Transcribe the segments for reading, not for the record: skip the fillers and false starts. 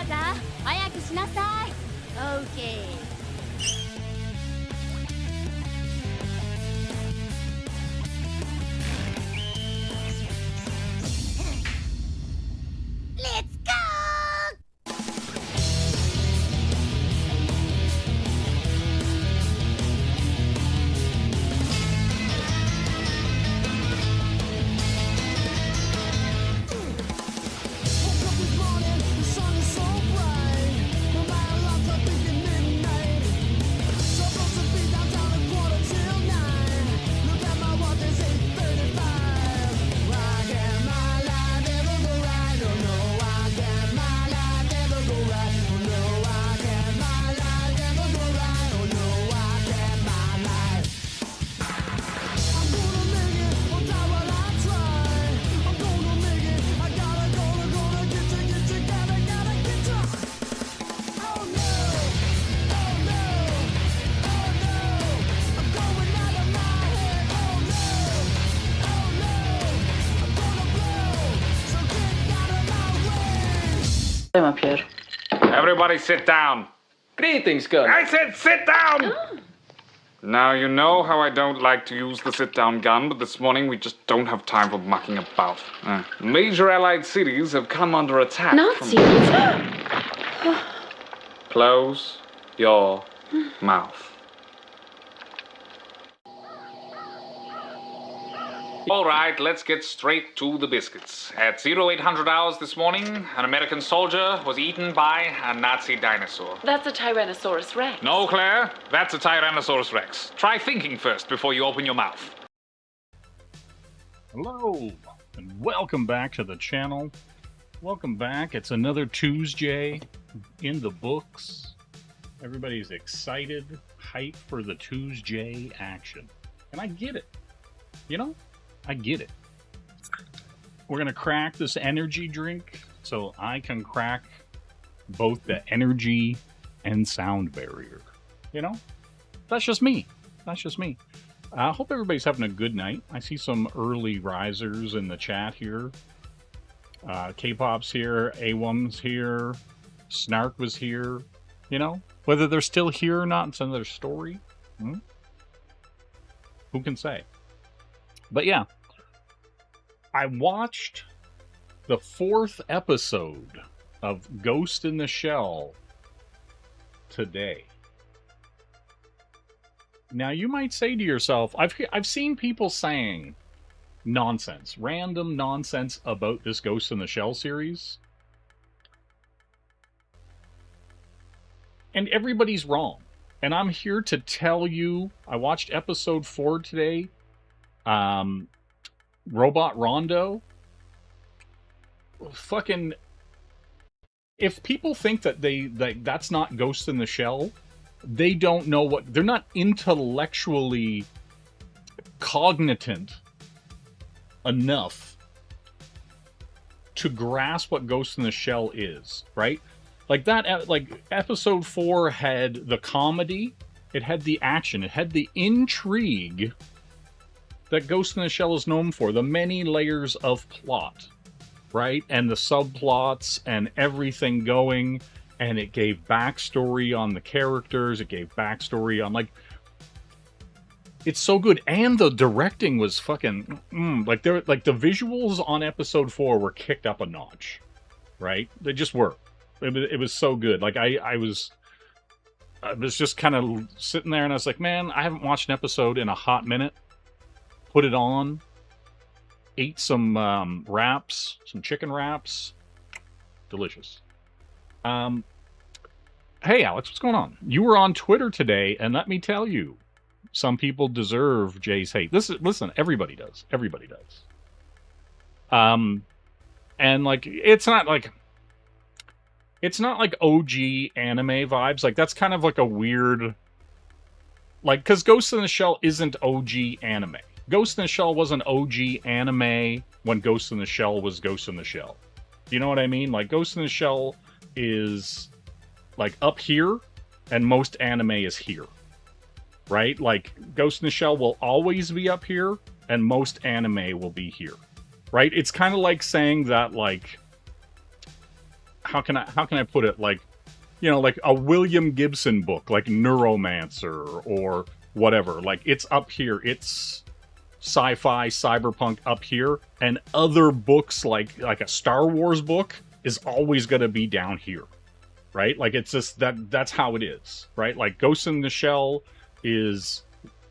さん、早くしなさい。オーケー。Let's go! I'm up here. Everybody sit down. Greetings, Colonel. I said sit down! Now, you know how I don't like to use the sit-down gun, but this morning we just don't have time for mucking about. Major Allied cities have come under attack. Nazis? Close your mouth. All right, let's get straight to the biscuits. At 0800 hours this morning, an American soldier was eaten by a Nazi dinosaur. That's a Tyrannosaurus Rex. No, Claire, that's a Tyrannosaurus Rex. Try thinking first before you open your mouth. Hello, and welcome back to the channel. Welcome back. It's another Tuesday in the books. Everybody's excited, hyped for the Tuesday action. And I get it. You know? I get it. We're going to crack this energy drink so I can crack both the energy and sound barrier. You know? That's just me. That's just me. I hope everybody's having a good night. I see some early risers in the chat here. K-pop's here, A1's here, Snark was here. You know? Whether they're still here or not, it's another story. Who can say? But yeah, I watched the 4th episode of Ghost in the Shell today. Now you might say to yourself, I've seen people saying nonsense, random nonsense about this Ghost in the Shell series. And everybody's wrong. And I'm here to tell you, I watched episode 4 today. Robot Rondo. Fucking, if people think that that's not Ghost in the Shell, they don't know what, they're not intellectually cognizant enough to grasp what Ghost in the Shell is, right? Like that, like episode 4 had the comedy, it had the action, it had the intrigue that Ghost in the Shell is known for, the many layers of plot, right? And the subplots and everything going, and it gave backstory on the characters, it gave backstory on, like, it's so good. And the directing was fucking, like, the visuals on episode 4 were kicked up a notch, right? They just were. It was so good. Like, I was just kind of sitting there and I was like, man, I haven't watched an episode in a hot minute. Put it on, ate some wraps, some chicken wraps. Delicious. Hey, Alex, what's going on? You were on Twitter today, and let me tell you, some people deserve Jay's hate. Listen, everybody does. Everybody does. And, like, it's not like OG anime vibes. Like, that's kind of like a weird, like, because Ghost in the Shell isn't OG anime. Ghost in the Shell wasn't OG anime when Ghost in the Shell was Ghost in the Shell. You know what I mean? Like, Ghost in the Shell is, like, up here, and most anime is here. Right? Like, Ghost in the Shell will always be up here, and most anime will be here. Right? It's kind of like saying that, like, how can I put it, like, you know, like a William Gibson book, like Neuromancer or whatever. Like, it's up here. It's sci-fi, cyberpunk up here, and other books like a Star Wars book is always going to be down here, right? Like, it's just that's how it is, right? Like, Ghost in the Shell is,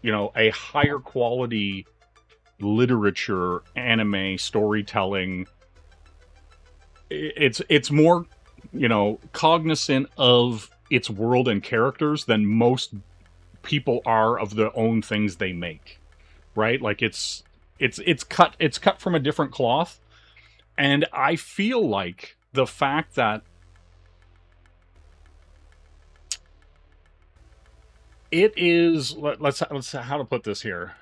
you know, a higher quality literature, anime, storytelling. It's more, you know, cognizant of its world and characters than most people are of their own things they make, right? Like, it's cut from a different cloth, and I feel like the fact that it is, let's how to put this here.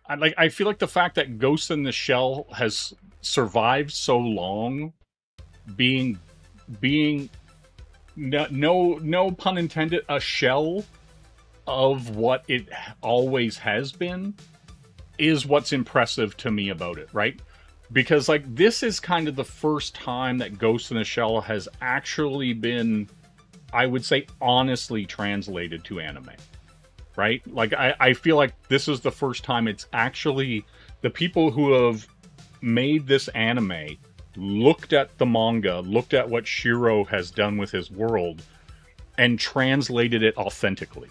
I feel like the fact that Ghost in the Shell has survived so long, being no pun intended, a shell of what it always has been, is what's impressive to me about it, right? Because, like, this is kind of the first time that Ghost in the Shell has actually been, I would say, honestly translated to anime. Right? Like, I feel like this is the first time it's actually, the people who have made this anime looked at the manga, looked at what Shiro has done with his world, and translated it authentically.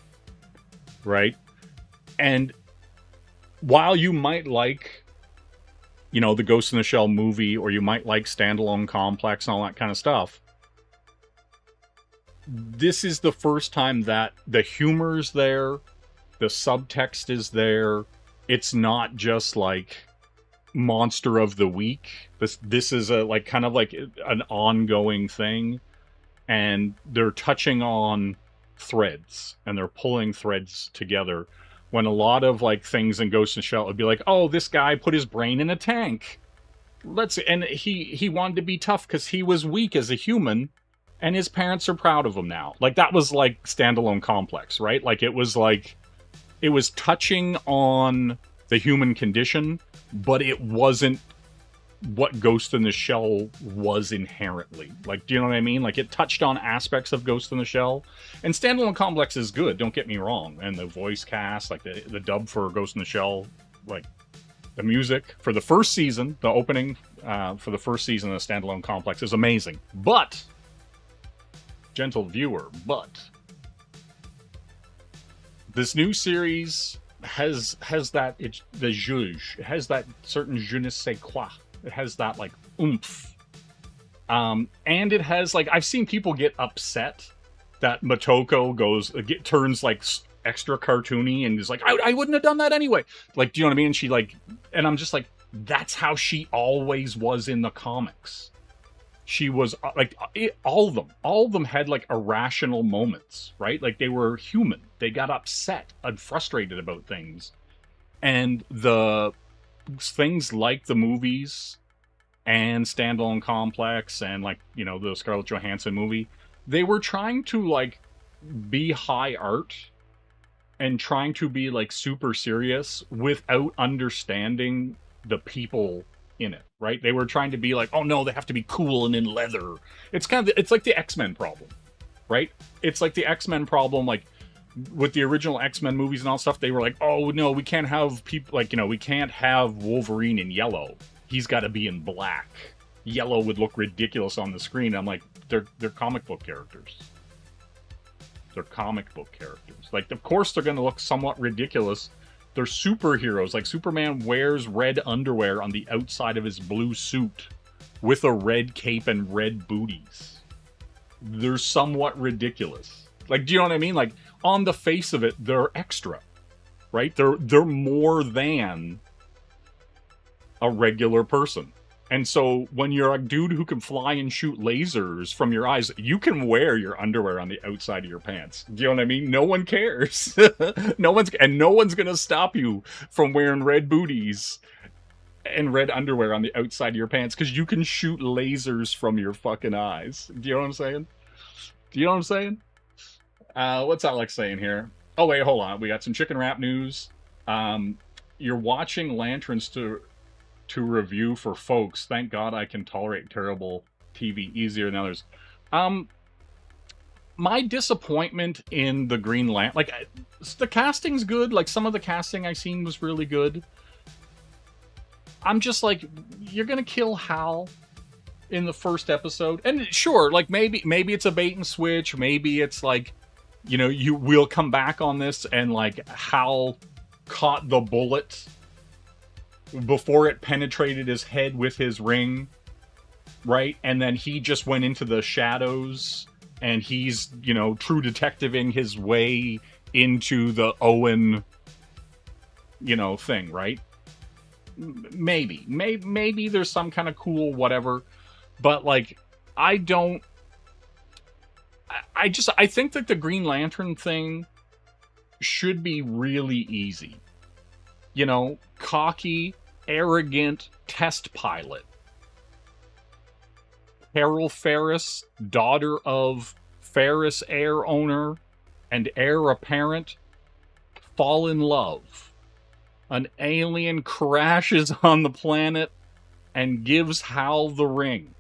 Right? And while you might like, you know, the Ghost in the Shell movie, or you might like Standalone Complex and all that kind of stuff, this is the first time that the humor's there, the subtext is there. It's not just like monster of the week. This is a, like, kind of like an ongoing thing, and they're touching on threads, and they're pulling threads together, when a lot of, like, things in Ghost in the Shell would be like, oh, this guy put his brain in a tank, and he wanted to be tough because he was weak as a human, and his parents are proud of him now. Like, that was like Standalone Complex, right? Like, it was touching on the human condition, but it wasn't what Ghost in the Shell was inherently. Like, do you know what I mean? Like, it touched on aspects of Ghost in the Shell, and Standalone Complex is good, don't get me wrong. And the voice cast, like the dub for Ghost in the Shell, like the music for the first season, the opening for the first season of Standalone Complex is amazing. But, gentle viewer, this new series has that, it has that certain je ne sais quoi. It has that, like, oomph. And it has, like, I've seen people get upset that Motoko turns, like, extra cartoony and is like, I wouldn't have done that anyway. Like, do you know what I mean? And she, like, and I'm just like, that's how she always was in the comics. She was, like, all of them had, like, irrational moments, right? Like, they were human. They got upset and frustrated about things. And the things like the movies and Standalone Complex and, like, you know, the Scarlett Johansson movie, they were trying to, like, be high art and trying to be, like, super serious without understanding the people in it, right? They were trying to be like, oh no, they have to be cool and in leather. It's kind of, it's like the X-Men problem, right? It's like the X-Men problem, like, with the original X-Men movies and all stuff, they were like, oh no, we can't have people, like, you know, we can't have Wolverine in yellow. He's got to be in black. Yellow would look ridiculous on the screen. I'm like, they're comic book characters. They're comic book characters. Like, of course they're going to look somewhat ridiculous. They're superheroes. Like, Superman wears red underwear on the outside of his blue suit with a red cape and red booties. They're somewhat ridiculous. Like, do you know what I mean? Like, on the face of it, they're extra, right? They're more than a regular person. And so when you're a dude who can fly and shoot lasers from your eyes, you can wear your underwear on the outside of your pants. Do you know what I mean? No one cares. no one's going to stop you from wearing red booties and red underwear on the outside of your pants, because you can shoot lasers from your fucking eyes. Do you know what I'm saying? Do you know what I'm saying? What's Alex saying here? Oh, wait, hold on. We got some chicken wrap news. You're watching Lanterns to review for folks. Thank God I can tolerate terrible TV easier than others. My disappointment in the Green Lantern, like, the casting's good. Like, some of the casting I seen was really good. I'm just like, you're gonna kill Hal in the first episode, and sure, like, maybe it's a bait and switch. Maybe it's like, you know, you will come back on this, and like Hal caught the bullet before it penetrated his head with his ring, right? And then he just went into the shadows, and he's, you know, true detectiving his way into the Owen, you know, thing, right? Maybe there's some kind of cool whatever, but like, I think that the Green Lantern thing should be really easy. You know, cocky, arrogant test pilot. Carol Ferris, daughter of Ferris Air owner and heir apparent, fall in love. An alien crashes on the planet and gives Hal the ring.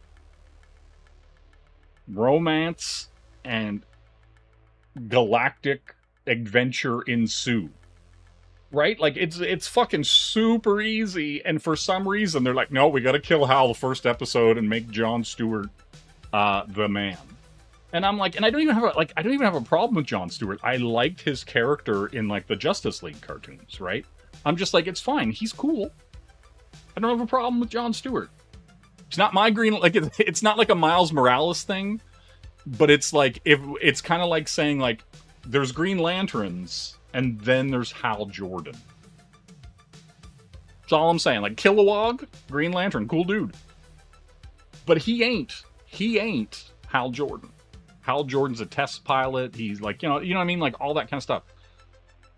Romance and galactic adventure ensue. Right? Like, it's fucking super easy, and for some reason they're like, no, we gotta kill Hal the first episode and make Jon Stewart the man. And I'm like, and I don't even have a problem with Jon Stewart. I liked his character in like the Justice League cartoons, right? I'm just like, it's fine, he's cool. I don't have a problem with Jon Stewart. It's not my it's not like a Miles Morales thing, but it's like, if it's kind of like saying like, there's Green Lanterns and then there's Hal Jordan. That's all I'm saying. Like, Kilowog, Green Lantern, cool dude. But he ain't Hal Jordan. Hal Jordan's a test pilot. He's like, you know what I mean? Like, all that kind of stuff.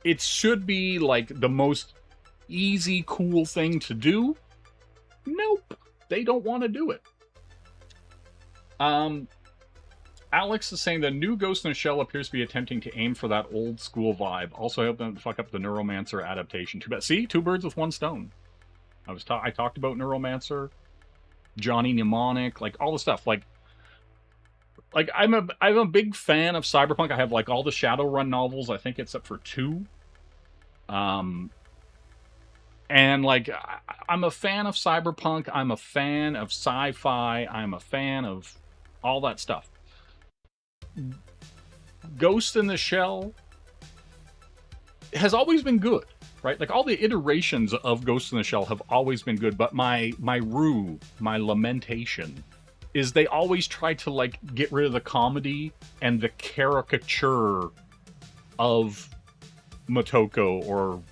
It should be like the most easy, cool thing to do. Nope. They don't want to do it. Alex is saying the new Ghost in the Shell appears to be attempting to aim for that old school vibe. Also, I hope they don't fuck up the Neuromancer adaptation. Too bad. See, two birds with one stone. I talked about Neuromancer, Johnny Mnemonic, like all the stuff. Like I'm a big fan of Cyberpunk. I have like all the Shadowrun novels. I think except for 2. And like, I'm a fan of Cyberpunk. I'm a fan of sci-fi. I'm a fan of all that stuff. Ghost in the Shell has always been good, right? Like, all the iterations of Ghost in the Shell have always been good, but my lamentation is they always try to like get rid of the comedy and the caricature of Motoko or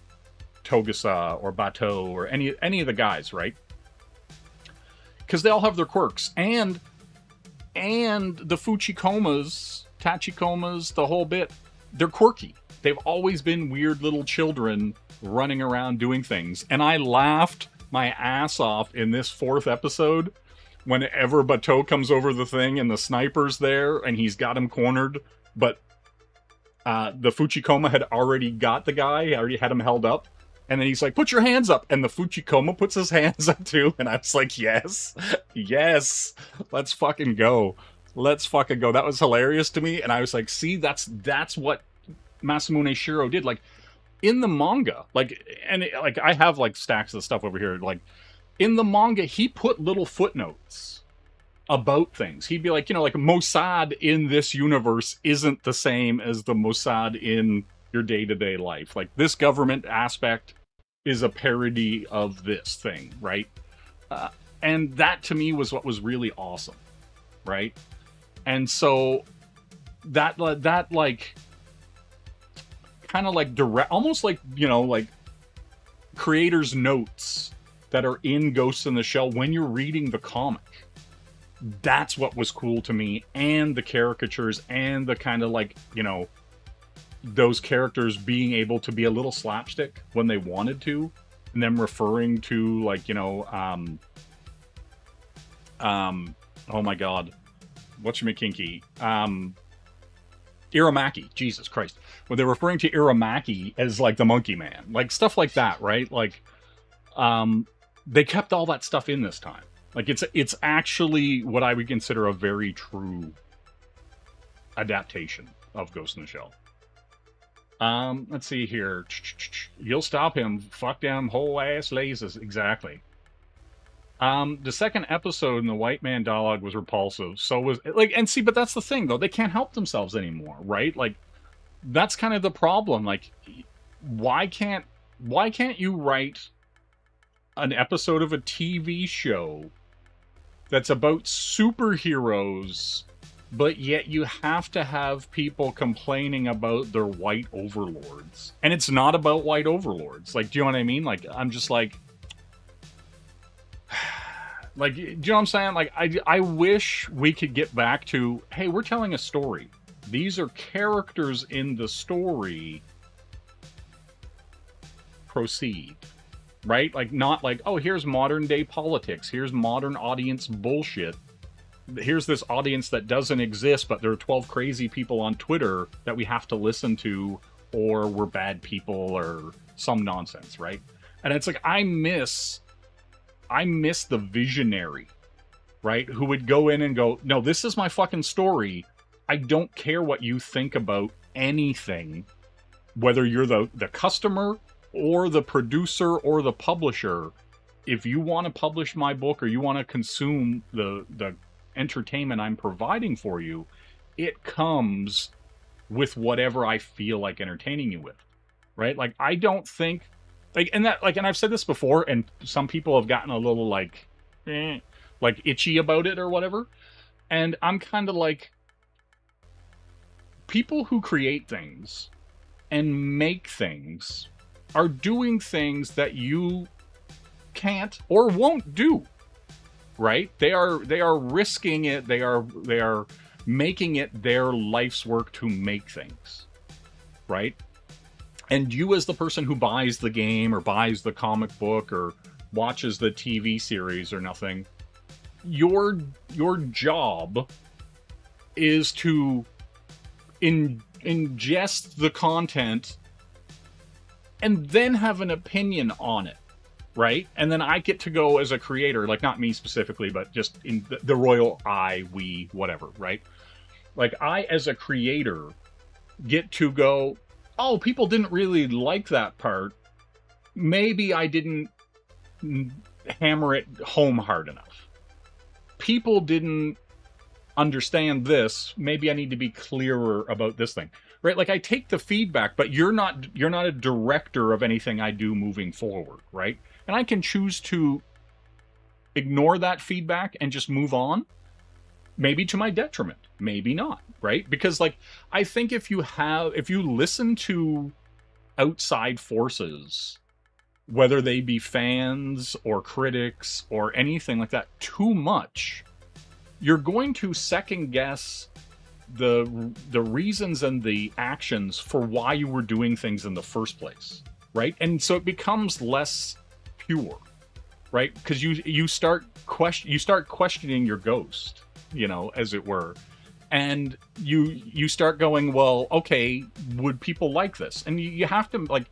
Togasa or Bateau or any of the guys, right? Because they all have their quirks, and the Fuchikomas, Tachikomas, the whole bit, they're quirky. They've always been weird little children running around doing things. And I laughed my ass off in this 4th episode whenever Bateau comes over the thing and the sniper's there and he's got him cornered, but the Fuchikoma had already got the guy, already had him held up. And then he's like, put your hands up. And the Fuchikoma puts his hands up too. And I was like, yes, let's fucking go. That was hilarious to me. And I was like, see, that's what Masamune Shiro did. Like, in the manga, I have like stacks of stuff over here. Like, in the manga, he put little footnotes about things. He'd be like, like Mossad in this universe isn't the same as the Mossad in your day-to-day life. Like, this government aspect is a parody of this thing, right? And that to me was what was really awesome, right? And so that like kind of like direct, almost like, like creators' notes that are in Ghost in the Shell when you're reading the comic. That's what was cool to me, and the caricatures and the kind of like, those characters being able to be a little slapstick when they wanted to, and them referring to like, oh my god, whatchamackinky, Iramaki, Jesus Christ, when they're referring to Iramaki as like the Monkey Man, like stuff like that, right? Like, they kept all that stuff in this time. Like, it's actually what I would consider a very true adaptation of Ghost in the Shell. Let's see here. You'll stop him. Fuck them whole ass lasers. Exactly. The second episode in the white man dialogue was repulsive. So was like, and see, but that's the thing though. They can't help themselves anymore, right? Like, that's kind of the problem. Like, why can't you write an episode of a TV show that's about superheroes, but yet you have to have people complaining about their white overlords? And it's not about white overlords. Like, do you know what I mean? Like, I'm just like, do you know what I'm saying? Like, I wish we could get back to, hey, we're telling a story. These are characters in the story. Proceed. Right? Like, not like, oh, here's modern day politics. Here's modern audience bullshit. Here's this audience that doesn't exist, but there are 12 crazy people on Twitter that we have to listen to, or we're bad people, or some nonsense, right? And it's like, I miss the visionary, right? Who would go in and go, no, this is my fucking story. I don't care what you think about anything, whether you're the customer or the producer or the publisher. If you want to publish my book or you want to consume the entertainment I'm providing for you, it comes with whatever I feel like entertaining you with, right? Like, I don't think, like, and I've said this before, and some people have gotten a little like itchy about it or whatever. And I'm kind of like, people who create things and make things are doing things that you can't or won't do, right? They are risking it. They are making it their life's work to make things, right? And you, as the person who buys the game or buys the comic book or watches the TV series or nothing, your job is to ingest the content and then have an opinion on it, right? And then I get to go as a creator, like, not me specifically, but just in the royal I, we, whatever, right? Like, I, as a creator, get to go, oh, people didn't really like that part. Maybe I didn't hammer it home hard enough. People didn't understand this. Maybe I need to be clearer about this thing, right? Like, I take the feedback, but you're not a director of anything I do moving forward, right? And I can choose to ignore that feedback and just move on, maybe to my detriment, maybe not, right? Because, like, I think if you listen to outside forces, whether they be fans or critics or anything like that, too much, you're going to second guess the reasons and the actions for why you were doing things in the first place, right? And so it becomes less pure, right? Because you start questioning your ghost, you know, as it were, and you start going, well, okay, would people like this? And you have to, like,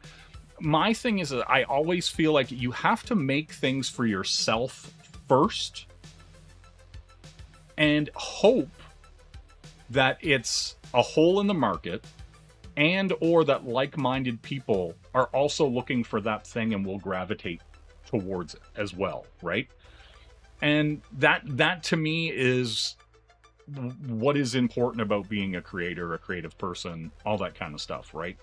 my thing is that I always feel like you have to make things for yourself first and hope that it's a hole in the market, and or that like-minded people are also looking for that thing and will gravitate towards it as well, right? And that to me is what is important about being a creator, a creative person, all that kind of stuff, right?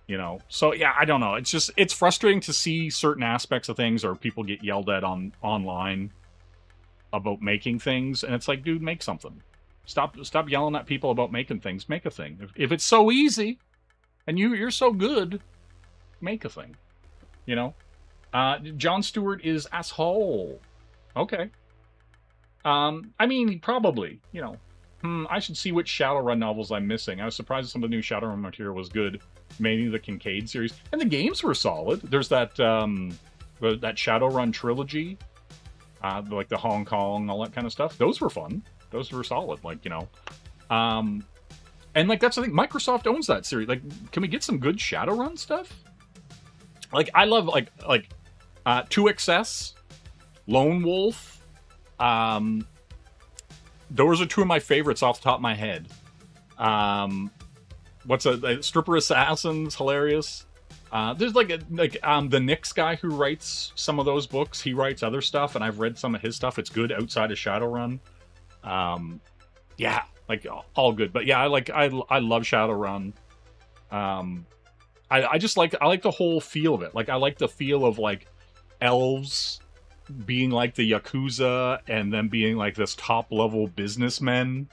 You know, so yeah, I don't know. It's frustrating to see certain aspects of things, or people get yelled at online about making things, and it's like, dude, make something. Stop yelling at people about making things. Make a thing. If it's so easy, and you're so good, make a thing. You know, Jon Stewart is asshole. Okay. I mean, probably. You know, I should see which Shadowrun novels I'm missing. I was surprised some of the new Shadowrun material was good. Maybe the Kincaid series, and the games were solid. There's that Shadowrun trilogy, like the Hong Kong, all that kind of stuff. Those were fun. Those were solid. Like, you know, and like that's the thing. Microsoft owns that series. Like, can we get some good Shadowrun stuff? Like, I love like 2XS, Lone Wolf. Those are two of my favorites off the top of my head. What's a Stripper Assassins? Hilarious. There's like the Nyx guy who writes some of those books. He writes other stuff, and I've read some of his stuff. It's good outside of Shadowrun. Yeah, like all good. But yeah, I love Shadowrun. I just like the whole feel of it. Like I like the feel of like elves being like the Yakuza and then being like this top level businessmen.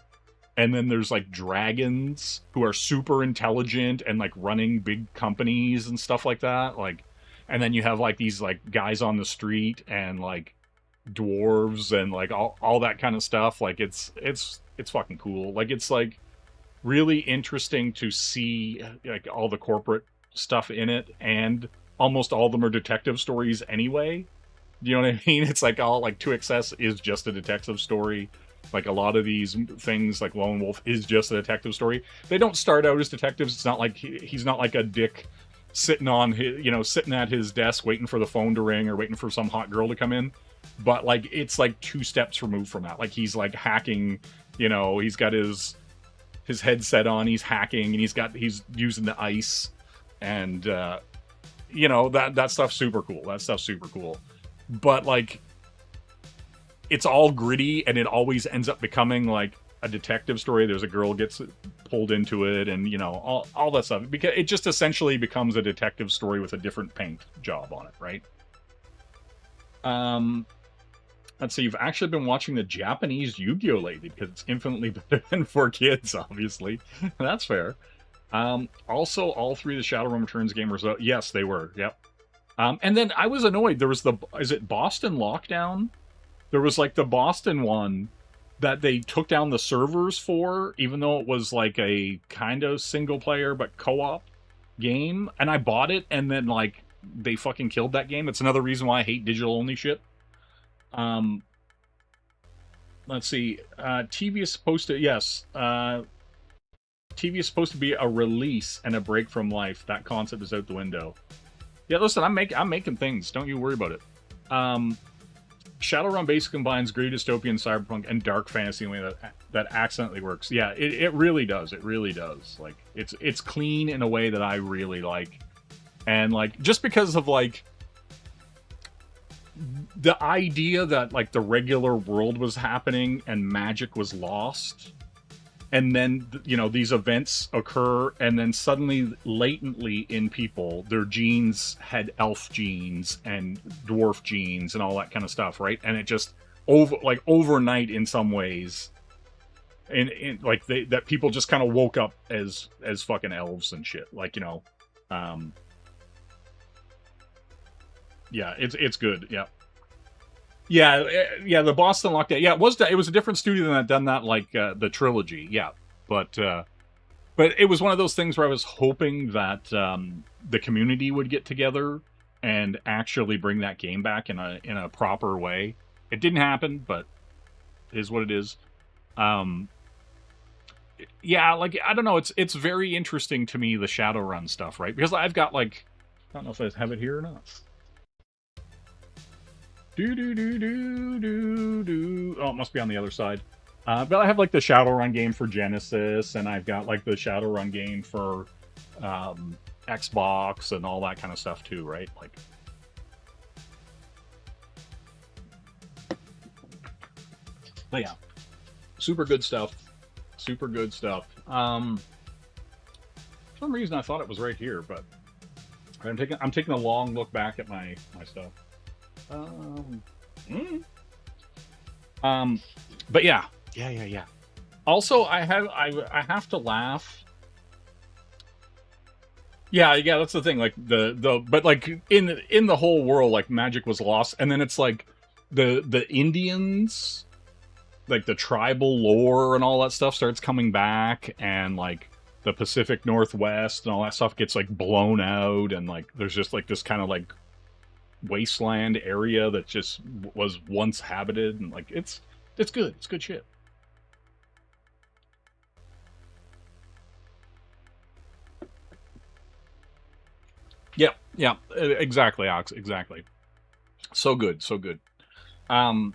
And then there's like dragons who are super intelligent and like running big companies and stuff like that. Like, and then you have like these like guys on the street and like dwarves and like all that kind of stuff. Like it's fucking cool. Like it's like really interesting to see like all the corporate stuff in it, and almost all of them are detective stories anyway. You know what I mean? It's like all like 2XS is just a detective story. Like a lot of these things, like Lone Wolf is just a detective story. They don't start out as detectives. It's not like he's not like a dick sitting on his, sitting at his desk waiting for the phone to ring or waiting for some hot girl to come in. But like it's like 2 steps removed from that. Like he's like hacking. He's got his headset on. He's hacking, and he's using the ice, and that stuff's super cool. That stuff's super cool. But like, it's all gritty, and it always ends up becoming like a detective story. There's a girl gets pulled into it, and all that stuff, because it just essentially becomes a detective story with a different paint job on it, right? Let's see. You've actually been watching the Japanese Yu-Gi-Oh lately because it's infinitely better than for kids, obviously. That's fair. Also, all 3 of the Shadowrun Returns gamers, yes, they were. Yep. And then I was annoyed. There was is it Boston Lockdown? There was like the Boston one that they took down the servers for, even though it was like a kind of single player but co-op game. And I bought it, and then like they fucking killed that game. It's another reason why I hate digital only shit. Let's see. TV is supposed to, yes. TV is supposed to be a release and a break from life. That concept is out the window. Yeah, listen, I'm making things. Don't you worry about it. Shadowrun basically combines gritty dystopian, cyberpunk, and dark fantasy in a way that accidentally works. Yeah, it really does. It really does. Like it's clean in a way that I really like, and like just because of like the idea that like the regular world was happening and magic was lost, and then these events occur, and then suddenly latently in people their genes had elf genes and dwarf genes and all that kind of stuff, right? And it just overnight in some ways, and like that people just kind of woke up as fucking elves and shit, like yeah, it's good. Yeah. Yeah, the Boston Lockdown. Yeah, it was a different studio than had done that, like the trilogy. Yeah, but it was one of those things where I was hoping that the community would get together and actually bring that game back in a proper way. It didn't happen, but it is what it is. Yeah, like I don't know. It's very interesting to me, the Shadowrun stuff, right? Because I've got like, I don't know if I have it here or not. Oh, it must be on the other side. But I have like the Shadowrun game for Genesis, and I've got like the Shadowrun game for Xbox and all that kind of stuff too, right? Like, but yeah, super good stuff. Super good stuff. For some reason I thought it was right here, but I'm taking a long look back at my stuff. But yeah. Also, I have to laugh. Yeah, that's the thing. Like but like in the whole world, like magic was lost, and then it's like the Indians, like the tribal lore and all that stuff starts coming back, and like the Pacific Northwest and all that stuff gets like blown out, and like there's just like this kind of like wasteland area that just was once habited, and like it's good shit. Yeah, exactly, Alex, exactly. So good. And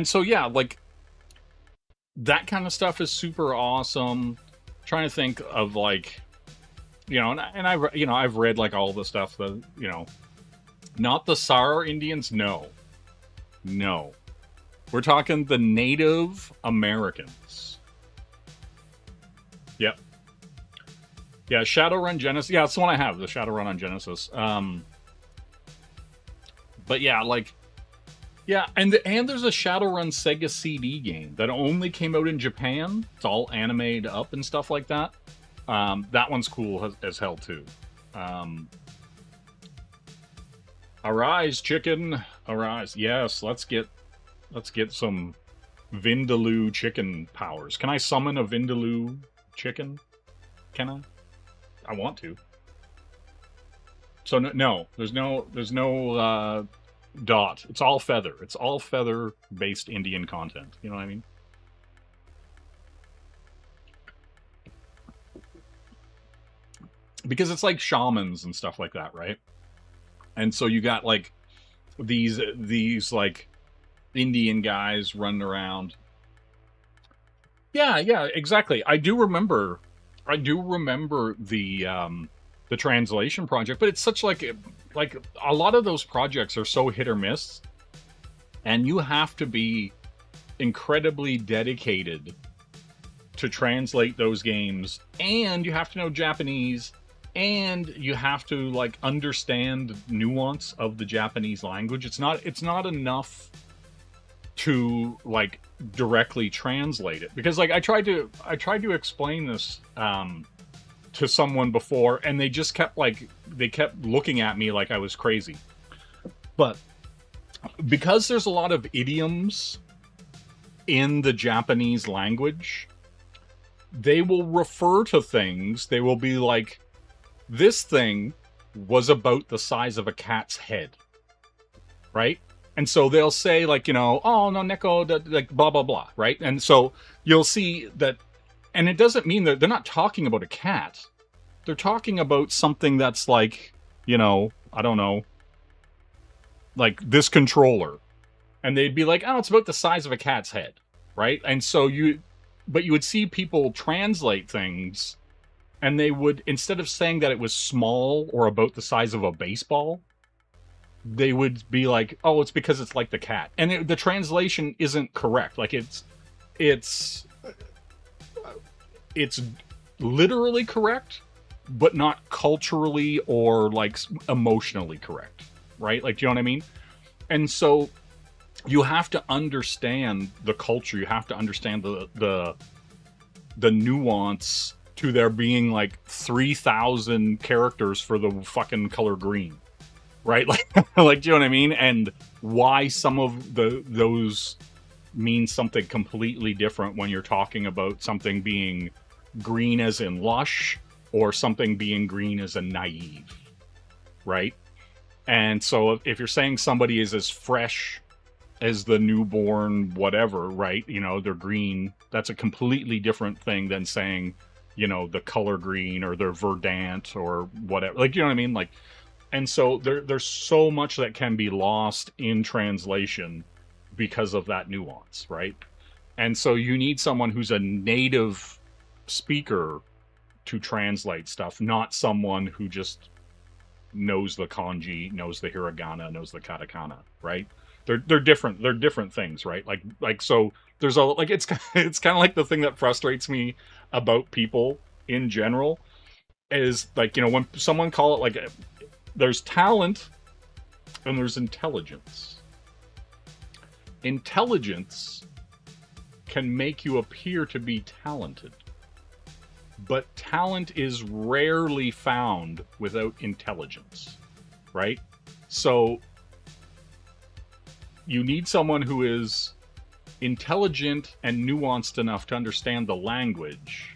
so yeah, like that kind of stuff is super awesome. Trying to think of like, I've read like all the stuff that, not the Sar Indians. No. We're talking the Native Americans. Yep. Yeah, Shadowrun Genesis. Yeah, that's the one I have, the Shadowrun on Genesis. But yeah, like, yeah, and there's a Shadowrun Sega CD game that only came out in Japan. It's all animated up and stuff like that. That one's cool as hell too. Arise, chicken, arise! Yes, let's get some Vindaloo chicken powers. Can I summon a Vindaloo chicken? Can I? I want to. So no, there's no dot. It's all feather. It's all feather-based Indian content. You know what I mean? Because it's like shamans and stuff like that, right? And so you got like these like Indian guys running around. Yeah, exactly. I do remember the translation project, but it's such like a lot of those projects are so hit or miss, and you have to be incredibly dedicated to translate those games, and you have to know Japanese, and you have to like understand nuance of the Japanese language. It's not enough to like directly translate it, because like I tried to explain this to someone before, and they just kept looking at me like I was crazy. But because there's a lot of idioms in the Japanese language, they will refer to things, they will be like, this thing was about the size of a cat's head, right? And so they'll say like, oh no, neko, like blah blah blah, right? And so you'll see that. And it doesn't mean that they're not talking about a cat. They're talking about something that's like, I don't know, like this controller. And they'd be like, oh, it's about the size of a cat's head, right? And so you would see people translate things, and they would, instead of saying that it was small or about the size of a baseball, they would be like, oh, it's because it's like the cat. And the translation isn't correct. Like it's literally correct, but not culturally or like emotionally correct, right? Like, do you know what I mean? And so you have to understand the culture. You have to understand the nuance to there being like 3,000 characters for the fucking color green, right? Like, like, do you know what I mean? And why some of those mean something completely different when you're talking about something being green as in lush or something being green as in naive, right? And so if you're saying somebody is as fresh as the newborn whatever, right, they're green, that's a completely different thing than saying, the color green or they're verdant or whatever, like, you know what I mean? Like, and so there's so much that can be lost in translation because of that nuance, right? And so you need someone who's a native speaker to translate stuff, not someone who just knows the kanji, knows the hiragana, knows the katakana, right? They're different things, right? Like so there's a like it's kind of like the thing that frustrates me about people in general is like, when someone call it like there's talent and there's intelligence. Intelligence can make you appear to be talented, but talent is rarely found without intelligence, right? So you need someone who is intelligent and nuanced enough to understand the language,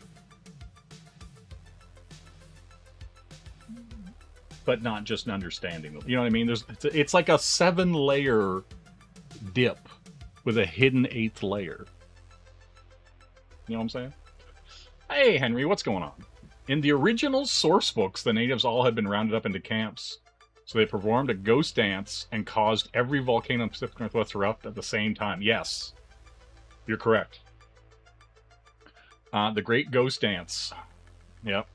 but not just understanding them. You know what I mean? It's like a 7-layer dip with a hidden 8th layer. You know what I'm saying? Hey, Henry, what's going on? In the original source books, the natives all had been rounded up into camps. So they performed a ghost dance and caused every volcano in the Pacific Northwest to erupt at the same time. Yes, you're correct. The Great Ghost Dance. Yep.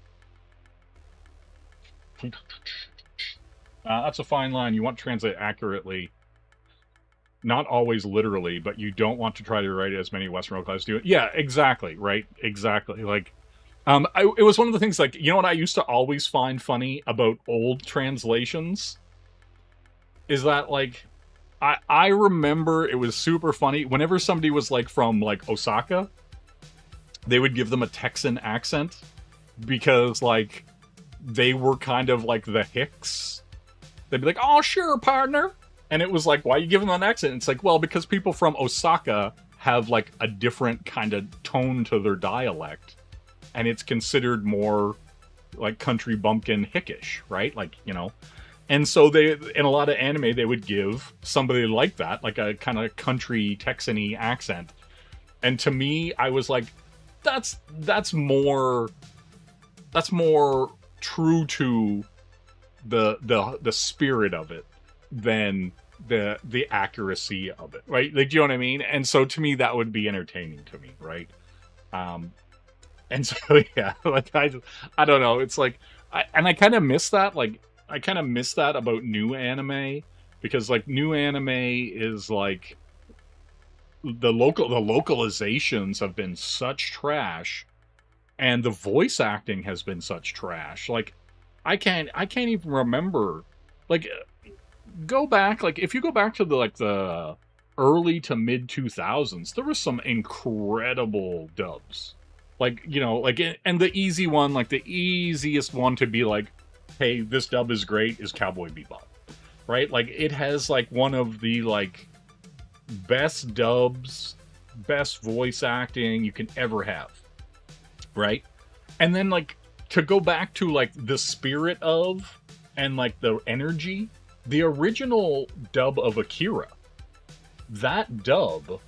That's a fine line. You want to translate accurately. Not always literally, but you don't want to try to write it as many Western localized do it. Yeah, exactly, right? Exactly. Like, it was one of the things, like, you know what I used to always find funny about old translations? Is that, like, I remember it was super funny. Whenever somebody was, like, from, like, Osaka, they would give them a Texan accent because, like, they were kind of like the Hicks. They'd be like, oh, sure, partner. And it was like, why are you giving them an accent? It's like, well, because people from Osaka have, like, a different kind of tone to their dialect. And it's considered more, like, country bumpkin Hickish, right? Like, you know. And so they, in a lot of anime, they would give somebody like that, like a kind of country Texan-y accent. And to me, I was like, that's more true to the spirit of it than the accuracy of it, right? Like, do you know what I mean? And so to me, that would be entertaining to me, right? And so yeah, like I don't know. It's like, I kind of miss that. Like, I kind of miss that about new anime, because like new anime is like the localizations have been such trash, and the voice acting has been such trash. Like, I can't even remember. Like, go back, like if you go back to the early to mid 2000s, there was some incredible dubs. Like, you know, like, and the easy one, like the easiest one to be like, hey, this dub is great, is Cowboy Bebop, right? Like, it has like one of the like best dubs, best voice acting you can ever have, right? And then like to go back to like the spirit of and like the energy, the original dub of Akira, that dub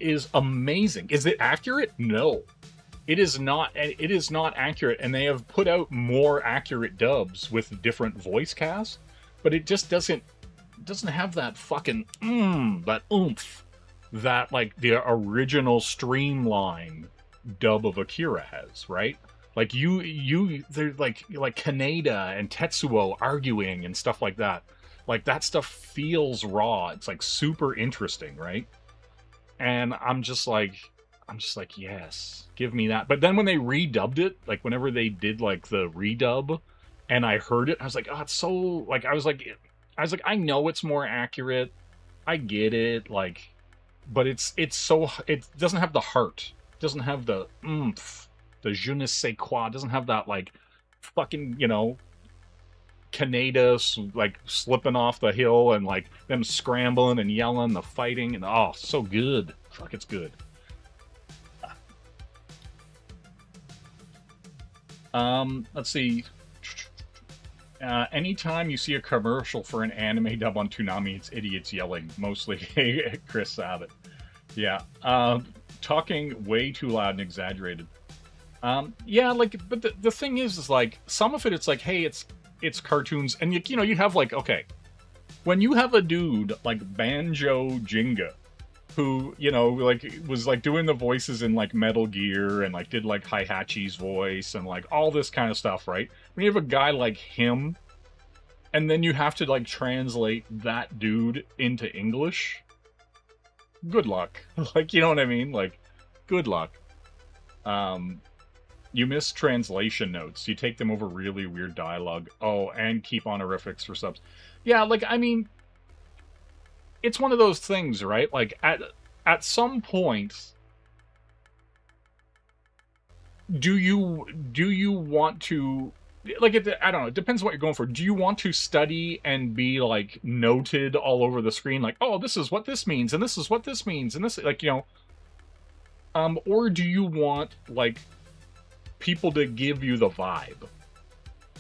is amazing. Is it accurate? No. It is not. It is not accurate, and they have put out more accurate dubs with different voice casts, but it just doesn't have that fucking that oomph that like the original streamline dub of Akira has, right? Like they're like Kaneda and Tetsuo arguing and stuff like that. Like, that stuff feels raw. It's like super interesting, right? And I'm just like, yes, give me that. But then when they redubbed it, like whenever they did like the redub and I heard it, I was like, oh, it's so like, I was like, I know it's more accurate. I get it. Like, but it doesn't have the heart. It doesn't have the oomph, the je ne sais quoi. It doesn't have that like fucking, you know, Kaneda like slipping off the hill and like them scrambling and yelling, the fighting, and oh, so good. Fuck, it's good. Let's see. Anytime you see a commercial for an anime dub on Toonami, it's idiots yelling, mostly Chris Sabat. Yeah. Talking way too loud and exaggerated. Yeah, like, but the thing is like, some of it's like, hey, it's cartoons, and you know, you have like, okay, when you have a dude like Banjo Jinga, who, you know, like was like doing the voices in like Metal Gear and like did like Heihachi's voice and like all this kind of stuff, right? When you have a guy like him, and then you have to like translate that dude into English, good luck. Like, you know what I mean? Like, good luck. You miss translation notes. You take them over really weird dialogue. Oh, and keep honorifics for subs. Yeah, like, I mean, it's one of those things, right? Like, at some point, do you want to, like, I don't know, it depends what you're going for. Do you want to study and be, like, noted all over the screen, like, oh, this is what this means, and this is what this means, and this, like, you know, or do you want, like, people to give you the vibe,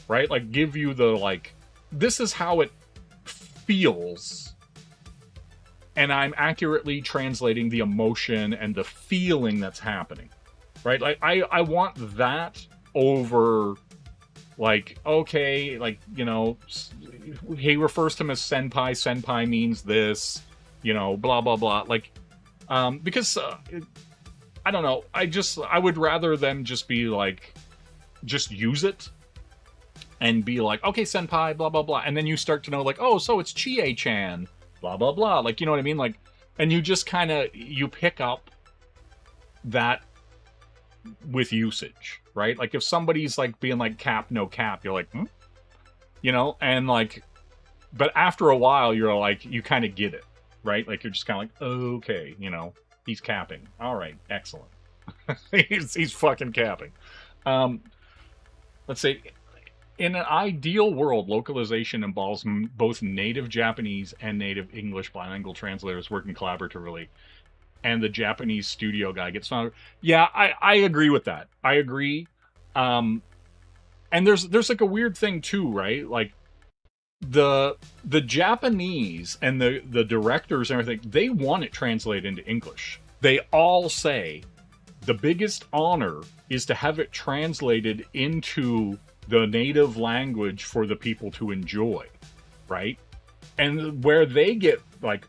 right? Like, give you the, like, this is how it feels, and I'm accurately translating the emotion and the feeling that's happening, right? Like, I want that over, like, okay, like, you know, he refers to him as senpai means this, you know, blah, blah, blah. Like, because I don't know. I would rather them just be like, just use it and be like, okay, senpai, blah, blah, blah. And then you start to know, like, oh, so it's Chie-chan, blah, blah, blah. Like, you know what I mean? Like, and you just kind of, you pick up that with usage, right? Like, if somebody's, like, being like, cap, no cap, you're like, hmm? You know? And, like, but after a while, you're like, you kind of get it, right? Like, you're just kind of like, okay, you know, he's capping. All right, excellent. he's fucking capping. Let's see. In an ideal world, localization involves both native Japanese and native English bilingual translators working collaboratively, and the Japanese studio guy gets found. Yeah, I agree with that. I agree. And there's like a weird thing too, right? Like the Japanese and the directors and everything, they want it translated into English. They all say the biggest honor is to have it translated into the native language for the people to enjoy, right? And where they get like,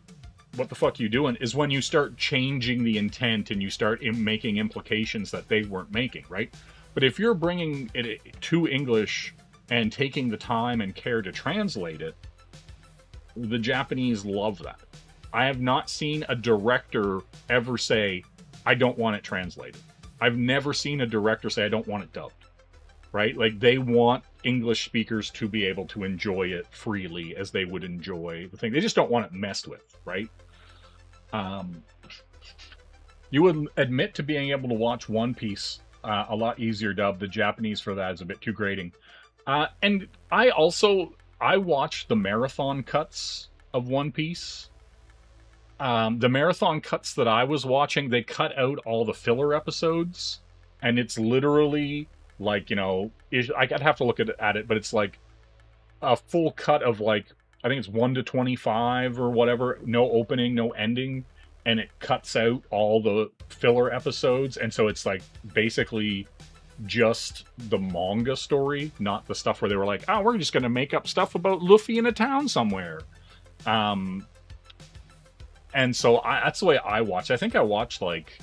what the fuck you doing, is when you start changing the intent and you start making implications that they weren't making, right? But if you're bringing it to English and taking the time and care to translate it, the Japanese love that. I have not seen a director ever say, I don't want it translated. I've never seen a director say, I don't want it dubbed. Right? Like, they want English speakers to be able to enjoy it freely as they would enjoy the thing. They just don't want it messed with, right? You would admit to being able to watch One Piece a lot easier dubbed. The Japanese for that is a bit too grating. And I watched the marathon cuts of One Piece. The marathon cuts that I was watching, they cut out all the filler episodes, and it's literally like, you know, I'd have to look at it, but it's like a full cut of like, I think it's 1 to 25 or whatever, no opening, no ending, and it cuts out all the filler episodes, and so it's like basically just the manga story, not the stuff where they were like, oh, we're just gonna make up stuff about Luffy in a town somewhere. And so that's the way I watched. I think I watched like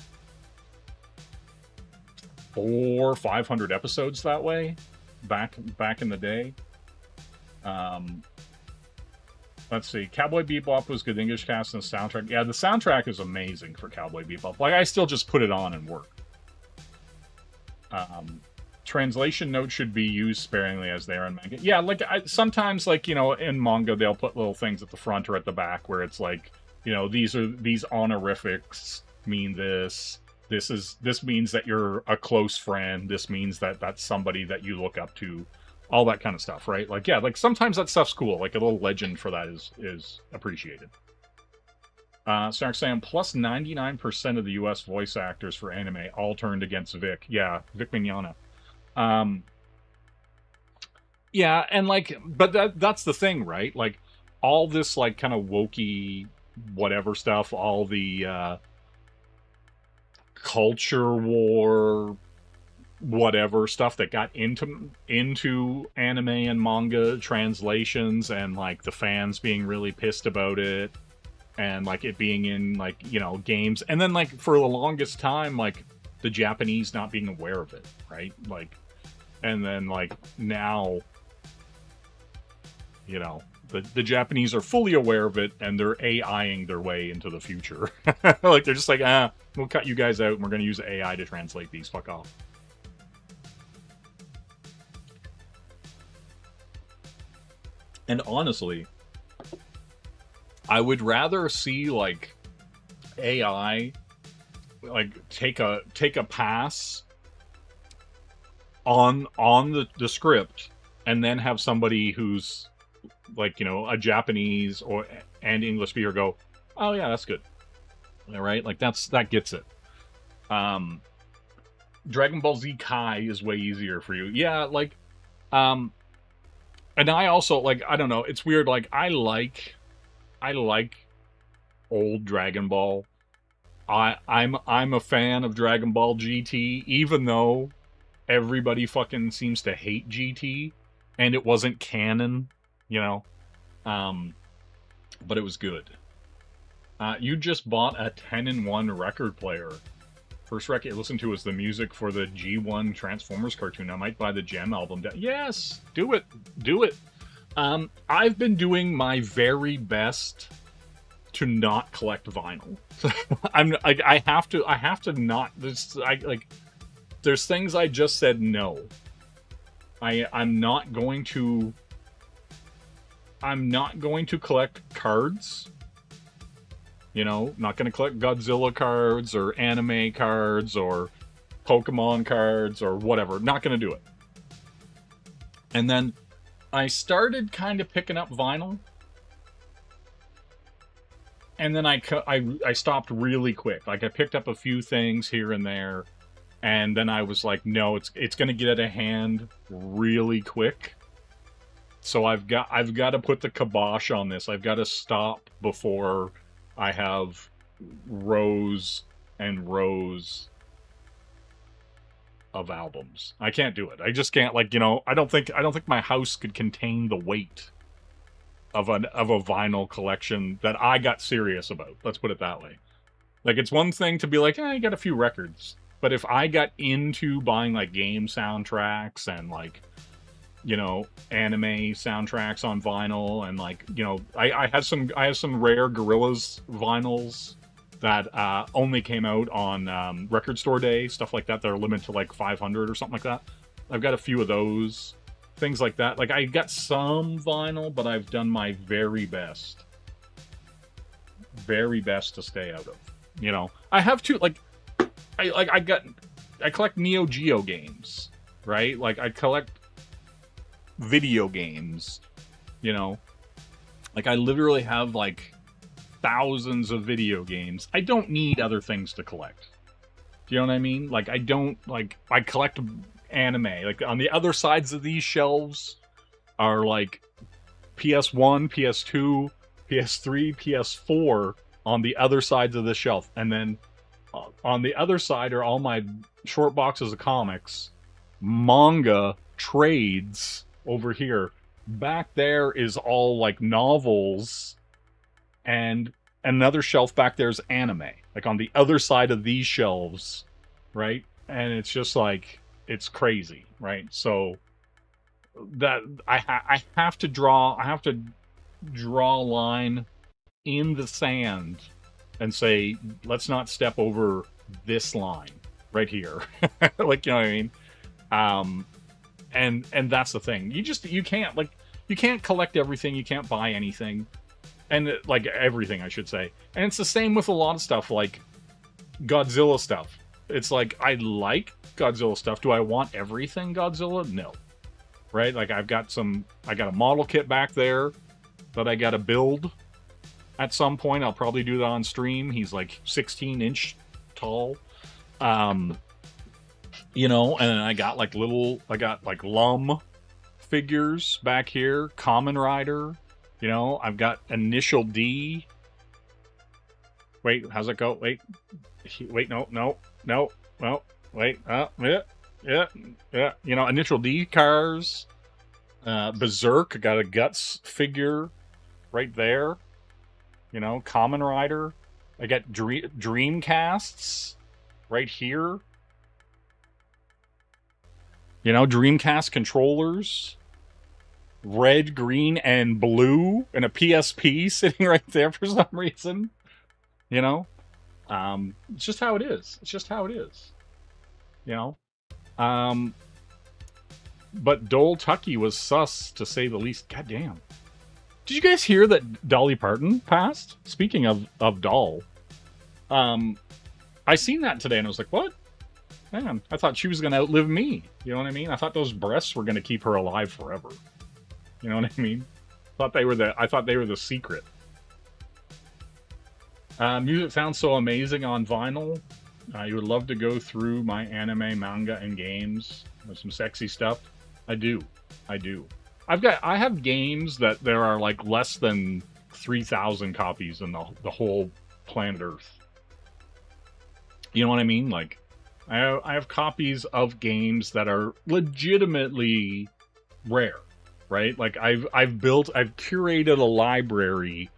400 or 500 episodes that way back in the day. Let's see. Cowboy Bebop was good English cast and the soundtrack. Yeah, the soundtrack is amazing for Cowboy Bebop. Like, I still just put it on and work. Translation notes should be used sparingly as they are in manga. Yeah, like, sometimes, like, you know, in manga, they'll put little things at the front or at the back where it's like, you know, these honorifics mean this. This means that you're a close friend. This means that that's somebody that you look up to. All that kind of stuff, right? Like, yeah, like sometimes that stuff's cool. Like a little legend for that is appreciated. Stark saying plus 99% of the U.S. voice actors for anime all turned against Vic. Yeah, Vic Mignogna. Yeah, and like, but that's the thing, right? Like, all this like kind of wokey whatever stuff, all the culture war whatever stuff that got into anime and manga translations, and like the fans being really pissed about it, and like it being in like, you know, games, and then like for the longest time like the Japanese not being aware of it, right? Like, and then like now, you know, the Japanese are fully aware of it, and they're AIing their way into the future. Like, they're just like, we'll cut you guys out and we're going to use AI to translate these, fuck off. And honestly, I would rather see like AI like take a pass on the script, and then have somebody who's like, you know, a Japanese and English speaker go, oh yeah, that's good. All right, like that gets it. Dragon Ball Z Kai is way easier for you. Yeah, like, and I also, like, I don't know, it's weird, like, I like old Dragon Ball. I'm a fan of Dragon Ball GT, even though everybody fucking seems to hate GT, and it wasn't canon, you know? But it was good. You just bought a 10-in-1 record player. First record I listened to was the music for the G1 Transformers cartoon. I might buy the Gem album. Yes, do it. Do it. I've been doing my very best to not collect vinyl. I have to not. There's things I just said no. I'm not going to collect cards. You know, not going to collect Godzilla cards or anime cards or Pokemon cards or whatever. Not going to do it. And then I started kind of picking up vinyl. And then I stopped really quick. Like, I picked up a few things here and there. And then I was like, no, it's going to get out of hand really quick. So I've got to put the kibosh on this. I've got to stop before I have rows and rows of albums. I can't do it. I just can't, like, you know, I don't think my house could contain the weight of a vinyl collection that I got serious about. Let's put it that way. Like, it's one thing to be like, I got a few records. But if I got into buying, like, game soundtracks and, like, you know, anime soundtracks on vinyl, and, like, you know, I have some rare Gorillaz vinyls that only came out on Record Store Day, stuff like that. They're limited to like 500 or something like that. I've got a few of those, things like that. Like, I got some vinyl, but I've done my very best to stay out of. You know, I have to, like, I collect Neo Geo games, right? Like, I collect video games, you know, like, I literally have like thousands of video games. I don't need other things to collect. Do you know what I mean? Like, I don't, like, I collect anime. Like, on the other sides of these shelves are like PS1, PS2, PS3, PS4 on the other sides of the shelf. And then on the other side are all my short boxes of comics, manga, trades over here. Back there is all like novels, and another shelf back there is anime. Like, on the other side of these shelves, right? And it's just like, it's crazy, right? So that I have to draw a line in the sand and say, let's not step over this line right here. Like, you know what I mean? And that's the thing. You can't collect everything. You can't buy anything. And, like, everything, I should say. And it's the same with a lot of stuff, like Godzilla stuff. It's like, I like Godzilla stuff. Do I want everything Godzilla? No. Right? Like, I got a model kit back there that I got to build at some point. I'll probably do that on stream. He's like 16-inch tall. You know, and then I got like Lum figures back here, Kamen Rider, you know, I've got Initial D. Wait, how's it go? Wait, no, well, wait, yeah, you know, Initial D cars, Berserk, I got a Guts figure right there, you know, Kamen Rider, I got Dreamcasts right here. You know, Dreamcast controllers, red, green, and blue, and a PSP sitting right there for some reason. You know, it's just how it is. It's just how it is. You know, but Dole Tucky was sus, to say the least. Goddamn. Did you guys hear that Dolly Parton passed? Speaking of Doll, I seen that today and I was like, what? Man, I thought she was going to outlive me. You know what I mean? I thought those breasts were going to keep her alive forever. You know what I mean? I thought they were the secret. Music sounds so amazing on vinyl. You would love to go through my anime, manga, and games with some sexy stuff. I do. I have games that there are like less than 3,000 copies in the whole planet Earth. You know what I mean? Like, I have copies of games that are legitimately rare, right? Like, I've curated a library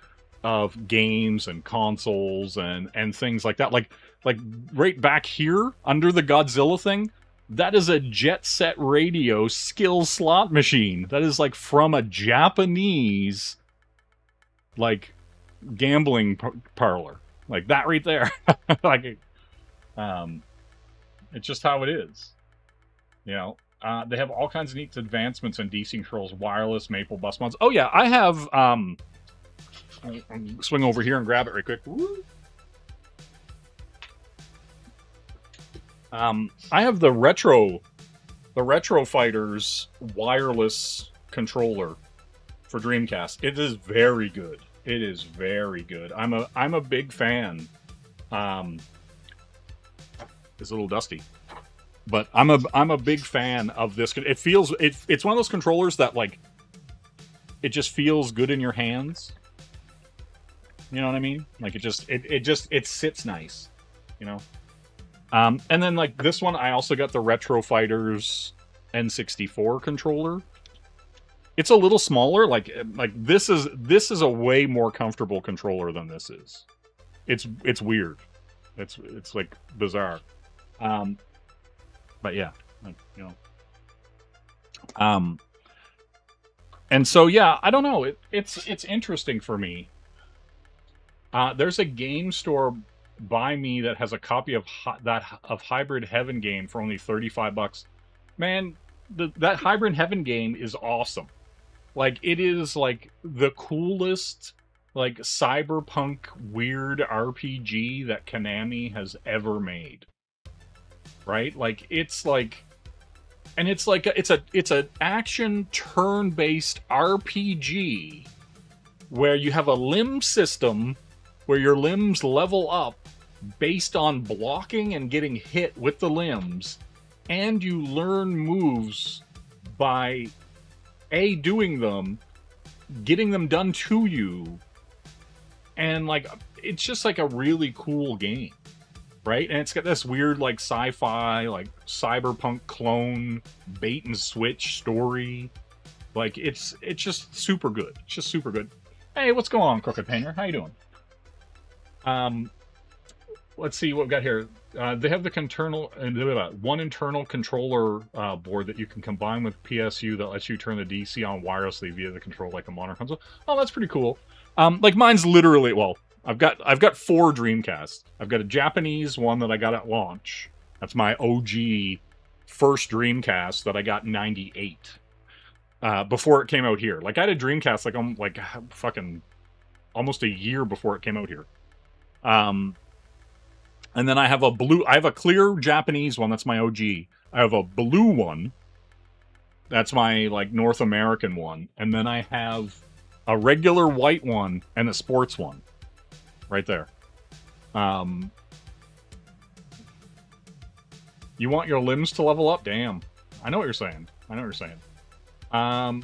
of games and consoles and things like that. Like right back here under the Godzilla thing, that is a Jet Set Radio skill slot machine. That is like from a Japanese like gambling parlor. Like that right there. Like it's just how it is. You know, they have all kinds of neat advancements in DC controls, wireless maple bus mods. Oh yeah, I have I'll swing over here and grab it right quick. Woo. I have the Retro Fighters wireless controller for Dreamcast. It is very good. It is very good. I'm a big fan. It's a little dusty, but I'm a big fan of this. It feels it's one of those controllers that like it just feels good in your hands. You know what I mean? Like it sits nice. You know. And then like this one, I also got the Retro Fighters N64 controller. It's a little smaller. Like this is a way more comfortable controller than this is. It's weird. It's like bizarre. But yeah, like, you know. And so yeah, I don't know. It's interesting for me. There's a game store by me that has a copy of Hybrid Heaven game for only $35. Man, that Hybrid Heaven game is awesome. Like it is like the coolest like cyberpunk weird RPG that Konami has ever made. Right? Like it's like, and it's like it's an action turn-based RPG where you have a limb system where your limbs level up based on blocking and getting hit with the limbs, and you learn moves by doing them, getting them done to you, and like it's just like a really cool game, right? And it's got this weird like sci-fi like cyberpunk clone bait and switch story. Like it's just super good. It's just super good. Hey, what's going on, Crooked Painter? How you doing? Let's see what we've got here. They have the one internal controller board that you can combine with PSU that lets you turn the DC on wirelessly via the control like a modern console. Oh, that's pretty cool. Like mine's literally, well, I've got 4 Dreamcasts. I've got a Japanese one that I got at launch. That's my OG first Dreamcast that I got in '98. Before it came out here. Like I had a Dreamcast like fucking almost a year before it came out here. And then I have a clear Japanese one, that's my OG. I have a blue one, that's my like North American one, and then I have a regular white one and a sports one, right there. You want your limbs to level up? Damn, I know what you're saying. Don't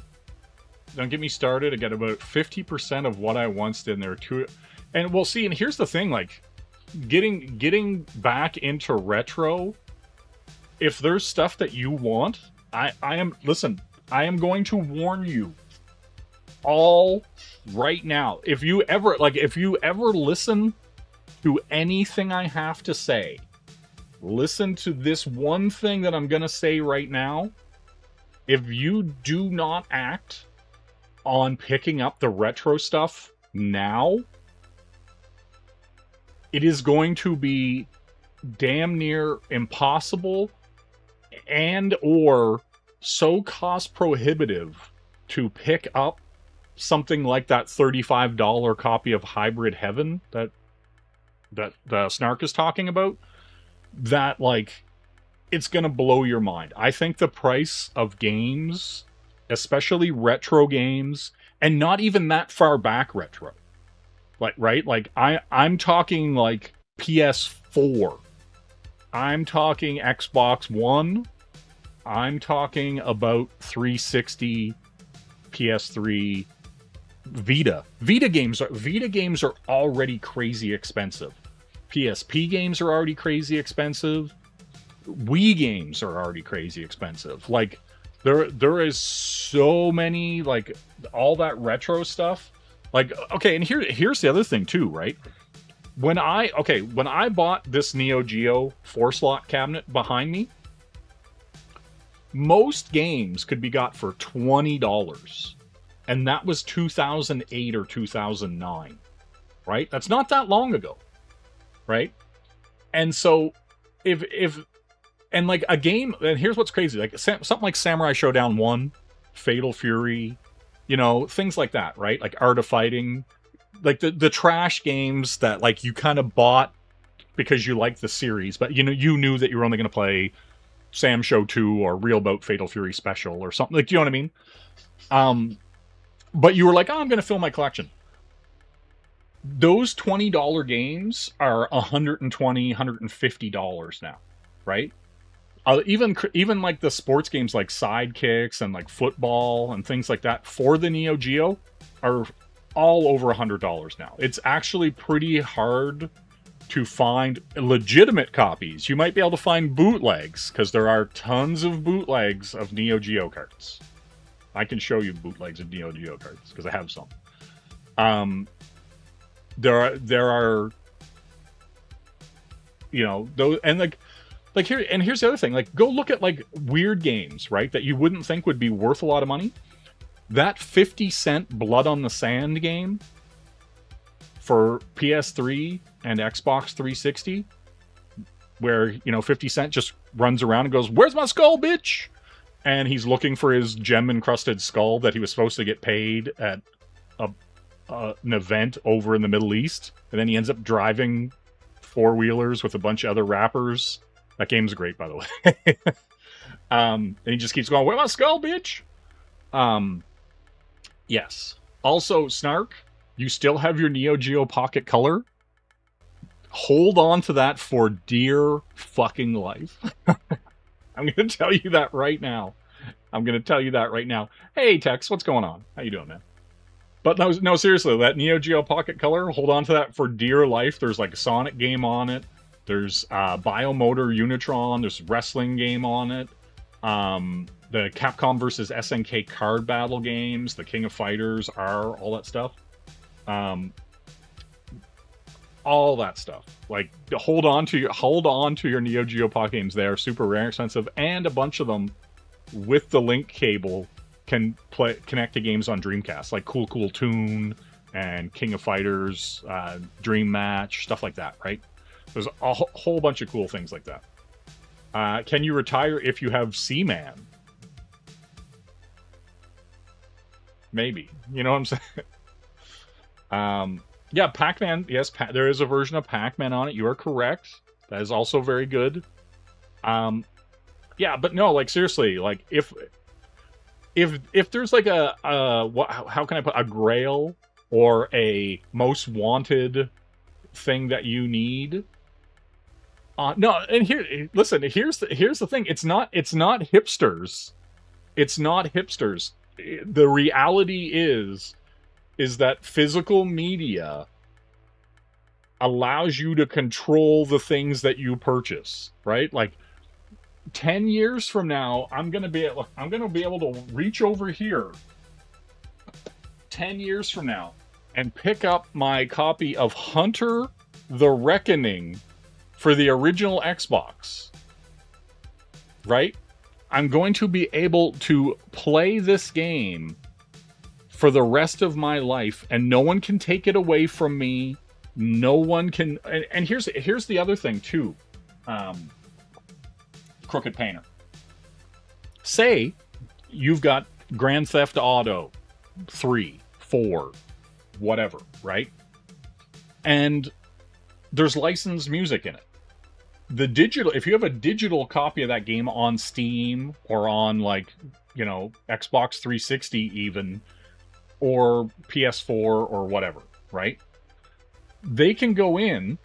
get me started. I got about 50% of what I once did in there too. And we'll see, and here's the thing, like, getting back into retro, if there's stuff that you want, I am going to warn you all right now. If you ever listen to anything I have to say, listen to this one thing that I'm going to say right now. If you do not act on picking up the retro stuff now, it is going to be damn near impossible and or so cost prohibitive to pick up something like that $35 copy of Hybrid Heaven that the Snark is talking about, that like it's going to blow your mind. I think the price of games, especially retro games, and not even that far back retro, like, right? Like I'm talking like PS4. I'm talking Xbox One. I'm talking about 360, PS3, Vita. Vita games are already crazy expensive. PSP games are already crazy expensive. Wii games are already crazy expensive. Like there is so many, like all that retro stuff. Like, okay, and here's the other thing too, right? When I bought this Neo Geo 4-slot cabinet behind me, most games could be got for $20. And that was 2008 or 2009, right? That's not that long ago, right? And so and like a game, and here's what's crazy, like something like Samurai Showdown 1, Fatal Fury, you know, things like that, right? Like Art of Fighting, like the trash games that like you kind of bought because you like the series, but you know, you knew that you were only going to play Sam Show 2 or Real Bout Fatal Fury Special or something, like, do you know what I mean? But you were like, oh, I'm going to fill my collection. Those $20 games are $120, $150 now, right? Even like the sports games like Sidekicks and like football and things like that for the Neo Geo are all over $100 now. It's actually pretty hard to find legitimate copies. You might be able to find bootlegs, because there are tons of bootlegs of Neo Geo cards. I can show you bootlegs of Neo Geo cards because I have some. There are, you know, those, and like here, and here's the other thing. Like, go look at like weird games, right, that you wouldn't think would be worth a lot of money. That 50-cent Blood on the Sand game for PS3 and Xbox 360, where, you know, 50 Cent just runs around and goes, "Where's my skull, bitch?" And he's looking for his gem-encrusted skull that he was supposed to get paid at an event over in the Middle East. And then he ends up driving four-wheelers with a bunch of other rappers. That game's great, by the way. And he just keeps going, "Where's my skull, bitch?" Yes. Also, Snark, you still have your Neo Geo Pocket Color. Hold on to that for dear fucking life. I'm going to tell you that right now. Hey, Tex, what's going on? How you doing, man? But no, seriously, that Neo Geo Pocket Color, hold on to that for dear life. There's like a Sonic game on it. There's Biomotor Unitron. There's a wrestling game on it. The Capcom versus SNK card battle games. The King of Fighters are all that stuff. All that stuff. Like, hold on to your Neo Geo Pocket games. They are super rare, expensive, and a bunch of them with the link cable can connect to games on Dreamcast, like Cool Cool Toon and King of Fighters, Dream Match, stuff like that, right? There's a whole bunch of cool things like that. Can you retire if you have Seaman? Maybe. You know what I'm saying? Yeah, Pac-Man. Yes, there is a version of Pac-Man on it. You are correct. That is also very good. Yeah, but no, like, seriously, like, if there's like how can I put a grail or a most wanted thing that you need? No, and here, listen, here's the thing. It's not hipsters. It's not hipsters. The reality is that physical media allows you to control the things that you purchase, right? Like, 10 years from now, I'm gonna be able to reach over here 10 years from now and pick up my copy of Hunter the Reckoning for the original Xbox, right? I'm going to be able to play this game for the rest of my life, and no one can take it away from me. No one can. And here's the other thing too. Crooked Painter. Say you've got Grand Theft Auto 3, 4, whatever, right? And there's licensed music in it. If you have a digital copy of that game on Steam or on, like, you know, Xbox 360 even, or PS4 or whatever, right? They can go in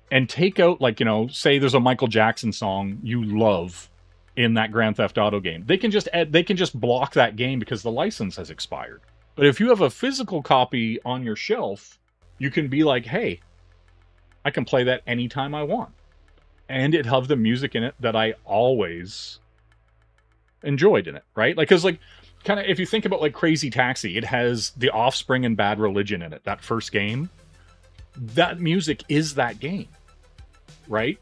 and take out, like, you know, say there's a Michael Jackson song you love in that Grand Theft Auto game. They can just block that game because the license has expired. But if you have a physical copy on your shelf, you can be like, hey, I can play that anytime I want. And it have the music in it that I always enjoyed in it, right? Like, because, like, kind of, if you think about like Crazy Taxi, it has The Offspring and Bad Religion in it. That first game, that music is that game, right?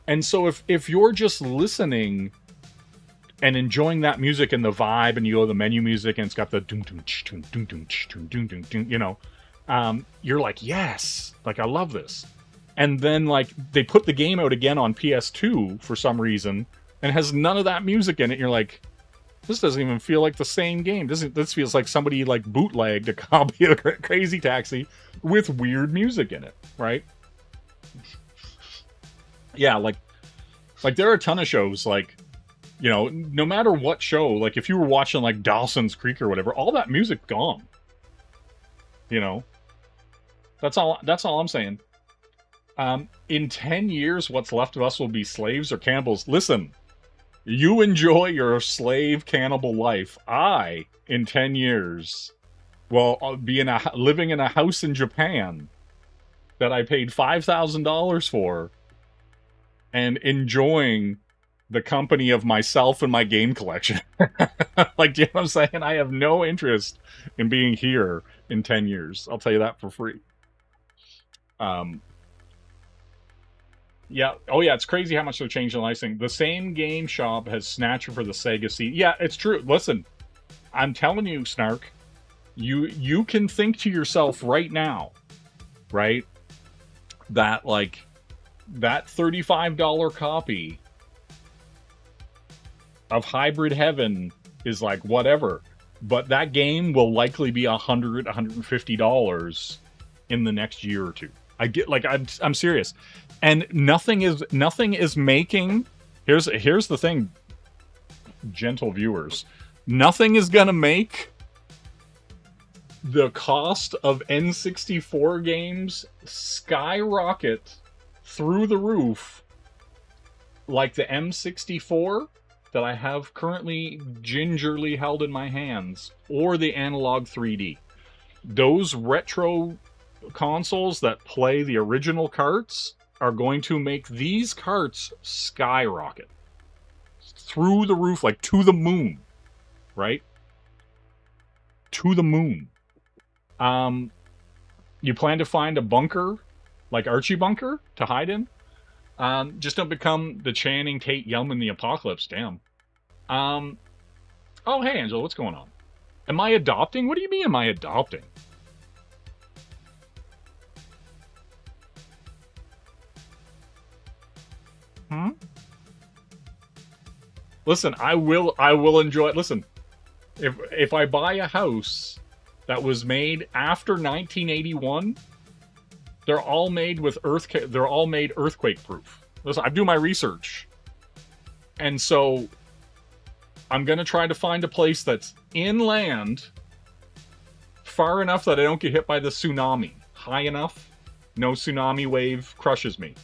And so if you're just listening and enjoying that music and the vibe, and you go to the menu music and it's got the doom doom doom doom doom doom doom doom, you know, you're like, yes, like I love this. And then like they put the game out again on PS2 for some reason and it has none of that music in it. You're like, this doesn't even feel like the same game. This feels like somebody like bootlegged a copy of Crazy Taxi with weird music in it, right? Yeah, like there are a ton of shows, like, you know, no matter what show, like if you were watching like Dawson's Creek or whatever, all that music gone. You know, that's all I'm saying. In 10 years, what's left of us will be slaves or cannibals. Listen. You enjoy your slave cannibal life. I, in 10 years, will be living in a house in Japan that I paid $5,000 for and enjoying the company of myself and my game collection. Like, do you know what I'm saying? I have no interest in being here in 10 years. I'll tell you that for free. Yeah. Oh, yeah. It's crazy how much they're changing the licensing. The same game shop has Snatcher for the Sega CD. Yeah, it's true. Listen, I'm telling you, Snark, you can think to yourself right now, right, that like that $35 copy of Hybrid Heaven is like whatever, but that game will likely be $100, $150 in the next year or two. I get, like, I'm serious. And nothing is making, here's the thing, gentle viewers, nothing is gonna make the cost of N64 games skyrocket through the roof like the M64 that I have currently gingerly held in my hands, or the Analog 3D. Those retro consoles that play the original carts are going to make these carts skyrocket through the roof, like to the moon, right? To the moon. You plan to find a bunker, like Archie Bunker, to hide in? Just don't become the Channing Tate Yum in the Apocalypse, damn. Oh, hey, Angela, what's going on? Am I adopting? What do you mean, am I adopting? Listen, I will enjoy it. Listen, if I buy a house that was made after 1981, they're all made earthquake proof. Listen, I do my research. And so I'm going to try to find a place that's inland, far enough that I don't get hit by the tsunami, high enough, no tsunami wave crushes me,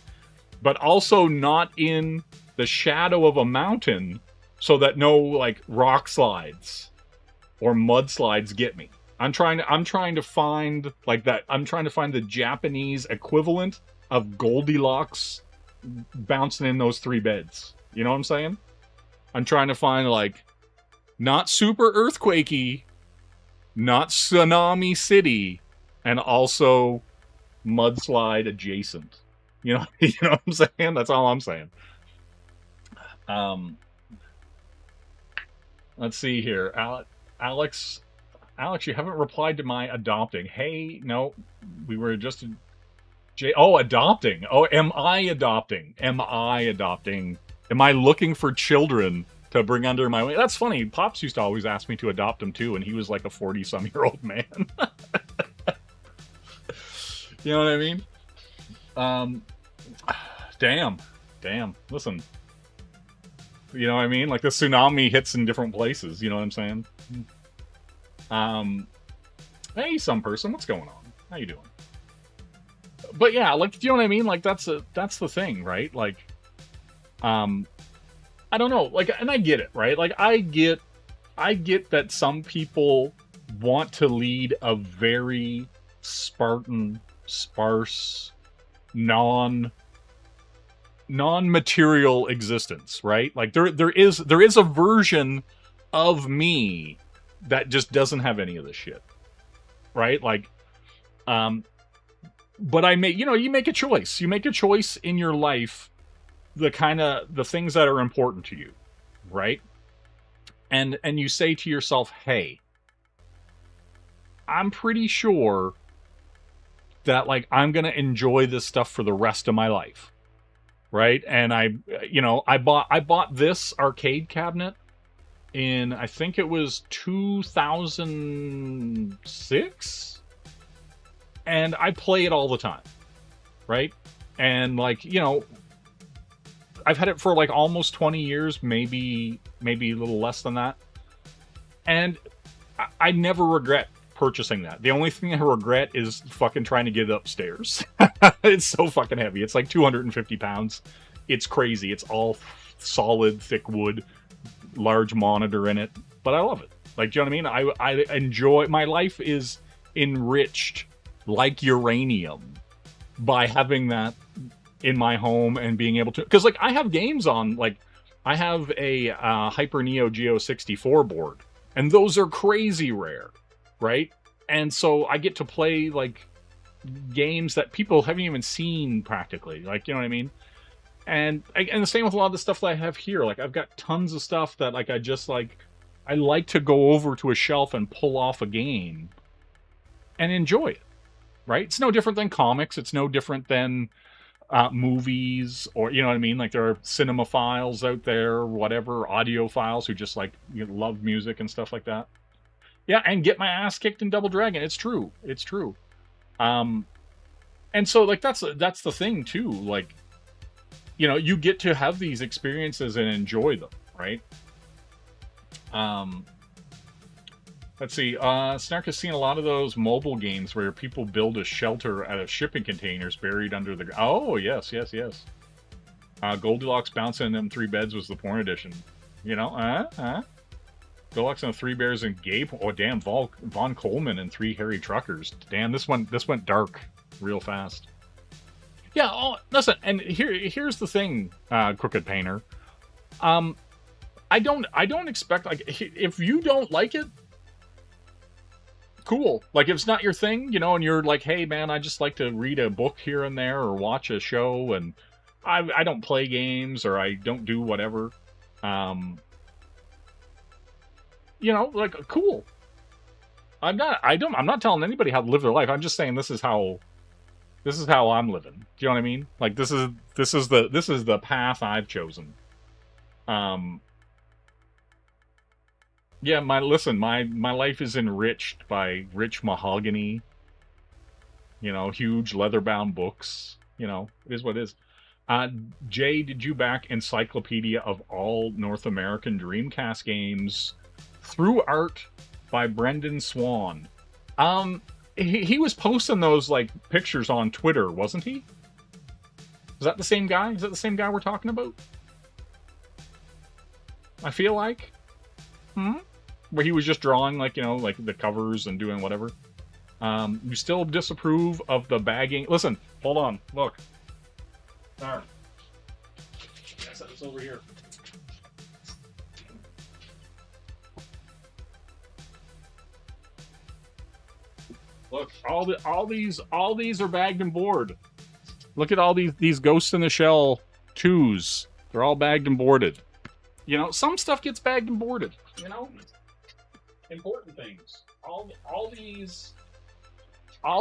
but also not in the shadow of a mountain so that no like rock slides or mudslides get me. I'm trying to find like that. I'm trying to find the Japanese equivalent of Goldilocks bouncing in those three beds. You know what I'm saying? I'm trying to find like not super earthquakey, not tsunami city, and also mudslide adjacent. You know what I'm saying? That's all I'm saying. Let's see here. Alex, you haven't replied to my adopting. Hey, no, we were just... adopting. Oh, am I adopting? Am I adopting? Am I looking for children to bring under my wing? That's funny. Pops used to always ask me to adopt him, too, and he was like a 40-some-year-old man. You know what I mean? Damn. Listen. You know what I mean? Like, the tsunami hits in different places. You know what I'm saying? Hey, some person. What's going on? How you doing? But yeah, like, do you know what I mean? Like, that's the thing, right? Like, I don't know. Like, and I get it, right? Like, I get that some people want to lead a very Spartan, sparse, non-material existence, right? Like there is a version of me that just doesn't have any of this shit, right? Like, but you make a choice. You make a choice in your life, the things that are important to you, right? And you say to yourself, hey, I'm pretty sure that like I'm gonna enjoy this stuff for the rest of my life, right? And I bought this arcade cabinet in, I think it was 2006, and I play it all the time, right? And like, I've had it for like almost 20 years, maybe a little less than that, and I never regret purchasing that. The only thing I regret is fucking trying to get it upstairs. It's so fucking heavy. It's like 250 pounds. It's crazy. It's all solid, thick wood, large monitor in it. But I love it. Like, do you know what I mean? I enjoy... My life is enriched like uranium by having that in my home and being able to... Because, like, I have games on... Like, I have a Hyper Neo Geo 64 board. And those are crazy rare. Right? And so I get to play like games that people haven't even seen practically. Like, you know what I mean? And the same with a lot of the stuff that I have here. Like, I've got tons of stuff that like I like to go over to a shelf and pull off a game and enjoy it. Right? It's no different than comics. It's no different than movies, or you know what I mean? Like, there are cinemaphiles out there, whatever, audiophiles who just like love music and stuff like that. Yeah, and get my ass kicked in Double Dragon. It's true. It's true. And so like that's the thing too. Like, you get to have these experiences and enjoy them, right? Let's see. Snark has seen a lot of those mobile games where people build a shelter out of shipping containers buried under the... Oh, yes. Goldilocks bouncing in them 3 beds was the porn edition. Goldilocks and the 3 Bears and Gabe. Oh, damn. Von Coleman and 3 Hairy Truckers. Damn, this went dark real fast. Yeah, listen, and here's the thing, Crooked Painter. I don't expect, like, if you don't like it, cool. Like, if it's not your thing, and you're like, hey man, I just like to read a book here and there or watch a show, and I don't play games or I don't do whatever. Like, cool. I'm not telling anybody how to live their life. I'm just saying this is how I'm living. Do you know what I mean? Like, this is the path I've chosen. Yeah, my life is enriched by rich mahogany, huge leather-bound books. It is what it is. Jay, did you back Encyclopedia of all North American Dreamcast games through art by Brendan Swan? He was posting those, like, pictures on Twitter, wasn't he? Is that the same guy? Is that the same guy we're talking about? I feel like. Where he was just drawing, like, like the covers and doing whatever. You still disapprove of the bagging. Listen, hold on. Look. There. Yes, it's over here. Look, all these are bagged and boarded. Look at all these Ghosts in the Shell 2s. They're all bagged and boarded. Some stuff gets bagged and boarded. Important things. All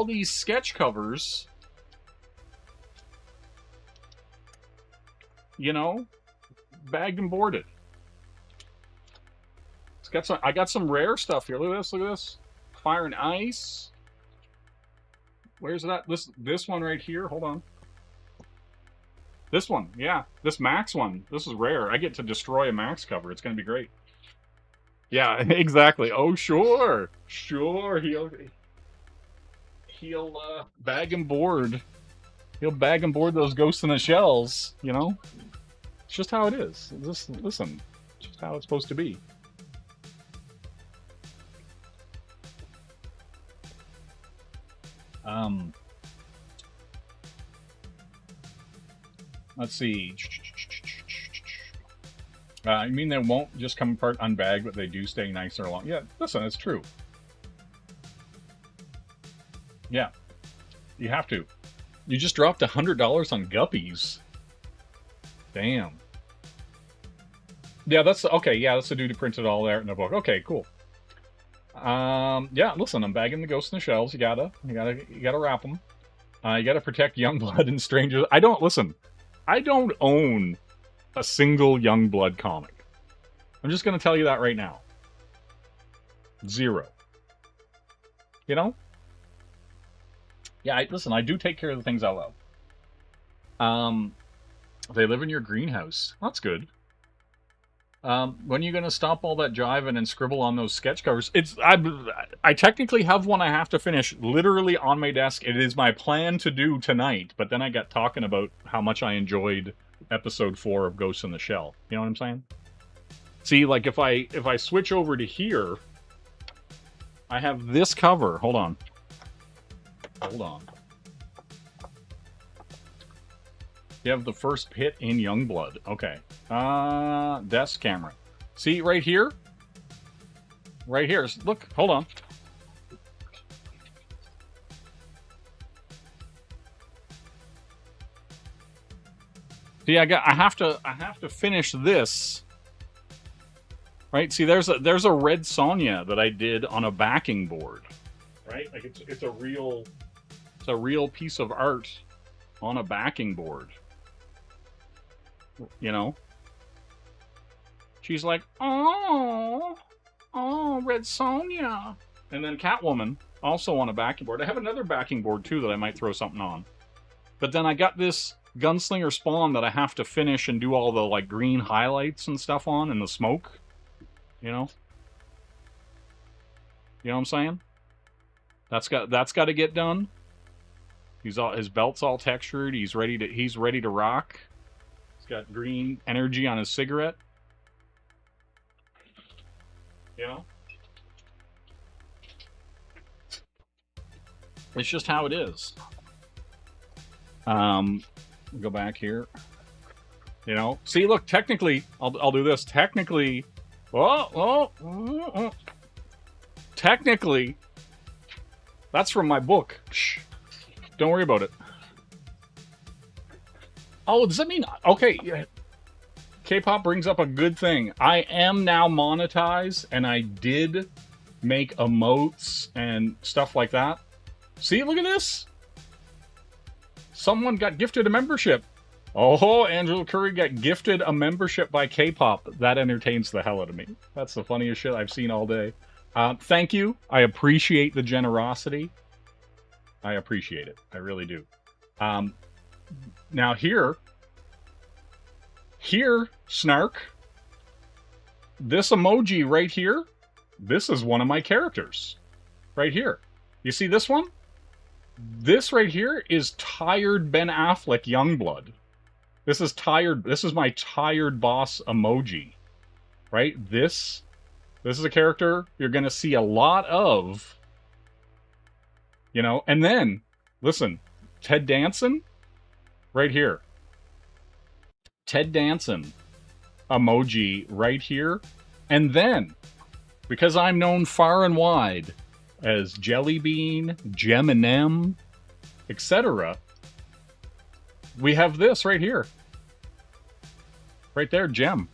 these sketch covers. Bagged and boarded. I got some rare stuff here. Look at this. Fire and Ice. Where's that? This one right here. Hold on. This one, yeah. This Max one. This is rare. I get to destroy a Max cover. It's gonna be great. Yeah, exactly. Oh, sure. He'll bag and board. He'll bag and board those Ghosts in the Shells, It's just how it is. Listen, it's just how it's supposed to be. Let's see. I mean, they won't just come apart unbagged, but they do stay nicer long. Yeah, listen, it's true. Yeah, you have to. You just dropped $100 on guppies. Damn. Yeah, that's okay. Yeah, that's the dude who printed all that in the book. Okay, cool. Yeah, listen, I'm bagging the ghosts in the shells. You gotta wrap them. You gotta protect Youngblood and strangers. I don't own a single Youngblood comic. I'm just gonna tell you that right now. 0. You know? Yeah, listen, I do take care of the things I love. They live in your greenhouse. That's good. When are you going to stop all that jiving and scribble on those sketch covers? I technically have one I have to finish literally on my desk. It is my plan to do tonight, but then I got talking about how much I enjoyed episode 4 of Ghost in the Shell. You know what I'm saying? See, like if I switch over to here, I have this cover. Hold on. You have the first pit in Youngblood. Okay. Desk camera. See, right here? Right here. Look, hold on. See, I have to finish this. Right? See, there's a Red Sonja that I did on a backing board. Right? Like it's a real piece of art on a backing board. You know? She's like, oh, Red Sonja. And then Catwoman, also on a backing board. I have another backing board, too, that I might throw something on. But then I got this Gunslinger Spawn that I have to finish and do all the, like, green highlights and stuff on, and the smoke. You know? You know what I'm saying? That's got to get done. His belt's all textured. He's ready to rock. He's got green energy on his cigarette. You know? It's just how it is. Go back here. You know? See, look, technically, I'll do this. Technically, technically, that's from my book. Shh. Don't worry about it. Oh, does that mean... Okay, K-pop brings up a good thing. I am now monetized, and I did make emotes and stuff like that. See, look at this. Someone got gifted a membership. Oh, Angela Curry got gifted a membership by K-pop. That entertains the hell out of me. That's the funniest shit I've seen all day. Thank you. I appreciate the generosity. I appreciate it. I really do. Now here, Snark, this emoji right here, this is one of my characters. Right here. You see this one? This right here is tired Ben Affleck Youngblood. This is my tired boss emoji. Right? This is a character you're going to see a lot of. You know, and then, listen, Ted Danson, right here. Ted Danson emoji right here. And then, because I'm known far and wide as Jellybean, Gem&M, etc., we have this right here. Right there, Gem.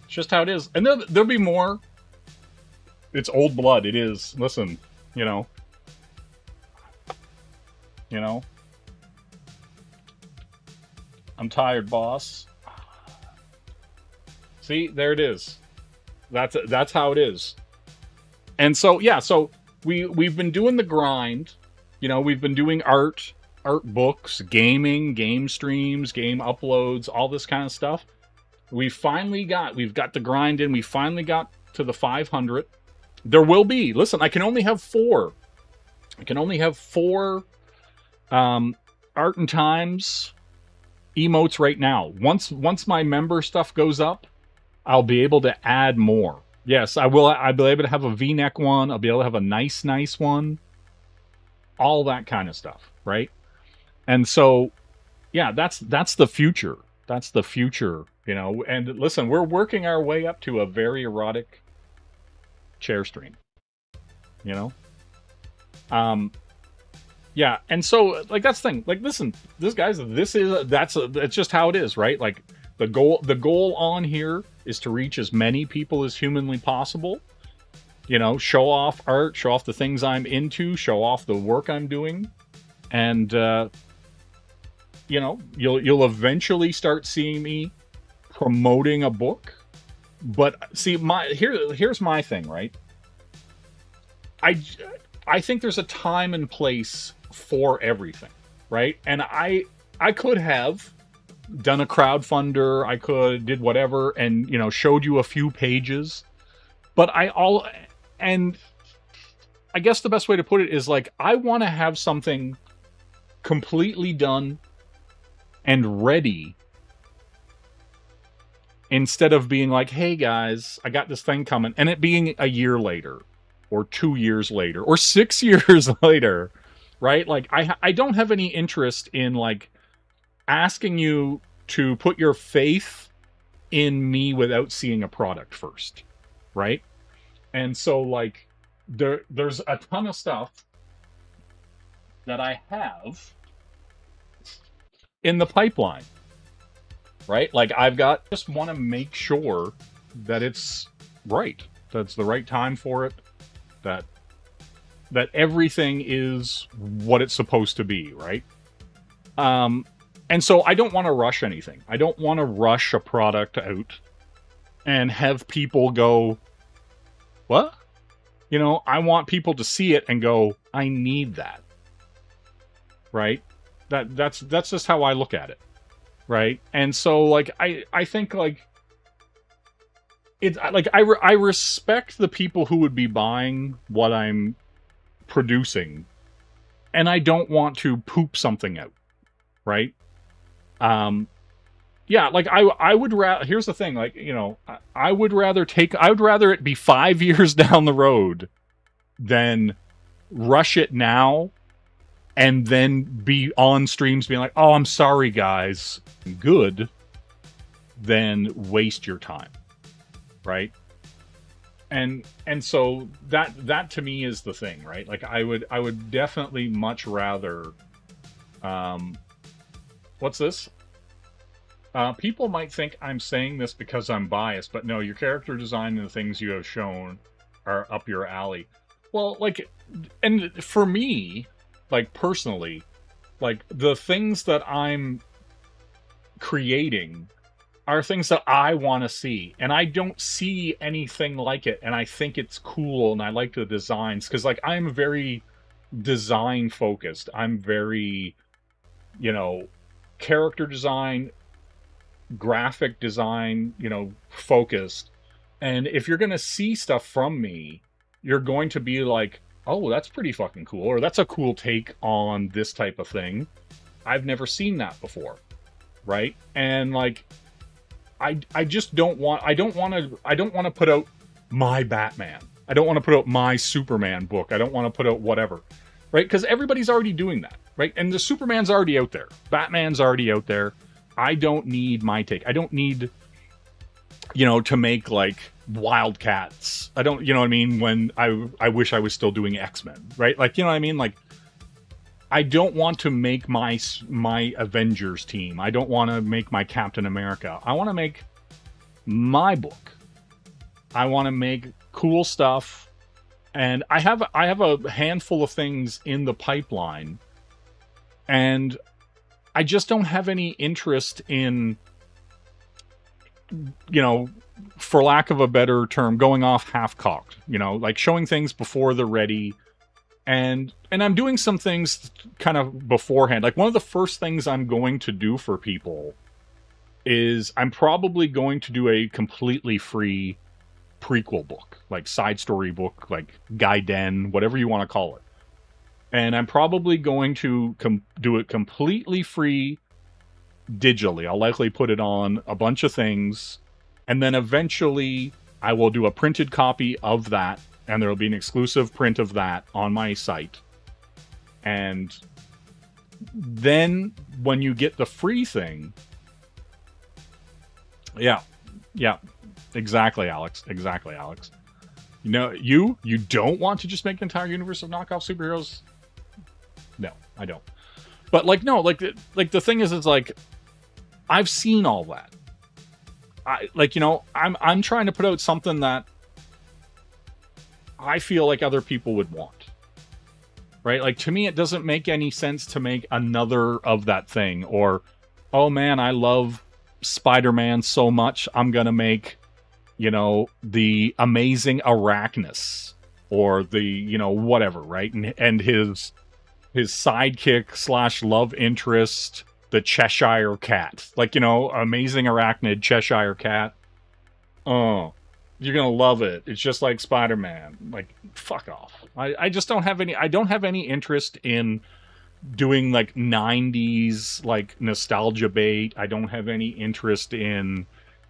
It's just how it is. And there'll be more. It's old blood. It is. Listen, you know. You know? I'm tired, boss. See, there it is. That's how it is. And so, yeah, so we've been doing the grind. You know, we've been doing art books, gaming, game streams, game uploads, all this kind of stuff. We've got the grind in. We finally got to the 500. There will be, listen, I can only have 4. I can only have 4 Art and Times emotes right now. Once my member stuff goes up, I'll be able to add more. Yes, I will. I'll be able to have a V-neck one. I'll be able to have a nice one. All that kind of stuff, right? And so, yeah, that's the future. That's the future You know, and listen, we're working our way up to a very erotic chair stream. You know? Yeah, and so like that's the thing. Like, listen, it's just how it is, right? Like the goal on here is to reach as many people as humanly possible. You know, show off art, show off the things I'm into, show off the work I'm doing, and you know, you'll eventually start seeing me promoting a book. But see, here's my thing, right? I think there's a time and place for everything, right? And I could have done a crowdfunder, did whatever, and you know, showed you a few pages, but and I guess the best way to put it is like I want to have something completely done and ready instead of being like, hey guys, I got this thing coming, and it being a year later or 2 years later or 6 years later, right? Like I don't have any interest in like asking you to put your faith in me without seeing a product first, right? And so like there's a ton of stuff that I have in the pipeline, right? Like just want to make sure that it's right, that's the right time for it, that everything is what it's supposed to be, right? And so I don't want to rush anything. I don't want to rush a product out and have people go, what? You know, I want people to see it and go, I need that. Right? That's just how I look at it. Right? And so like I think like it's like I respect the people who would be buying what I'm producing, and I don't want to poop something out, right? Yeah, like I would rather, here's the thing, like, you know, I would rather it be 5 years down the road than rush it now and then be on streams being like, oh, I'm sorry guys, good, than waste your time. Right? And so that to me is the thing, right? Like I would definitely much rather what's this? People might think I'm saying this because I'm biased, but no, your character design and the things you have shown are up your alley. Well, like, and for me, like personally, like the things that I'm creating are things that I want to see, and I don't see anything like it, and I think it's cool, and I like the designs, because like I'm very design focused. I'm very, you know, character design, graphic design, you know, focused. And if you're gonna see stuff from me, you're going to be like, oh, that's pretty fucking cool, or that's a cool take on this type of thing. I've never seen that before, right? And like I just don't want to put out my Batman. I don't want to put out my Superman book. I don't want to put out whatever, right? Because everybody's already doing that, right? And the Superman's already out there. Batman's already out there. I don't need my take. I don't need, you know, to make like Wildcats. I don't, you know what I mean? When I wish I was still doing X-Men, right? Like, you know what I mean? Like, I don't want to make my Avengers team. I don't want to make my Captain America. I want to make my book. I want to make cool stuff, and I have a handful of things in the pipeline, and I just don't have any interest in, you know, for lack of a better term, going off half-cocked. You know, like showing things before they're ready. And I'm doing some things kind of beforehand. Like one of the first things I'm going to do for people is I'm probably going to do a completely free prequel book, like side story book, like Gaiden, whatever you want to call it. And I'm probably going to do it completely free digitally. I'll likely put it on a bunch of things, and then eventually I will do a printed copy of that, and there will be an exclusive print of that on my site. And then when you get the free thing, Yeah. Yeah. Exactly, Alex. Exactly, Alex. You know, you don't want to just make an entire universe of knockoff superheroes? No, I don't. But like, no, like the thing is, it's like I've seen all that. I like, you know, I'm trying to put out something that I feel like other people would want. Right? Like, to me, it doesn't make any sense to make another of that thing. Or, oh man, I love Spider-Man so much, I'm gonna make, you know, the Amazing Arachnus. Or the, you know, whatever, right? And his sidekick / love interest, the Cheshire Cat. Like, you know, Amazing Arachnid, Cheshire Cat. Oh, you're gonna love it. It's just like Spider-Man. Like, fuck off. I just don't have any. I don't have any interest in doing like 90s like nostalgia bait. I don't have any interest in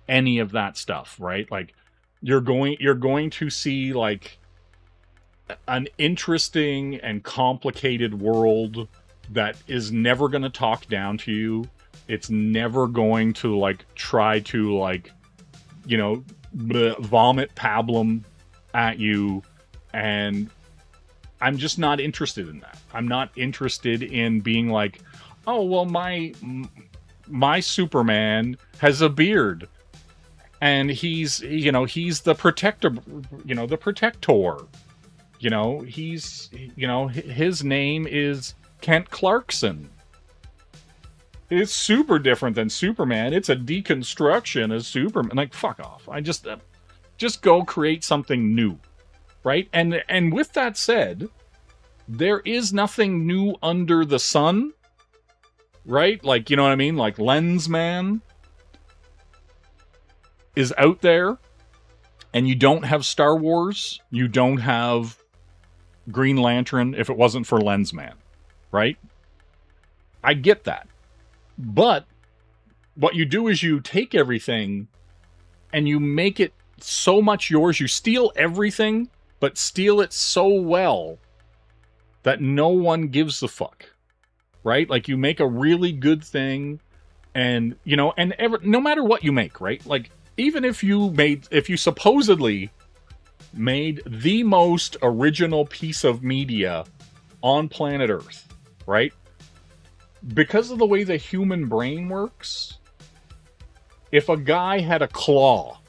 any of that stuff. Right? Like, you're going to see like an interesting and complicated world that is never going to talk down to you. It's never going to like try to like, you know, vomit pablum at you. And I'm just not interested in that. I'm not interested in being like, oh, well, my Superman has a beard and he's, you know, he's the protector, you know, the protector. You know, he's, you know, his name is Kent Clarkson. It's super different than Superman. It's a deconstruction of Superman. Like, fuck off. I just go create something new, right? And with that said, there is nothing new under the sun, right? Like, you know what I mean? Like, Lensman is out there, and you don't have Star Wars. You don't have Green Lantern if it wasn't for Lensman, right? I get that. But what you do is you take everything and you make it so much yours. You steal everything, but steal it so well that no one gives a fuck, right? Like, you make a really good thing, and, you know, and no matter what you make, right? Like, even if you supposedly made the most original piece of media on planet Earth, right? Because of the way the human brain works, if a guy had a claw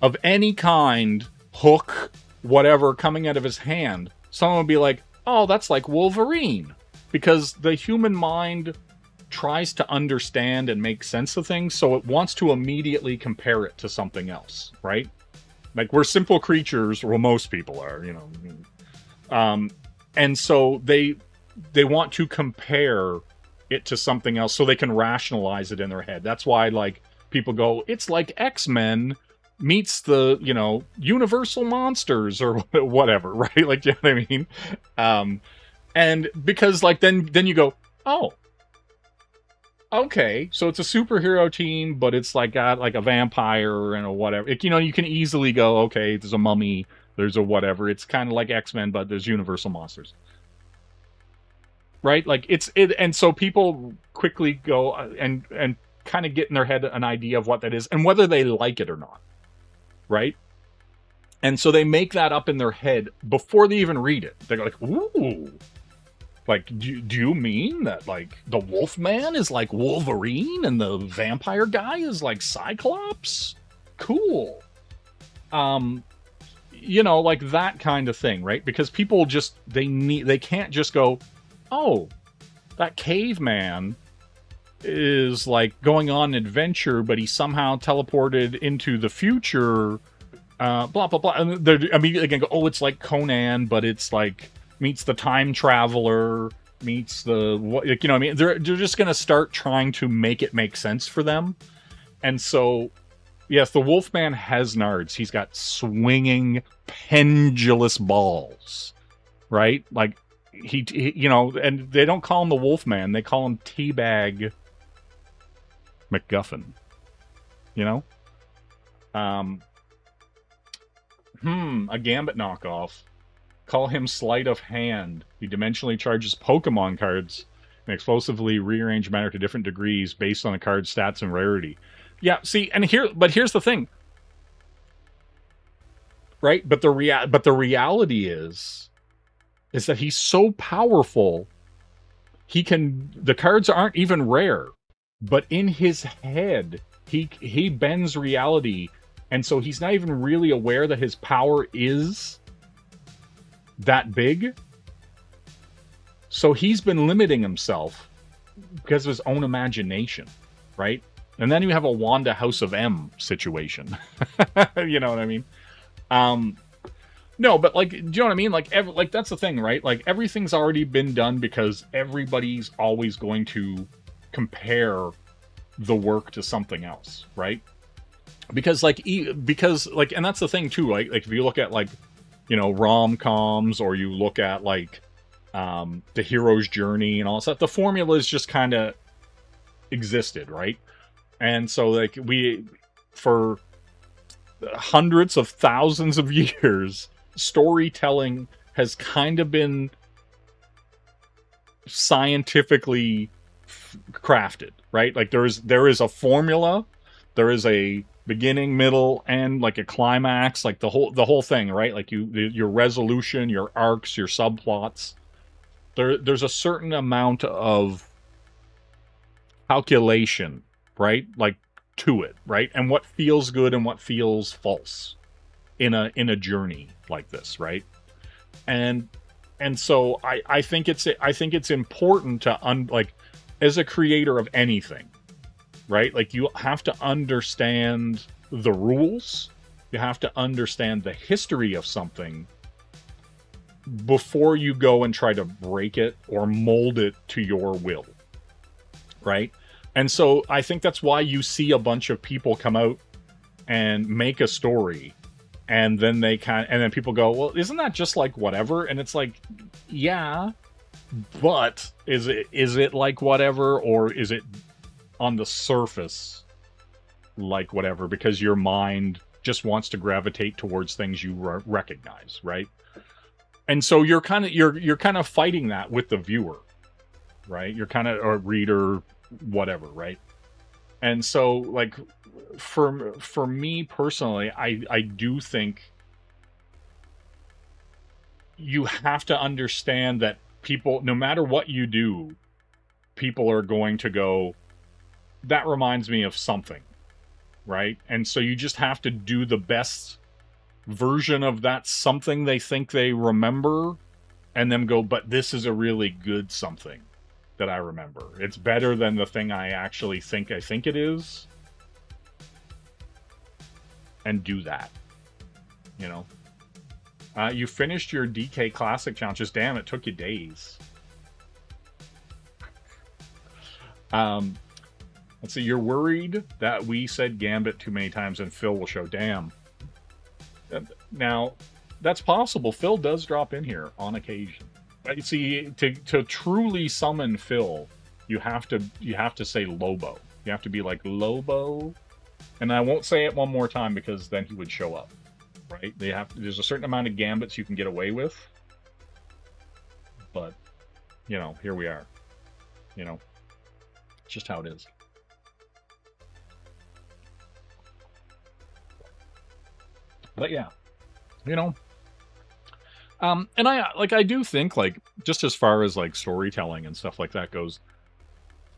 of any kind, hook, whatever, coming out of his hand, someone would be like, oh, that's like Wolverine. Because the human mind tries to understand and make sense of things, so it wants to immediately compare it to something else, right? Like, we're simple creatures, well, most people are, you know. And so they want to compare it to something else so they can rationalize it in their head. That's why, like, people go, it's like X-Men meets the, you know, Universal Monsters or whatever, right? Like, you know what I mean? And because, like, then you go, oh, okay, so it's a superhero team, but it's like got like a vampire and a whatever. You know, you can easily go, okay, there's a mummy, there's a whatever. It's kind of like X-Men, but there's Universal Monsters, right? Like, and so people quickly go and kind of get in their head an idea of what that is and whether they like it or not, right? And so they make that up in their head before they even read it. They're like, ooh. Like, do you mean that, like, the Wolfman is like Wolverine and the vampire guy is like Cyclops? Cool. You know, like that kind of thing, right? Because people just, they can't just go, oh, that caveman is like going on an adventure, but he somehow teleported into the future, blah, blah, blah. And they're immediately going to go, oh, it's like Conan, but it's like, meets the time traveler, meets the, what, you know what I mean? They're just going to start trying to make it make sense for them. And so, yes, the Wolfman has nards. He's got swinging, pendulous balls, right? Like, he, you know, and they don't call him the Wolfman. They call him Teabag McGuffin, you know? A Gambit knockoff. Call him Sleight of Hand. He dimensionally charges Pokemon cards and explosively rearrange matter to different degrees based on the card's stats and rarity. Yeah, see, and here's the thing. Right? But the reality is that he's so powerful, the cards aren't even rare, but in his head, he bends reality, and so he's not even really aware that his power is that big. So he's been limiting himself because of his own imagination, right? And then you have a Wanda House of M situation. You know what I mean? No, but like, do you know what I mean? Like that's the thing, right? Like everything's already been done because everybody's always going to compare the work to something else, right? Because and that's the thing too, right? Like if you look at like, you know, rom-coms, or you look at like the hero's journey and all that stuff, the formulas just kind of existed, right? And so like for hundreds of thousands of years, storytelling has kind of been scientifically crafted, right? Like there is a formula, there is a beginning, middle, and like a climax, like the whole thing, right? Like your resolution, your arcs, your subplots. There's a certain amount of calculation, right? Like to it, right? And what feels good and what feels false in a journey like this, right? And so I think it's important to like as a creator of anything, right? Like you have to understand the rules, you have to understand the history of something before you go and try to break it or mold it to your will, right? And so I think that's why you see a bunch of people come out and make a story, and then and then people go, well, isn't that just like whatever? And it's like, yeah, but is it like whatever, or is it on the surface like whatever because your mind just wants to gravitate towards things you recognize, right? And so you're kind of fighting that with the viewer, right? You're kind of a reader, whatever, right? And so like for me personally, I do think you have to understand that people, no matter what you do, people are going to go, that reminds me of something, right? And so you just have to do the best version of that something they think they remember, and then go, but this is a really good something that I remember. It's better than the thing I actually think it is. And do that, you know? You finished your DK Classic challenges. Damn, it took you days. Let's see, you're worried that we said Gambit too many times and Phil will show. Damn. Now, that's possible. Phil does drop in here on occasion. But you see, to truly summon Phil, you have to say Lobo. You have to be like, Lobo. And I won't say it one more time because then he would show up. Right? There's a certain amount of gambits you can get away with. But, you know, here we are. You know, it's just how it is. But yeah, you know, and I do think, like, just as far as like storytelling and stuff like that goes,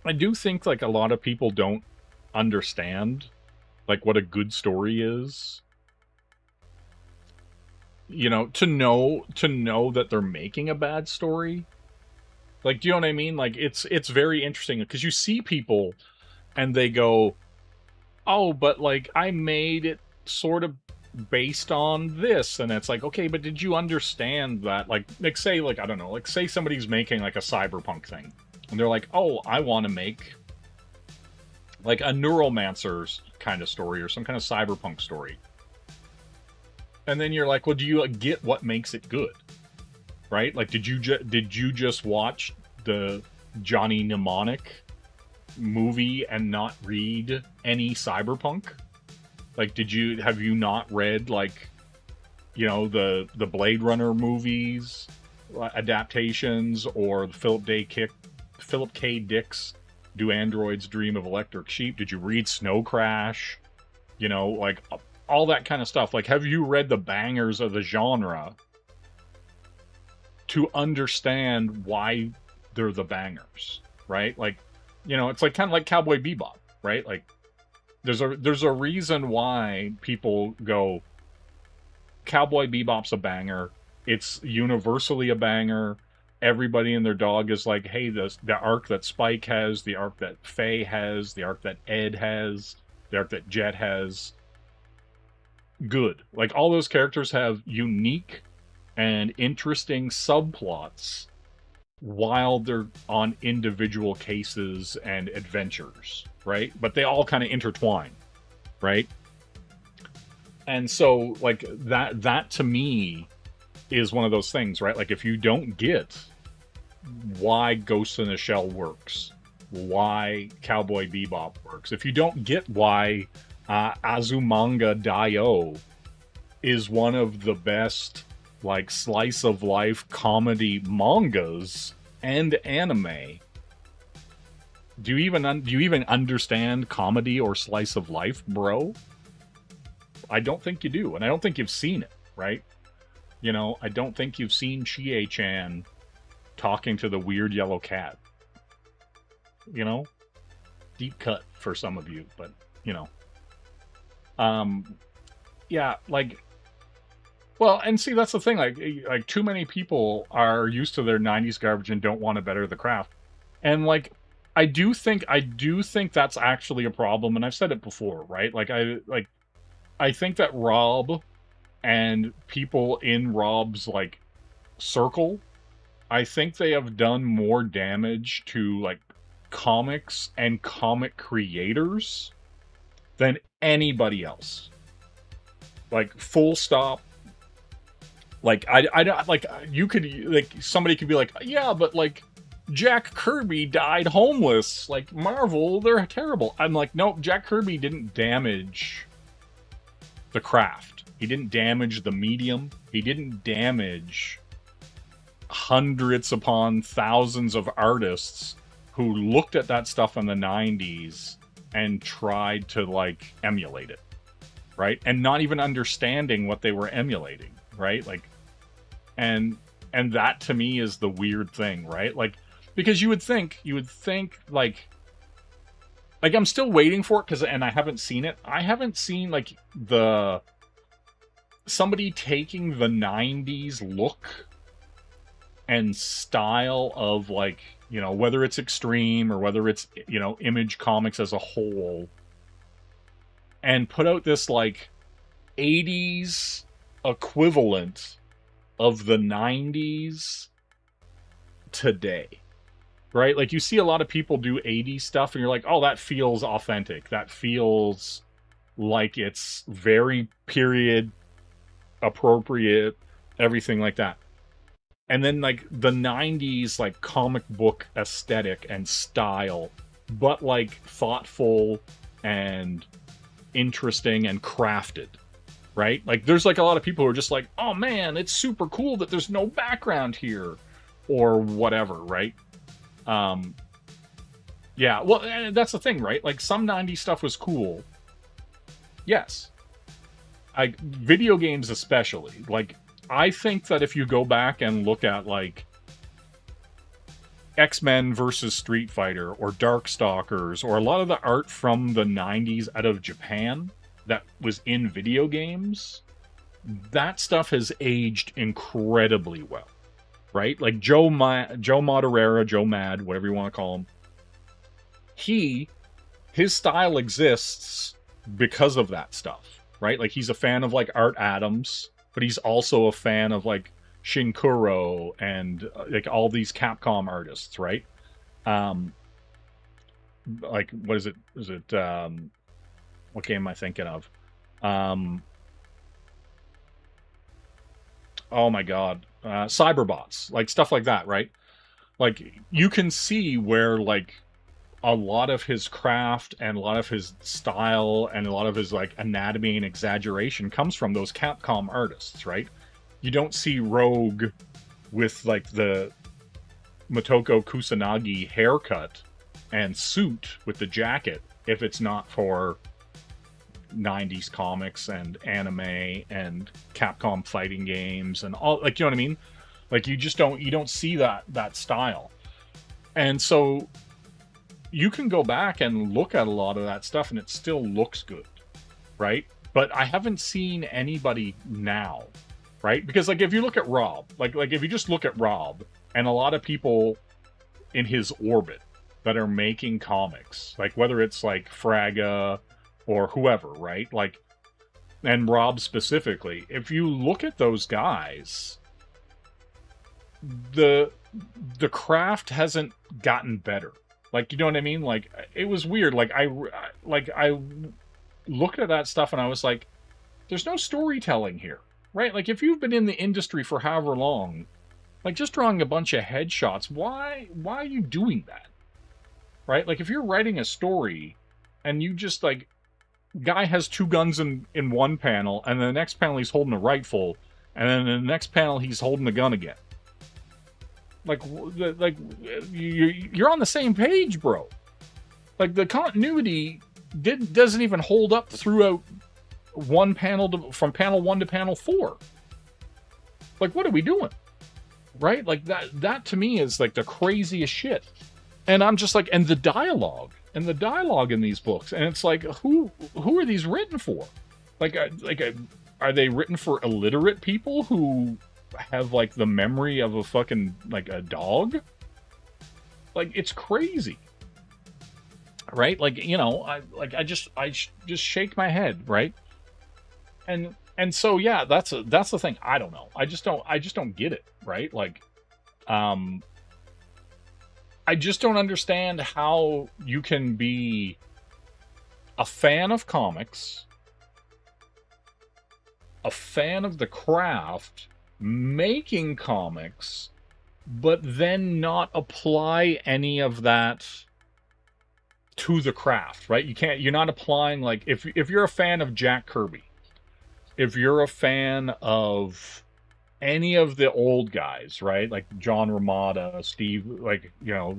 I do think like a lot of people don't understand like what a good story is. You know, to know that they're making a bad story. Like, do you know what I mean? Like, it's very interesting because you see people and they go, oh, but like I made it sort of based on this, and it's like, okay, but did you understand that? Like say, like, I don't know, like say somebody's making like a cyberpunk thing, and they're like, oh, I want to make like a Neuromancer's kind of story or some kind of cyberpunk story. And then you're like, well, do you get what makes it good? Right? Like, did you just watch the Johnny Mnemonic movie and not read any cyberpunk? Like, have you not read, like, you know, the Blade Runner movies, adaptations, or the Philip K. Dick's Do androids dream of electric sheep? Did you read Snow Crash? You know, like, all that kind of stuff. Like, have you read the bangers of the genre to understand why they're the bangers, right? Like, you know, it's like kind of like Cowboy Bebop, right? Like, there's a reason why people go, Cowboy Bebop's a banger. It's universally a banger. Everybody and their dog is like, hey, the arc that Spike has, the arc that Faye has, the arc that Ed has, the arc that Jet has. Good. Like, all those characters have unique and interesting subplots while they're on individual cases and adventures, right? But they all kind of intertwine, right? And so, like, that to me is one of those things, right? Like, if you don't get why Ghost in the Shell works, why Cowboy Bebop works, if you don't get why Azumanga Daioh is one of the best, like, slice of life comedy mangas and anime, do you even understand comedy or slice of life, bro? I don't think you do, and I don't think you've seen it, right? You know, I don't think you've seen Chie-chan talking to the weird yellow cat. You know? Deep cut for some of you, but, you know. Yeah, like, well, and see, that's the thing, like too many people are used to their 90s garbage and don't want to better the craft. And, like, I do think that's actually a problem, and I've said it before, right? I think that Rob and people in Rob's, like, circle, I think they have done more damage to, like, comics and comic creators than anybody else. Like, full stop. Like, I like, you could, like, somebody could be like, yeah, but, like, Jack Kirby died homeless. Like, Marvel, they're terrible. I'm like, no, Jack Kirby didn't damage the craft. He didn't damage the medium. He didn't damage hundreds upon thousands of artists who looked at that stuff in the 90s and tried to, like, emulate it, right? And not even understanding what they were emulating, right? Like, and that to me is the weird thing, right? Like, because you would think like I'm still waiting for it, and I haven't seen it. I haven't seen, like, somebody taking the 90s look and style of, like, you know, whether it's Extreme or whether it's, you know, Image Comics as a whole, and put out this, like, 80s equivalent of the 90s today, right? Like, you see a lot of people do 80s stuff and you're like, oh, that feels authentic. That feels like it's very period appropriate, everything like that. And then, like, the 90s, like, comic book aesthetic and style, but, like, thoughtful and interesting and crafted, right? Like, there's, like, a lot of people who are just like, oh man, it's super cool that there's no background here, or whatever, right? Yeah, well, and that's the thing, right? Like, some 90s stuff was cool. Yes. Video games especially. Like, I think that if you go back and look at, like, X-Men versus Street Fighter or Darkstalkers or a lot of the art from the 90s out of Japan that was in video games, that stuff has aged incredibly well, right? Like Joe Madureira, Joe Mad, whatever you want to call him, his style exists because of that stuff, right? Like, he's a fan of, like, Art Adams, but he's also a fan of, like, Shinkuro and like all these Capcom artists, right? Like, what is it? Is it what game am I thinking of? Oh my god, Cyberbots, like stuff like that, right? Like, you can see where, like, a lot of his craft and a lot of his style and a lot of his, like, anatomy and exaggeration comes from those Capcom artists, right? You don't see Rogue with, like, the Motoko Kusanagi haircut and suit with the jacket if it's not for 90s comics and anime and Capcom fighting games and all, like, you know what I mean? Like, you don't see that style. And so you can go back and look at a lot of that stuff and it still looks good, right? But I haven't seen anybody now, right? Because, like, if you look at Rob, like if you just look at Rob and a lot of people in his orbit that are making comics, like whether it's like Fraga or whoever, right? Like, and Rob specifically, if you look at those guys, the craft hasn't gotten better. Like, you know what I mean? Like, it was weird. Like, I looked at that stuff and I was like, there's no storytelling here, right? Like, if you've been in the industry for however long, like, just drawing a bunch of headshots, why are you doing that? Right? Like, if you're writing a story and you just, like, guy has two guns in one panel, and the next panel he's holding a rifle, and then in the next panel he's holding the gun again. Like you're on the same page, bro. Like, the continuity doesn't even hold up throughout one panel from panel 1 to panel 4. Like, what are we doing? Right? Like, that to me is like the craziest shit. And I'm just like, and the dialogue in these books, and it's like, who are these written for? Like, are they written for illiterate people who have, like, the memory of a fucking, like, a dog? Like, it's crazy, right? Like, you know, I just shake my head, right? And so, yeah, that's the thing. I don't know. I just don't get it, right? Like, I just don't understand how you can be a fan of comics, a fan of the craft, making comics, but then not apply any of that to the craft, right? You're not applying, like, if you're a fan of Jack Kirby, if you're a fan of any of the old guys, right? Like John Romita, Steve, like, you know,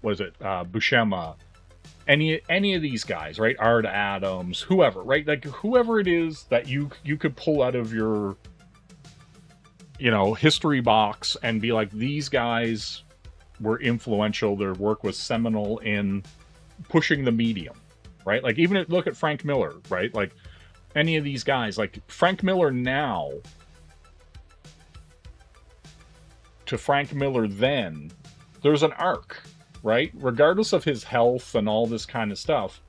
Buscema, any of these guys, right? Art Adams, whoever, right? Like, whoever it is that you could pull out of your, you know, history box and be like, these guys were influential, their work was seminal in pushing the medium, right? Like, even look at Frank Miller, right? Like, any of these guys, like Frank Miller now to Frank Miller then, there's an arc, right? Regardless of his health and all this kind of stuff,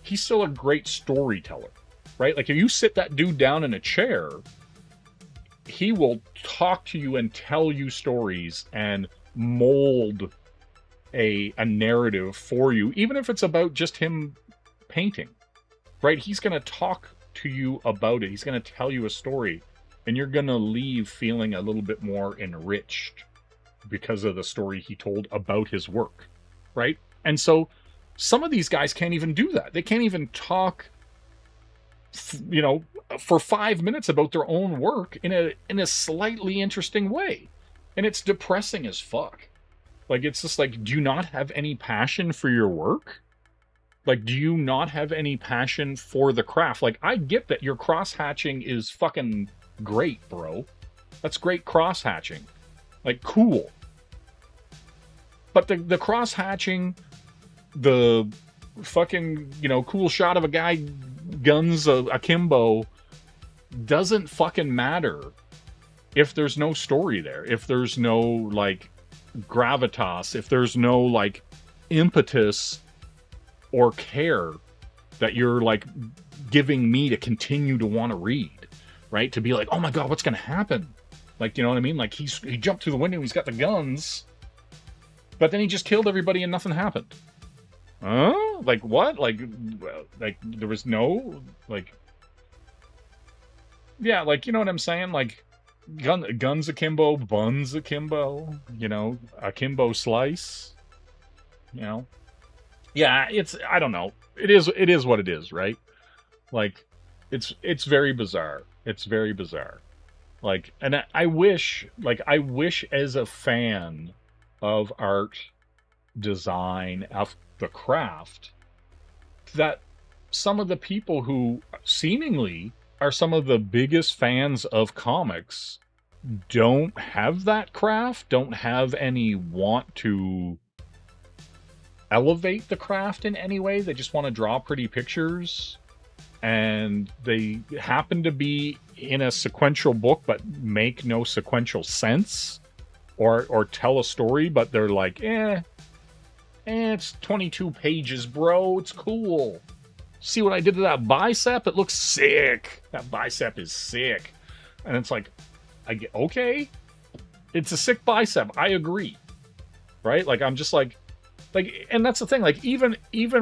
he's still a great storyteller, right? Like, if you sit that dude down in a chair, he will talk to you and tell you stories and mold a narrative for you, even if it's about just him painting, right? He's going to talk to you about it. He's going to tell you a story, and you're going to leave feeling a little bit more enriched because of the story he told about his work, right? And so some of these guys can't even do that. They can't even talk, you know, for 5 minutes about their own work in a slightly interesting way. And it's depressing as fuck. Like, it's just like, do you not have any passion for your work? Like, do you not have any passion for the craft? Like, I get that your cross-hatching is fucking great, bro. That's great cross-hatching. Like, cool. But the cross-hatching, the fucking, you know, cool shot of a guy guns akimbo doesn't fucking matter if there's no story there, if there's no, like, gravitas, if there's no, like, impetus or care that you're, like, giving me to continue to want to read, right? To be like, oh my god, what's gonna happen? Like, you know what I mean? Like, he jumped through the window, he's got the guns, but then he just killed everybody and nothing happened. Huh? Like, what? Like, there was no, like, yeah, like, you know what I'm saying? Like, guns akimbo, buns akimbo, you know, akimbo slice, you know? Yeah, it's, I don't know. It is what it is, right? Like, it's very bizarre. It's very bizarre. Like, and I wish as a fan of art, design, the craft that some of the people who seemingly are some of the biggest fans of comics don't have that craft, don't have any want to elevate the craft in any way. They just want to draw pretty pictures, and they happen to be in a sequential book but make no sequential sense, or tell a story, but they're like, it's 22 pages, bro, it's cool. See what I did to that bicep? It looks sick. That bicep is sick. And it's like, okay, it's a sick bicep, I agree, right? Like, I'm just like, and that's the thing, like, even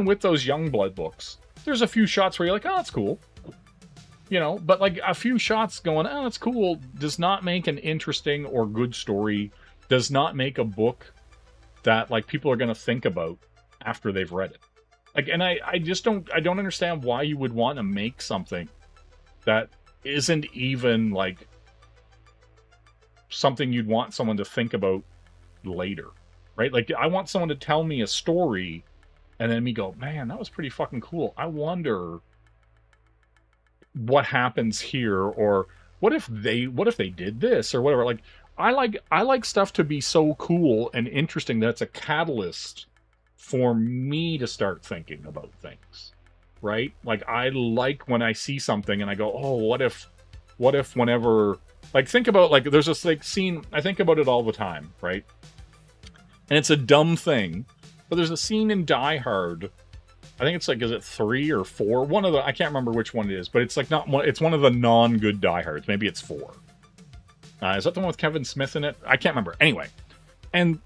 with those Youngblood books, there's a few shots where you're like, oh, that's cool, you know, but like a few shots going, oh, that's cool, does not make an interesting or good story, does not make a book that like people are going to think about after they've read it. Like, and I just don't understand why you would want to make something that isn't even like something you'd want someone to think about later, right? Like, I want someone to tell me a story and then me go, man, that was pretty fucking cool. I wonder what happens here, or what if they did this, or whatever. Like, I like stuff to be so cool and interesting that it's a catalyst for me to start thinking about things, right? Like, I like when I see something and I go, oh, what if whenever, like, think about, like, there's this like scene, I think about it all the time, right? And it's a dumb thing, but there's a scene in Die Hard, I think it's like, is it 3 or 4? One of the, I can't remember which one it is, but it's like not one, it's one of the non-good Die Hards. Maybe it's 4. Is that the one with Kevin Smith in it? I can't remember. Anyway, and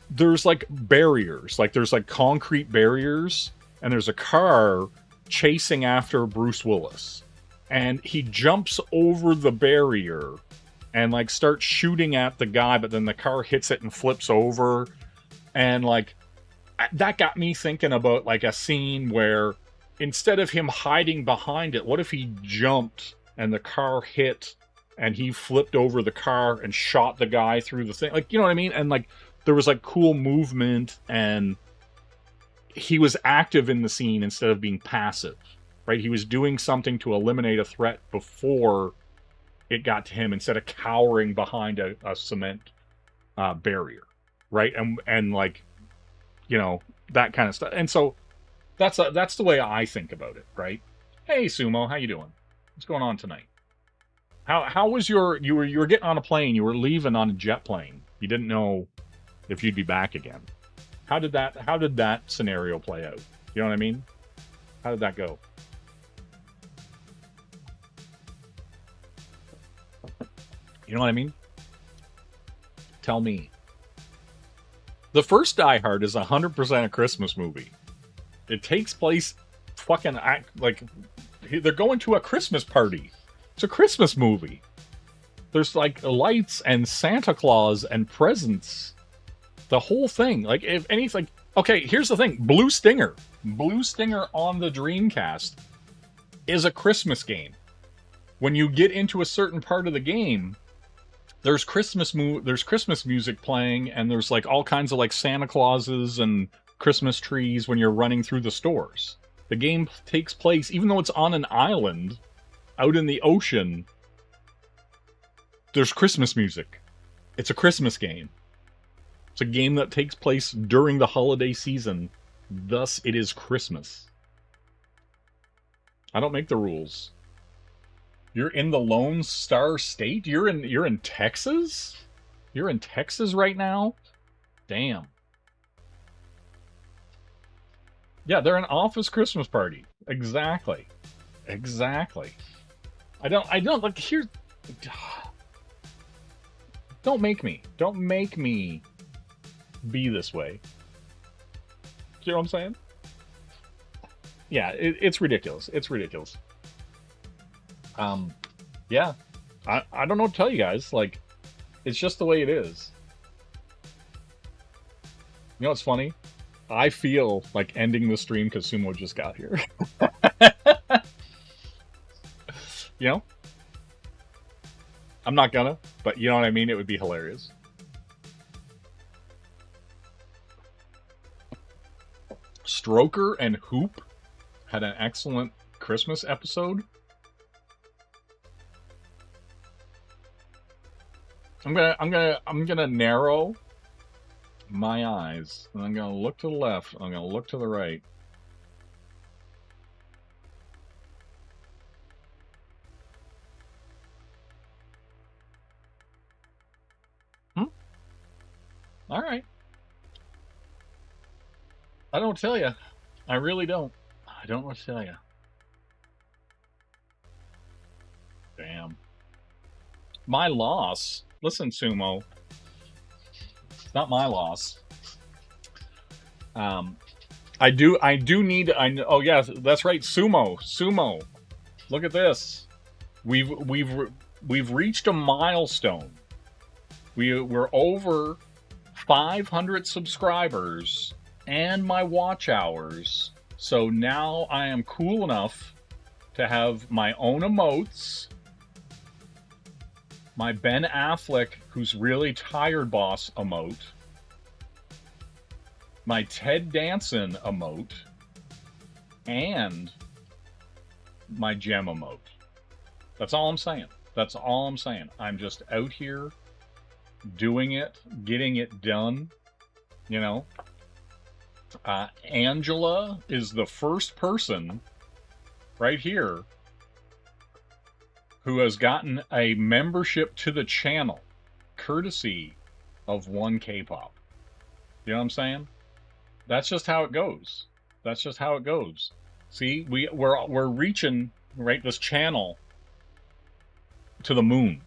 there's like barriers, like there's like concrete barriers, and there's a car chasing after Bruce Willis, and he jumps over the barrier and like starts shooting at the guy, but then the car hits it and flips over, and like that got me thinking about like a scene where instead of him hiding behind it, what if he jumped and the car hit and he flipped over the car and shot the guy through the thing, like, you know what I mean? And like there was like cool movement, and he was active in the scene instead of being passive, right? He was doing something to eliminate a threat before it got to him, instead of cowering behind a cement barrier, right? And like, you know, that kind of stuff. And so that's the way I think about it, right? Hey, Sumo, how you doing? What's going on tonight? How was you were getting on a plane, you were leaving on a jet plane. You didn't know if you'd be back again. How did that scenario play out? You know what I mean? How did that go? You know what I mean? Tell me. The first Die Hard is 100% a Christmas movie. It takes place fucking like they're going to a Christmas party. It's a Christmas movie. There's like lights and Santa Claus and presents. The whole thing. Like, if anything, okay, here's the thing. Blue Stinger on the Dreamcast is a Christmas game. When you get into a certain part of the game, there's Christmas music playing, and there's like all kinds of like Santa Clauses and Christmas trees when you're running through the stores. The game takes place, even though it's on an island out in the ocean, there's Christmas music. It's a Christmas game. It's a game that takes place during the holiday season. Thus, it is Christmas. I don't make the rules. You're in the Lone Star State? You're in Texas? You're in Texas right now? Damn. Yeah, they're an office Christmas party. Exactly. I don't like here. Don't make me be this way. Do you know what I'm saying? Yeah, it's ridiculous. Yeah, I don't know what to tell you guys. Like, it's just the way it is. You know what's funny? I feel like ending the stream because Sumo just got here. You know? I'm not gonna, but you know what I mean? It would be hilarious. Stroker and Hoop had an excellent Christmas episode. I'm gonna narrow my eyes, and I'm gonna look to the left, and I'm gonna look to the right. All right. I don't tell you. I really don't. I don't know what to tell you. Damn. My loss. Listen, Sumo. It's not my loss. I do need. Oh yeah, that's right. Sumo. Look at this. We've reached a milestone. We're over 500 subscribers and my watch hours. So now I am cool enough to have my own emotes. My Ben Affleck, who's really tired boss emote. My Ted Danson emote. And my gem emote. That's all I'm saying. That's all I'm saying. I'm just out here doing it, getting it done, you know. Angela is the first person right here who has gotten a membership to the channel courtesy of One K-Pop. You know what I'm saying? That's just how it goes. That's just how it goes. See, we're reaching, right, this channel to the moon.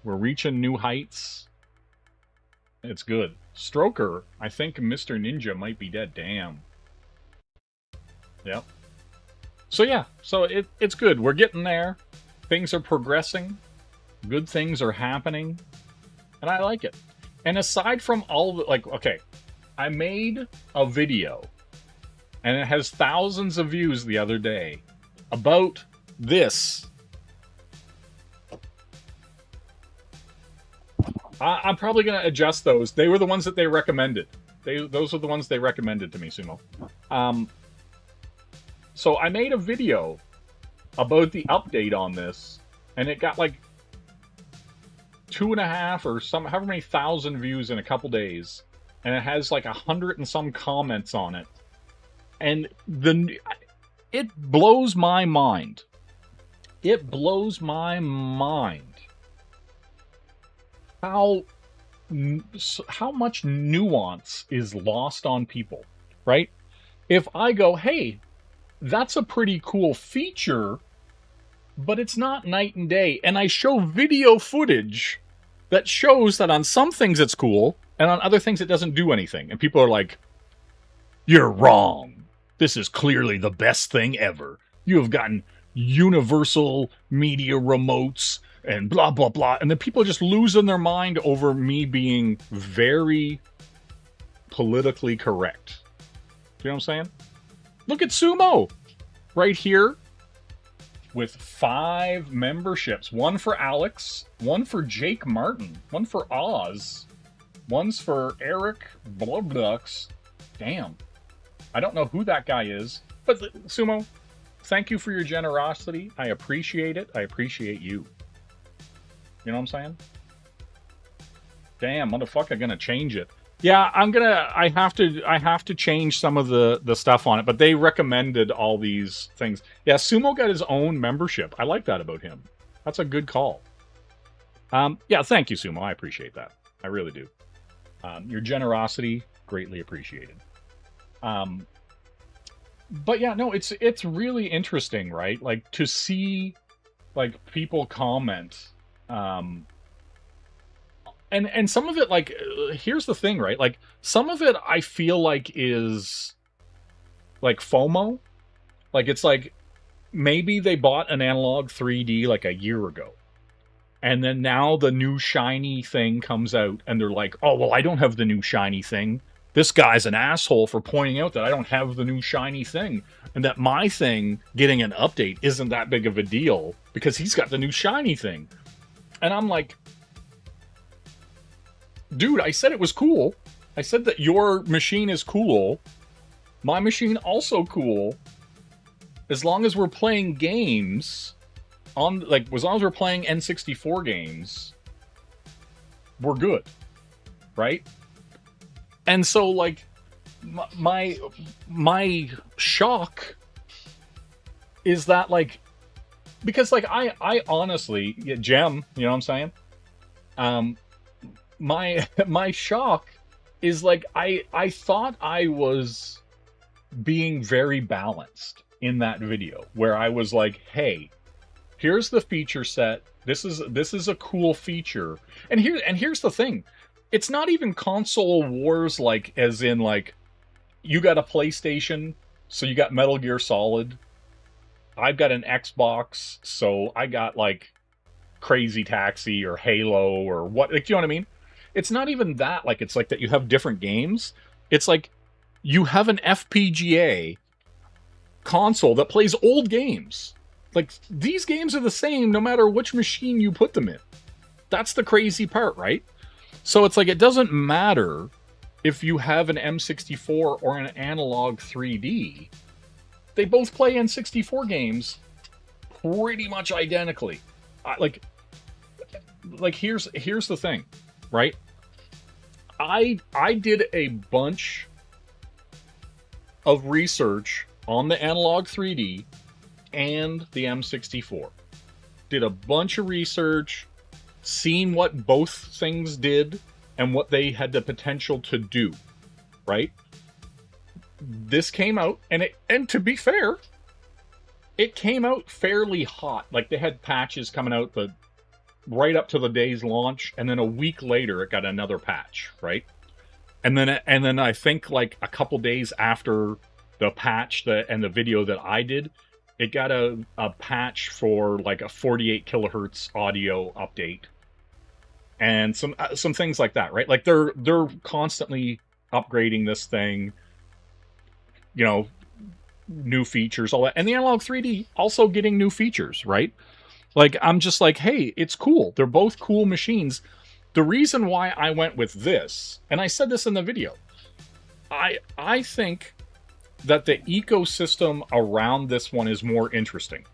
We're reaching new heights. It's good. Stroker, I think Mr. Ninja might be dead. Damn. Yep. So yeah, so it's good. We're getting there. Things are progressing. Good things are happening. And I like it. And aside from all of it, like, okay, I made a video, and it has thousands of views the other day, about this. I'm probably going to adjust those. They were the ones that they recommended. Those are the ones they recommended to me, Sumo. So I made a video about the update on this, and it got like 2.5 or however many thousand views in a couple days, and it has like 100 and some comments on it, and it blows my mind. It blows my mind how much nuance is lost on people, right? If I go, hey, that's a pretty cool feature, but it's not night and day, and I show video footage that shows that on some things it's cool, and on other things it doesn't do anything, and people are like, you're wrong. This is clearly the best thing ever. You have gotten universal media remotes and blah, blah, blah. And then people are just losing their mind over me being very politically correct. You know what I'm saying? Look at Sumo right here with 5 memberships. One for Alex, one for Jake Martin, one for Oz, one's for Eric Blubducks. Damn. I don't know who that guy is, but Sumo, thank you for your generosity. I appreciate it. I appreciate you. You know what I'm saying? Damn, motherfucker, gonna change it. Yeah, I have to change some of the stuff on it, but they recommended all these things. Yeah, Sumo got his own membership. I like that about him. That's a good call. Yeah, thank you, Sumo. I appreciate that. I really do. Your generosity, greatly appreciated. But yeah, no, it's really interesting, right? Like, to see, like, people comment, and some of it, like, here's the thing, right? Like, some of it I feel like is, like, FOMO. Like, it's like, maybe they bought an analog 3D, like, a year ago. And then now the new shiny thing comes out, and they're like, oh, well, I don't have the new shiny thing. This guy's an asshole for pointing out that I don't have the new shiny thing. And that my thing getting an update isn't that big of a deal because he's got the new shiny thing. And I'm like, dude, I said it was cool. I said that your machine is cool. My machine also cool, as long as we're playing games on, like, as long as we're playing N64 games, we're good, right? And so, like, my shock is that, like, because, like, I honestly, yeah, Gem, you know what I'm saying? My shock is, like, I thought I was being very balanced in that video, where I was like, hey, here's the feature set. This is a cool feature. And here's the thing. It's not even console wars, like, as in, like, you got a PlayStation, so you got Metal Gear Solid. I've got an Xbox, so I got, like, Crazy Taxi or Halo or what, like, you know what I mean? It's not even that, like, it's like that you have different games. It's like you have an FPGA console that plays old games. Like, these games are the same no matter which machine you put them in. That's the crazy part, right? So it's like, it doesn't matter if you have an M64 or an analog 3D. They both play N64 games pretty much identically. Like here's the thing, right? I did a bunch of research on the analog 3D and the M64. Did a bunch of research, seen what both things did and what they had the potential to do, right? This came out, and to be fair, it came out fairly hot. Like, they had patches coming out right up to the day's launch, and then a week later it got another patch, right? And then I think, like, a couple days after the patch and the video that I did, it got a patch for, like, a 48 kilohertz audio update and some things like that, right? Like, they're constantly upgrading this thing, you know, new features, all that. And the analog 3D also getting new features, right? Like, I'm just like, hey, it's cool. They're both cool machines. The reason why I went with this, and I said this in the video, I think that the ecosystem around this one is more interesting,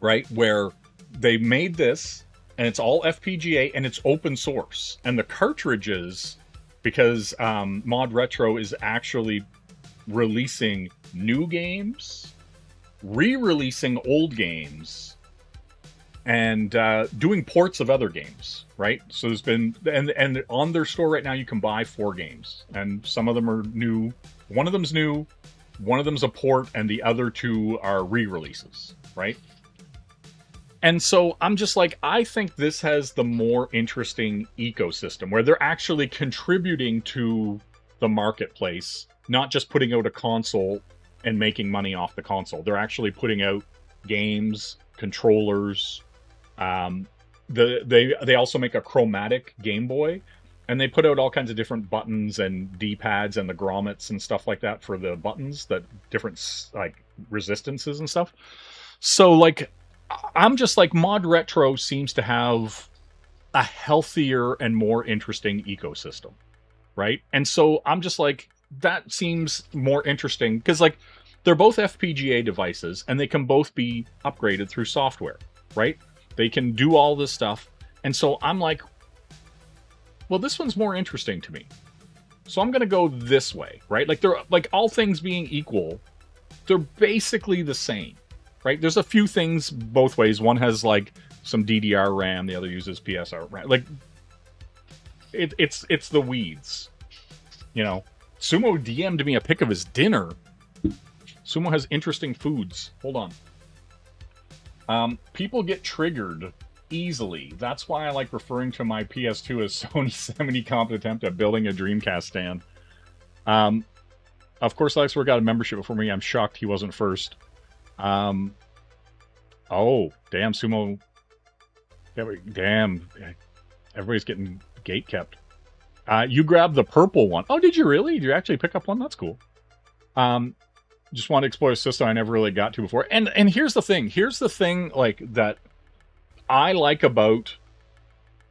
right? Where they made this, and it's all FPGA, and it's open source. And the cartridges, because Mod Retro is actually releasing new games, re-releasing old games, and doing ports of other games, right? So there's been, and on their store right now you can buy 4 games, and some of them are new. One of them's new, one of them's a port, and the other 2 are re-releases, right? And so I'm just like, I think this has the more interesting ecosystem where they're actually contributing to the marketplace, not just putting out a console and making money off the console. They're actually putting out games, controllers. They also make a chromatic Game Boy, and they put out all kinds of different buttons and D-pads and the grommets and stuff like that for the buttons, that different, like, resistances and stuff. So, like, I'm just like, Mod Retro seems to have a healthier and more interesting ecosystem, right? And so I'm just like, that seems more interesting because, like, they're both FPGA devices and they can both be upgraded through software, right? They can do all this stuff. And so I'm like, well, this one's more interesting to me. So I'm going to go this way, right? Like, they're, like, all things being equal, they're basically the same, right? There's a few things both ways. One has, like, some DDR RAM, the other uses PSR RAM. Like, it's the weeds, you know. Sumo DM'd me a pic of his dinner. Sumo has interesting foods. Hold on. People get triggered easily. That's why I like referring to my PS2 as Sony's semi-competent attempt at building a Dreamcast stand. Of course, Alex got a membership before me. I'm shocked he wasn't first. Oh, damn, Sumo. Damn. Everybody's getting gate kept. You grabbed the purple one. Oh, did you really? Did you actually pick up one? That's cool. Just want to explore a system I never really got to before. And here's the thing. Here's the thing, like, that I like about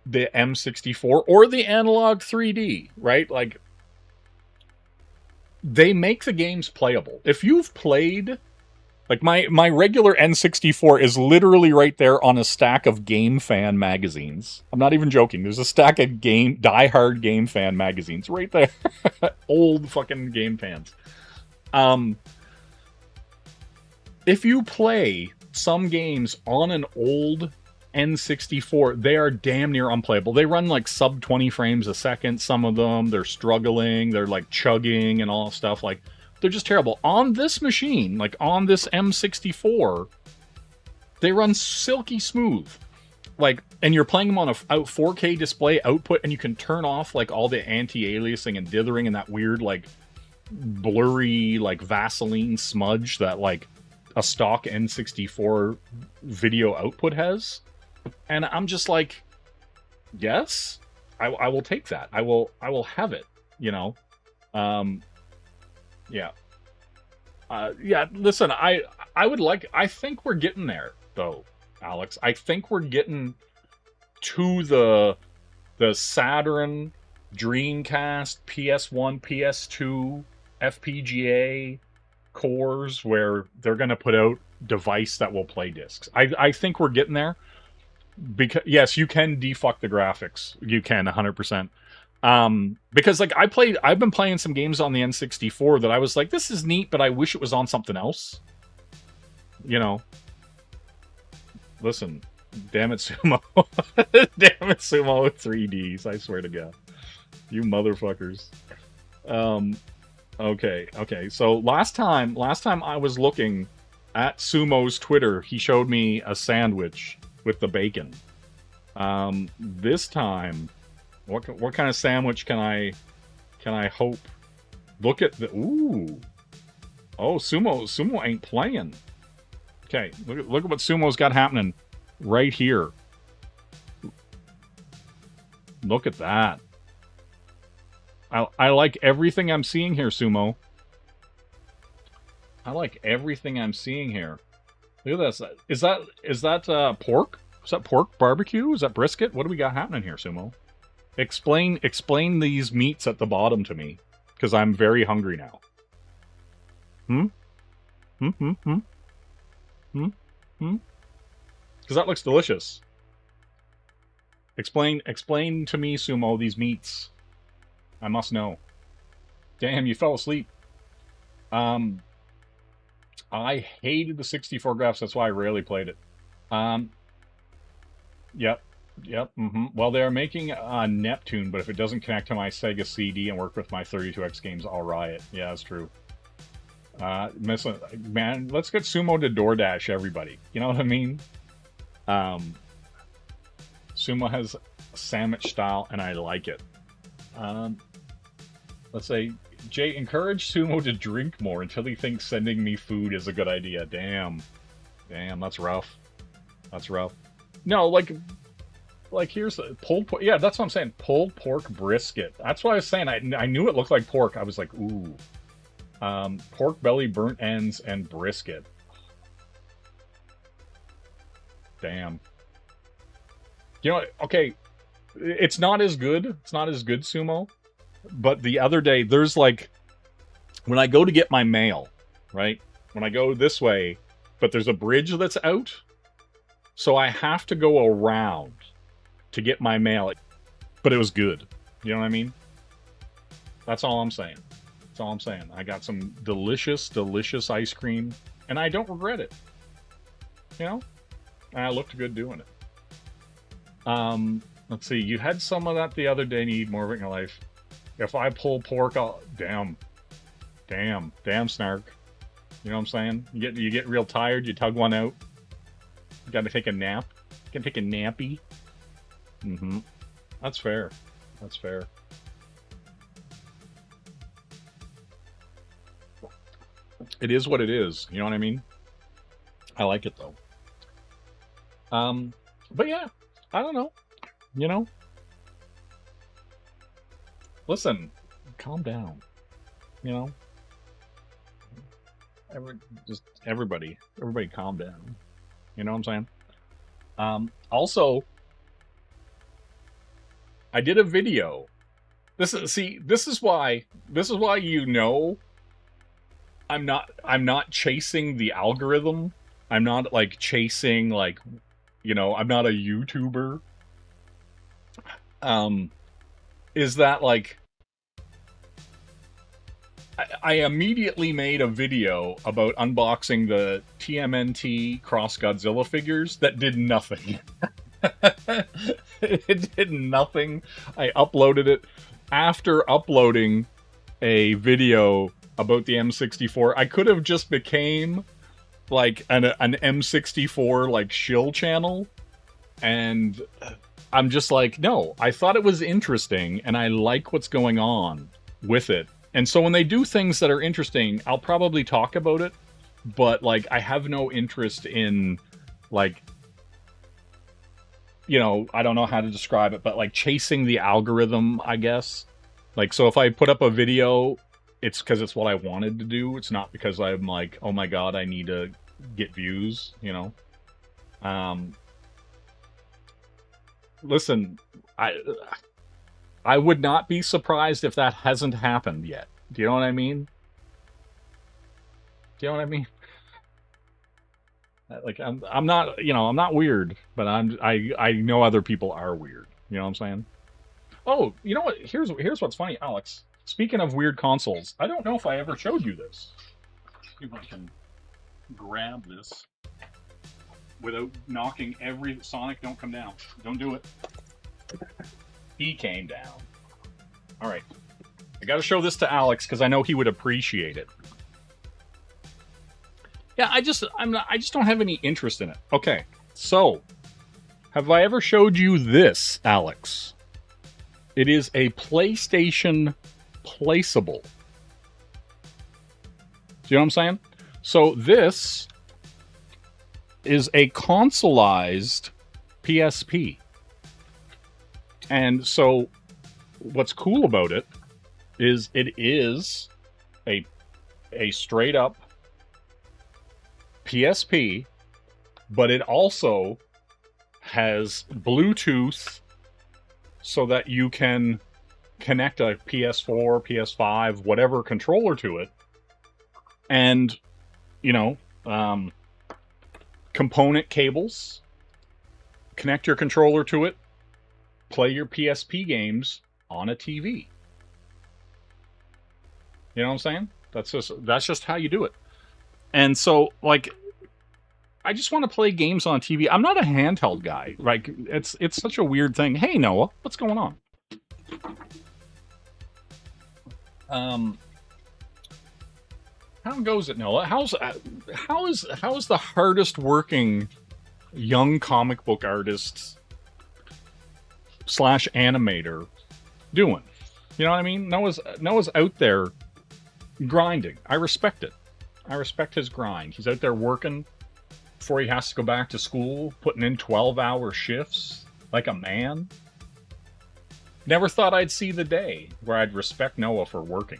the M64 or the analog 3D, right? Like, they make the games playable. If you've played, like my regular N64 is literally right there on a stack of Game Fan magazines. I'm not even joking. There's a stack of die-hard Game Fan magazines right there. Old fucking Game Fans. If you play some games on an old N64, they are damn near unplayable. They run like sub 20 frames a second. Some of them, they're struggling. They're like chugging and all stuff. Like, they're just terrible. On this machine, like on this M64, they run silky smooth. Like, and you're playing them on a 4K display output, and you can turn off like all the anti-aliasing and dithering and that weird like blurry like Vaseline smudge that like a stock N64 video output has. And I'm just like, yes, I will take that. I will have it, you know? Yeah. Yeah, listen, I think we're getting there, though, Alex. I think we're getting to the Saturn, Dreamcast, PS1, PS2, FPGA cores where they're going to put out device that will play discs. I think we're getting there. Because yes, you can defuck the graphics. You can 100%. Because like I've been playing some games on the N64 that I was like, this is neat, but I wish it was on something else. You know. Listen, damn it, Sumo. Damn it, Sumo with 3Ds. I swear to God, you motherfuckers. Okay. So last time I was looking at Sumo's Twitter, he showed me a sandwich with the bacon. This time, what kind of sandwich can I hope? Look at the oh, Sumo ain't playing. Okay, look at what Sumo's got happening right here. Look at that. I like everything I'm seeing here, Sumo. I like everything I'm seeing here. Look at this. Is that pork? Is that pork barbecue? Is that brisket? What do we got happening here, Sumo? Explain these meats at the bottom to me, because I'm very hungry now. Because that looks delicious. Explain to me, Sumo, these meats. I must know. Damn, you fell asleep. I hated the 64 graphics, that's why I rarely played it. Yep. Well, they're making a Neptune, but if it doesn't connect to my Sega CD and work with my 32X games, I'll riot. Yeah, that's true. Man, let's get Sumo to DoorDash everybody. You know what I mean? Sumo has sandwich style, and I like it. Let's say, Jay, encourage Sumo to drink more until he thinks sending me food is a good idea. Damn, that's rough. That's rough. No, like here's the pulled pork. Yeah, that's what I'm saying. Pulled pork brisket. That's what I was saying. I knew it looked like pork. I was like, ooh. Pork belly, burnt ends, and brisket. Damn. You know, okay, it's not as good. It's not as good, Sumo. But the other day, there's like, when I go to get my mail, right? When I go this way, but there's a bridge that's out. So I have to go around to get my mail. But it was good. You know what I mean? That's all I'm saying. That's all I'm saying. I got some delicious, delicious ice cream, and I don't regret it. You know? And I looked good doing it. Let's see. You had some of that the other day, and you eat more of it in your life. If I pull pork, damn, Snark. You know what I'm saying? You get real tired. You tug one out. You got to take a nap. You can take a nappy. That's fair. That's fair. It is what it is. You know what I mean? I like it though. But yeah, I don't know. You know? Listen, calm down. You know? Everybody calm down. You know what I'm saying? Also, I did a video. This is why you know I'm not chasing the algorithm. I'm not like chasing like, you know, I'm not a YouTuber. Is that like I immediately made a video about unboxing the TMNT Cross Godzilla figures that did nothing. It did nothing. I uploaded it. After uploading a video about the M64, I could have just became like an M64 like shill channel, and I'm just like, no, I thought it was interesting and I like what's going on with it. And so when they do things that are interesting, I'll probably talk about it, but like I have no interest in like, you know, I don't know how to describe it, but like chasing the algorithm, I guess. Like, so if I put up a video, it's because it's what I wanted to do. It's not because I'm like, oh my god, I need to get views, you know? Listen, I would not be surprised if that hasn't happened yet. Do you know what I mean? Do you know what I mean? Like I'm not, you know, I'm not weird, but I know other people are weird. You know what I'm saying? Oh, you know what? Here's what's funny, Alex. Speaking of weird consoles, I don't know if I ever showed you this. See if I can grab this without knocking every Sonic. Don't come down. Don't do it. He came down. All right. I got to show this to Alex because I know he would appreciate it. Yeah, I just don't have any interest in it. Okay. So, have I ever showed you this, Alex? It is a PlayStation placeable. See what I'm saying? So this is a consoleized PSP. And so what's cool about it is a straight up PSP, but it also has Bluetooth so that you can connect a PS4, PS5, whatever controller to it, and, you know, component cables, connect your controller to it, play your PSP games on a TV. You know what I'm saying? That's just how you do it. And so, like, I just want to play games on TV. I'm not a handheld guy. Like, it's such a weird thing. Hey, Noah, what's going on? How goes it, Noah? How is the hardest working young comic book artist / animator doing? You know what I mean? Noah's out there grinding. I respect it. I respect his grind. He's out there working before he has to go back to school, putting in 12-hour shifts like a man. Never thought I'd see the day where I'd respect Noah for working.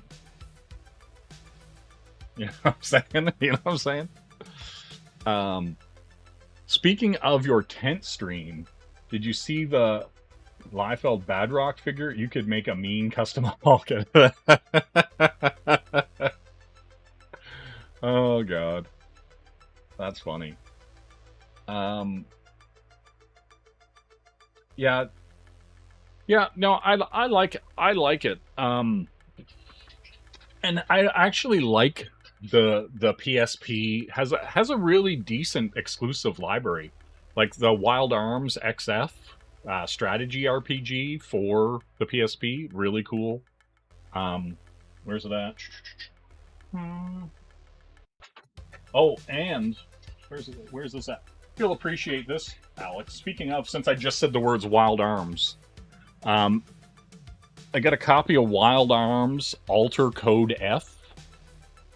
You know what I'm saying? You know what I'm saying? Speaking of your tent stream, did you see the Liefeld Badrock figure? You could make a mean custom Hulk. Oh god, that's funny. Yeah, no, I like it. And I actually like the PSP has a really decent exclusive library, like the Wild Arms XF strategy RPG for the PSP. Really cool. Where's it at? Oh, and where's this at? You'll appreciate this, Alex. Speaking of, since I just said the words Wild Arms, I got a copy of Wild Arms Alter Code F,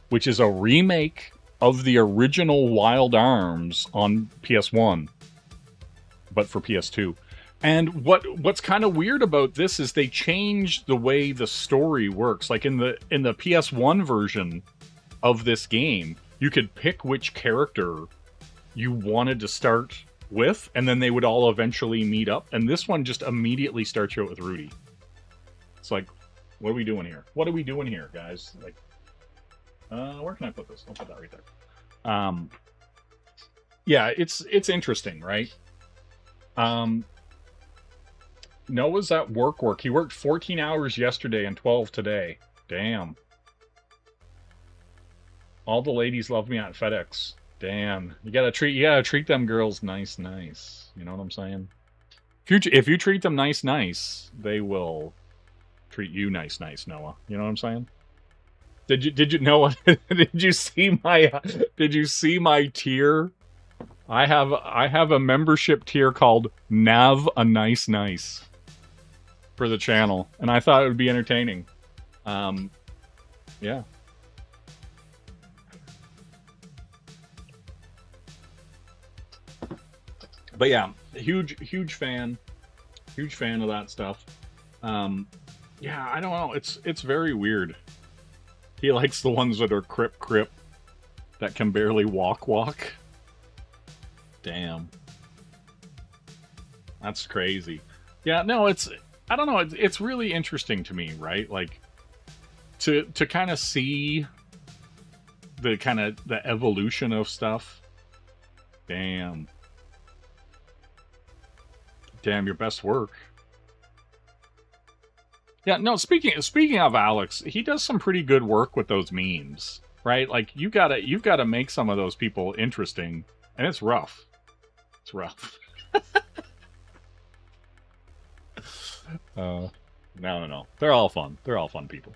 which is a remake of the original Wild Arms on PS1, but for PS2. And what's kind of weird about this is they changed the way the story works. Like in the PS1 version of this game, you could pick which character you wanted to start with, and then they would all eventually meet up. And this one just immediately starts you out with Rudy. It's like, what are we doing here? What are we doing here, guys? Like, Where can I put this? I'll put that right there. Yeah, it's interesting, right? Noah's at work. He worked 14 hours yesterday and 12 today. Damn. All the ladies love me at FedEx. Damn. You gotta treat them girls nice. You know what I'm saying? If you treat them nice, they will treat you nice, Noah. You know what I'm saying? Did you know what? Did you see my tier? I have a membership tier called Nav a Nice for the channel, and I thought it would be entertaining. Yeah. But yeah, huge fan of that stuff. Yeah, I don't know. It's very weird. He likes the ones that are crip that can barely walk. Damn. That's crazy. Yeah, no, I don't know, it's really interesting to me, right? Like to kind of see the evolution of stuff. Damn, your best work. Yeah, no, speaking of Alex, he does some pretty good work with those memes, right? Like you've got to make some of those people interesting, and it's rough. It's rough. No. They're all fun. They're all fun people.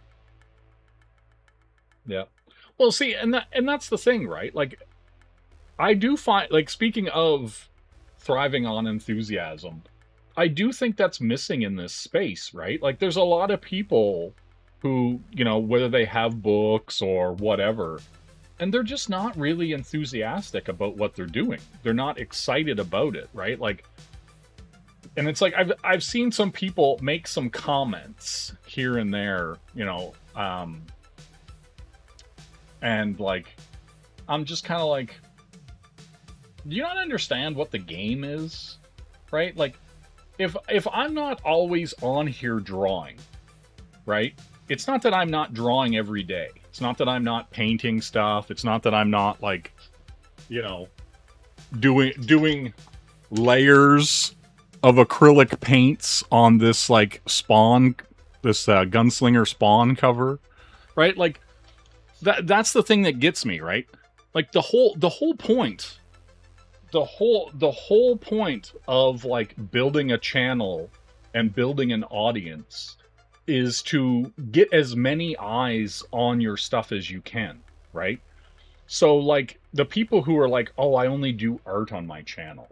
Yeah. Well, see, and that's the thing, right? Like I do find, like, speaking of thriving on enthusiasm, I do think that's missing in this space, right? Like there's a lot of people who, you know, whether they have books or whatever, and they're just not really enthusiastic about what they're doing. They're not excited about it, right? Like, and it's like I've seen some people make some comments here and there, you know, and like I'm just kind of like, do you not understand what the game is, right? Like if I'm not always on here drawing, right? It's not that I'm not drawing every day. It's not that I'm not painting stuff. It's not that I'm not, like, you know, doing layers of acrylic paints on this, like, Spawn, this Gunslinger Spawn cover, right? Like that's the thing that gets me, right? Like the whole point of, like, building a channel and building an audience is to get as many eyes on your stuff as you can, right? So, like, the people who are like, oh, I only do art on my channel,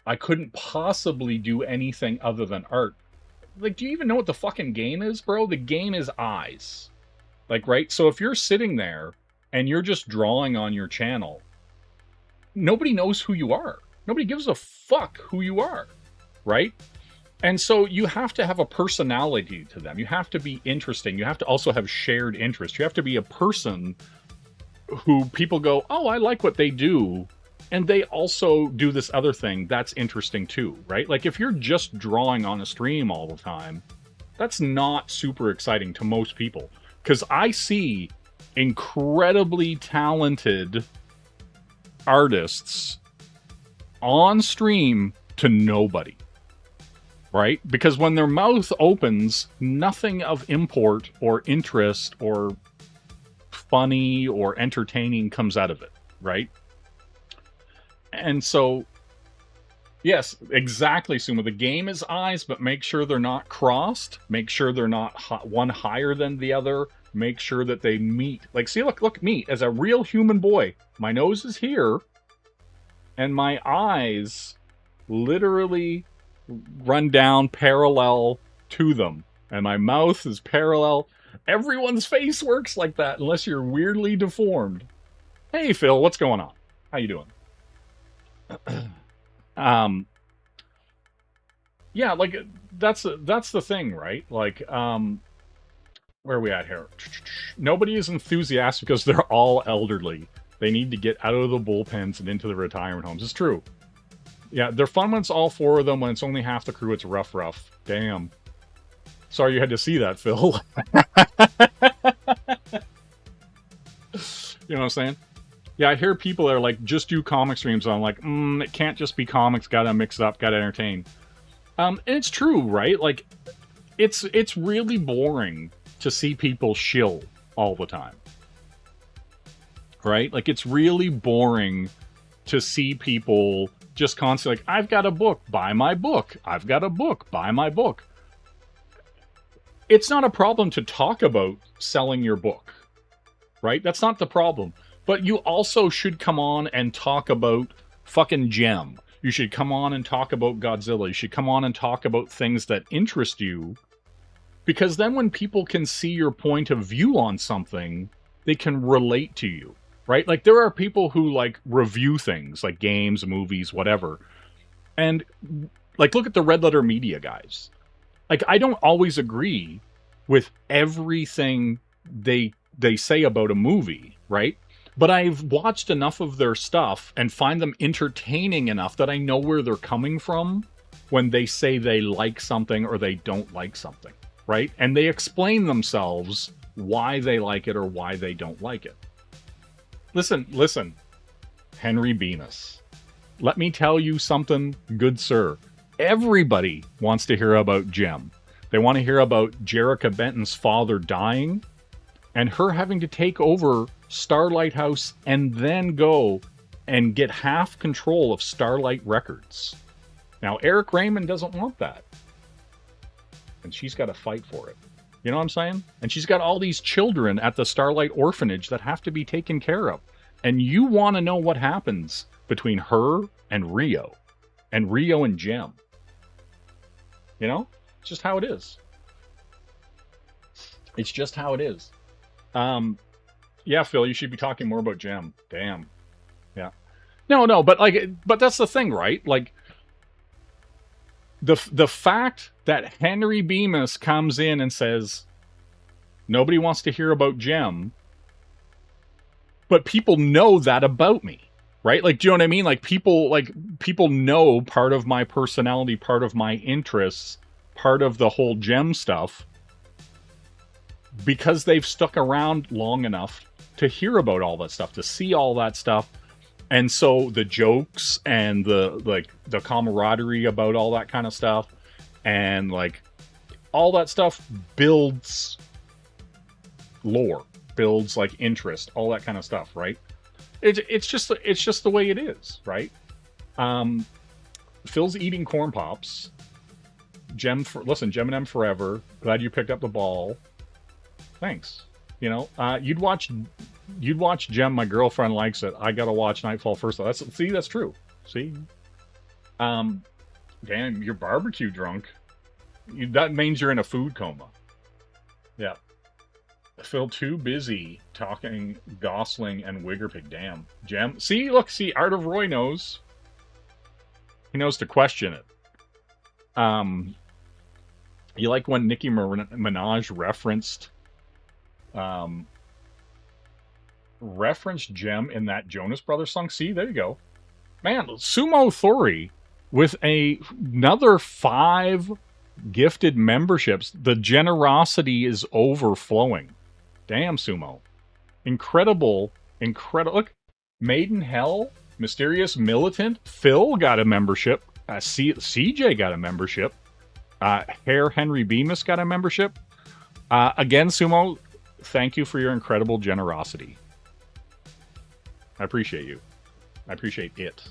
I couldn't possibly do anything other than art. Like, do you even know what the fucking game is, bro? The game is eyes. Like, right? So if you're sitting there and you're just drawing on your channel, nobody knows who you are. Nobody gives a fuck who you are, right? And so you have to have a personality to them. You have to be interesting. You have to also have shared interest. You have to be a person who people go, oh, I like what they do, and they also do this other thing that's interesting too, right? Like if you're just drawing on a stream all the time, that's not super exciting to most people. Because I see incredibly talented artists on stream to nobody, right? Because when their mouth opens, nothing of import or interest or funny or entertaining comes out of it, right? And so, yes, exactly, Suma. The game is eyes, but make sure they're not crossed. Make sure they're not one higher than the other. Make sure that they meet. Like, see, look, me, as a real human boy, my nose is here, and my eyes literally run down parallel to them. And my mouth is parallel. Everyone's face works like that, unless you're weirdly deformed. Hey, Phil, what's going on? How you doing? Yeah, like that's the thing, right? Like, where are we at here? Nobody is enthusiastic because they're all elderly. They need to get out of the bullpens and into the retirement homes. It's true. Yeah, they're fun when it's all four of them. When it's only half the crew, it's rough. Damn. Sorry you had to see that, Phil. You know what I'm saying? Yeah, I hear people that are like, just do comic streams. I'm like, it can't just be comics. Gotta mix it up. Gotta entertain. And it's true, right? Like, it's really boring to see people shill all the time. Right? Like, it's really boring to see people just constantly like, I've got a book, buy my book. I've got a book, buy my book. It's not a problem to talk about selling your book. Right? That's not the problem. But you also should come on and talk about fucking Gem. You should come on and talk about Godzilla. You should come on and talk about things that interest you. Because then when people can see your point of view on something, they can relate to you. Right? Like, there are people who, like, review things, like games, movies, whatever. And, like, look at the Red Letter Media guys. Like, I don't always agree with everything they say about a movie, right? But I've watched enough of their stuff and find them entertaining enough that I know where they're coming from when they say they like something or they don't like something, right? And they explain themselves why they like it or why they don't like it. Listen, Henry Bemis. Let me tell you something, good sir. Everybody wants to hear about Gem. They want to hear about Jerrica Benton's father dying and her having to take over Starlight House and then go and get half control of Starlight Records. Now, Eric Raymond doesn't want that. And she's got to fight for it. You know what I'm saying? And she's got all these children at the Starlight Orphanage that have to be taken care of. And you want to know what happens between her and Rio and Gem. You know? It's just how it is. It's just how it is. Yeah, Phil, you should be talking more about Gem. Damn. Yeah. No, but that's the thing, right? Like, the fact that Henry Bemis comes in and says, nobody wants to hear about Gem, but people know that about me, right? Like, do you know what I mean? Like, people know part of my personality, part of my interests, part of the whole Gem stuff, because they've stuck around long enough to hear about all that stuff, to see all that stuff. And so the jokes and the camaraderie about all that kind of stuff and like all that stuff builds lore, builds like interest, all that kind of stuff, right? It's just the way it is, right? Phil's eating corn pops. Gem and M forever. Glad you picked up the ball. Thanks. You know, you'd watch Gem. My girlfriend likes it. I gotta watch Nightfall first. That's true. See, damn, you're barbecue drunk. That means you're in a food coma. Yeah. Phil too busy talking Gosling and Wiggerpig. Damn, Gem. See, Art of Roy knows. He knows to question it. You like when Nicki Minaj referenced Gem in that Jonas Brothers song. See, there you go. Man, Sumo Thori with another 5 gifted memberships. The generosity is overflowing. Damn, Sumo. Incredible. Look, Maiden Hell, Mysterious Militant, Phil got a membership. CJ got a membership. Henry Bemis got a membership. Again, Sumo, thank you for your incredible generosity. I appreciate you. I appreciate it.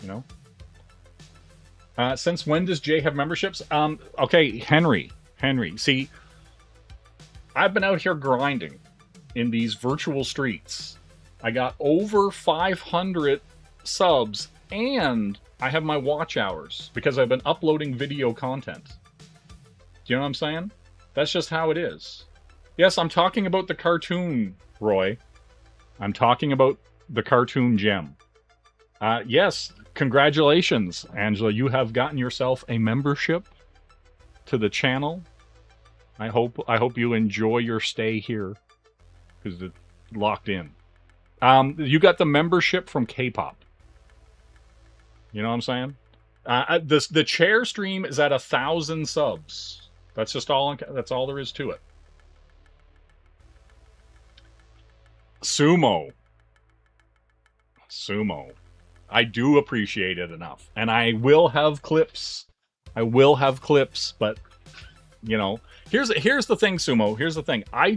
You know? Since when does Jay have memberships? Okay, Henry. See, I've been out here grinding in these virtual streets. I got over 500 subs, and I have my watch hours because I've been uploading video content. Do you know what I'm saying? That's just how it is. Yes, I'm talking about the cartoon, Roy. I'm talking about the cartoon Gem. Yes, congratulations, Angela. You have gotten yourself a membership to the channel. I hope you enjoy your stay here because it's locked in. You got the membership from K-pop. You know what I'm saying? The chair stream is at 1,000 subs. That's just all. That's all there is to it. Sumo. I do appreciate it enough. And I will have clips. But, you know, here's the thing, Sumo. Here's the thing. I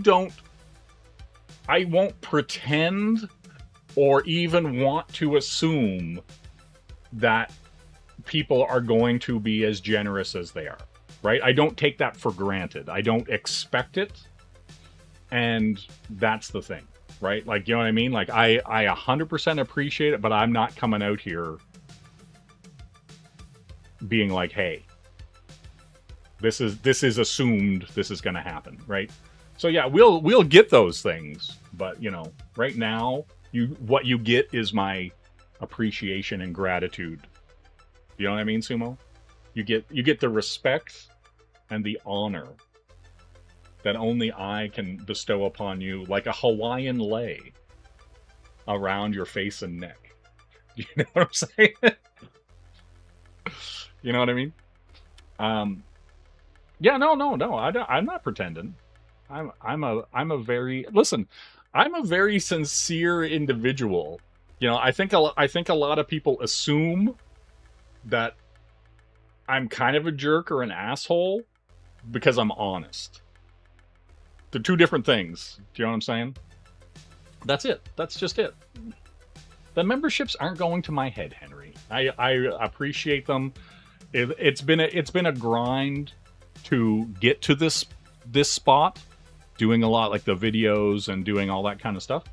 won't pretend or even want to assume that people are going to be as generous as they are, right? I don't take that for granted. I don't expect it. And that's the thing, right? Like, you know what I mean? Like, I 100% appreciate it, but I'm not coming out here being like, hey, this is assumed this is going to happen, right? So yeah, we'll get those things, but you know, right now, what you get is my appreciation and gratitude. You know what I mean, Sumo? You get the respect and the honor that only I can bestow upon you, like a Hawaiian lei around your face and neck. You know what I'm saying? You know what I mean? Yeah, no. I'm not pretending. I'm a very sincere individual. You know, I think a lot of people assume that I'm kind of a jerk or an asshole because I'm honest. They're two different things. Do you know what I'm saying? That's it. That's just it. The memberships aren't going to my head, Henry. I appreciate them. It's been a grind to get to this spot, doing a lot like the videos and doing all that kind of stuff.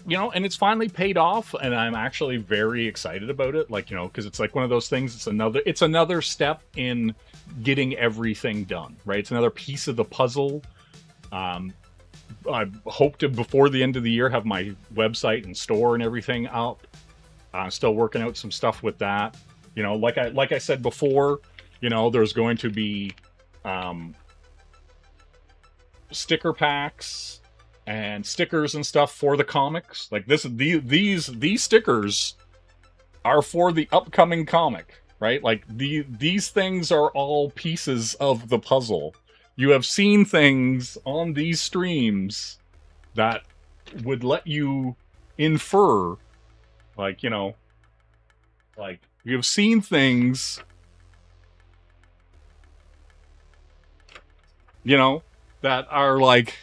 You know, and it's finally paid off, and I'm actually very excited about it. Like, you know, because it's like one of those things. It's another step in getting everything done, right? It's another piece of the puzzle. I hope to, before the end of the year, have my website and store and everything up. I'm still working out some stuff with that. You know, like I said before, you know, there's going to be sticker packs and stickers and stuff for the comics. Like these stickers are for the upcoming comic, right? Like these things are all pieces of the puzzle. You have seen things on these streams that would let you infer, like, you know, like you've seen things, you know, that are like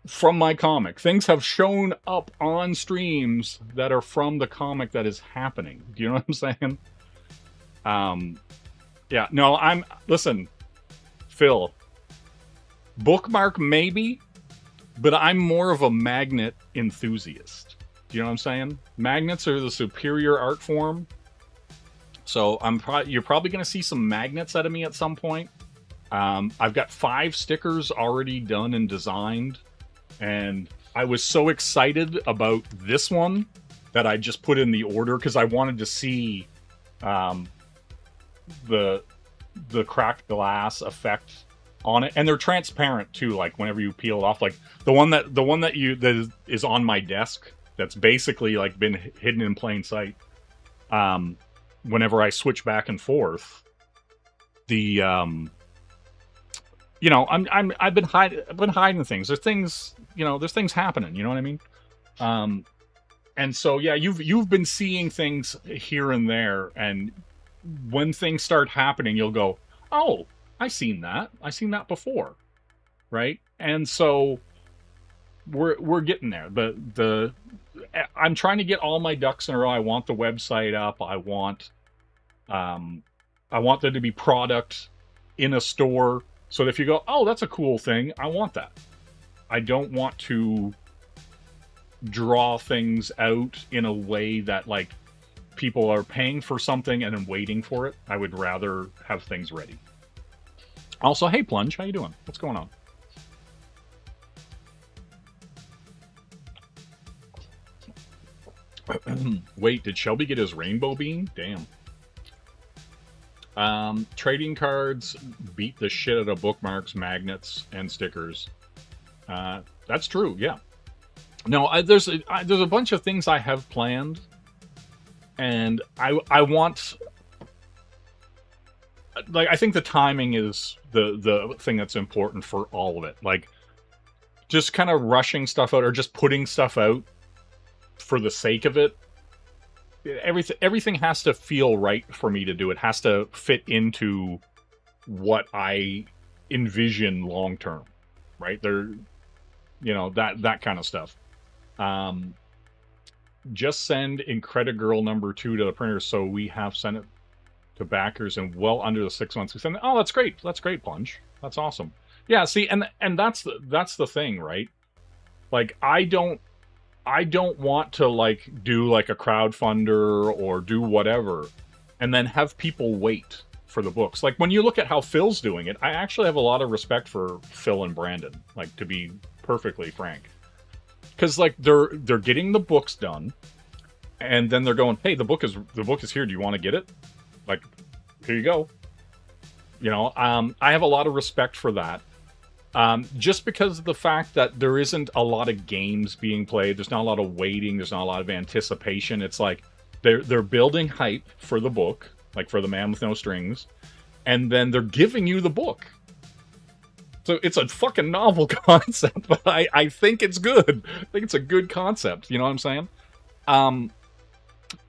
from my comic. Things have shown up on streams that are from the comic that is happening. Do you know what I'm saying? Yeah, no, listen, Phil, bookmark maybe, but I'm more of a magnet enthusiast. Do you know what I'm saying? Magnets are the superior art form. So you're probably going to see some magnets out of me at some point. I've got 5 stickers already done and designed, and I was so excited about this one that I just put in the order because I wanted to see the cracked glass effect on it, and they're transparent too. Like whenever you peel it off, like the one that is on my desk, that's basically like been hidden in plain sight. Whenever I switch back and forth, the you know, I've been hiding things. There's things, you know, there's things happening. You know what I mean? And so yeah, you've been seeing things here and there, and when things start happening, you'll go, oh, I've seen that before, right? And so we're getting there. I'm trying to get all my ducks in a row. I want the website up. I want there to be product in a store, so that if you go, oh, that's a cool thing, I want that. I don't want to draw things out in a way that like people are paying for something and then waiting for it. I would rather have things ready. Also, hey Plunge, how you doing? What's going on? Wait, did Shelby get his rainbow bean? Damn. Trading cards beat the shit out of bookmarks, magnets, and stickers. That's true, yeah. No, there's a bunch of things I have planned, and I want, like, I think the timing is the thing that's important for all of it. Like, just kind of rushing stuff out or just putting stuff out for the sake of it. Everything has to feel right for me to do. It has to fit into what I envision long term, right? That kind of stuff. Just send Incredigirl #2 to the printer, so we have sent it to backers in well under the 6 months we send it. Oh, that's great. That's great, Plunge. That's awesome. Yeah, see, and that's the thing, right? Like, I don't want to like do like a crowdfunder or do whatever and then have people wait for the books. Like, when you look at how Phil's doing it, I actually have a lot of respect for Phil and Brandon, like, to be perfectly frank. Because like they're getting the books done, and then they're going, hey, the book is here. Do you want to get it? Like, here you go. You know, I have a lot of respect for that. Just because of the fact that there isn't a lot of games being played, there's not a lot of waiting, there's not a lot of anticipation. It's like they're building hype for the book, like for The Man with No Strings, and then they're giving you the book. So it's a fucking novel concept, but I think it's good. I think it's a good concept. You know what I'm saying?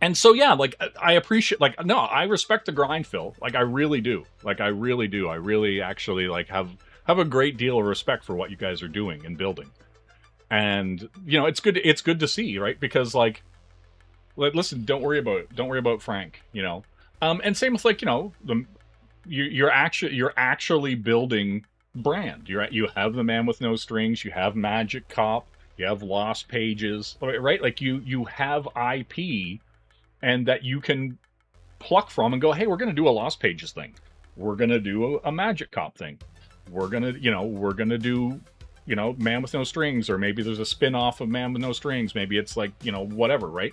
And so, yeah, like, I appreciate, like, no, I respect the grind, Phil. Like, I really do. Like, I really do. I really actually, like, have a great deal of respect for what you guys are doing and building. And, you know, it's good to see, right? Because, like, listen, don't worry about Frank, you know? And same with, like, you know, you're actually building brand. You have The Man with No Strings, you have Magic Cop, you have Lost Pages, right? Like, you have IP, and that you can pluck from and go, hey, we're going to do a Lost Pages thing. We're going to do a Magic Cop thing. We're going to do, you know, Man with No Strings, or maybe there's a spin-off of Man with No Strings. Maybe it's like, you know, whatever, right?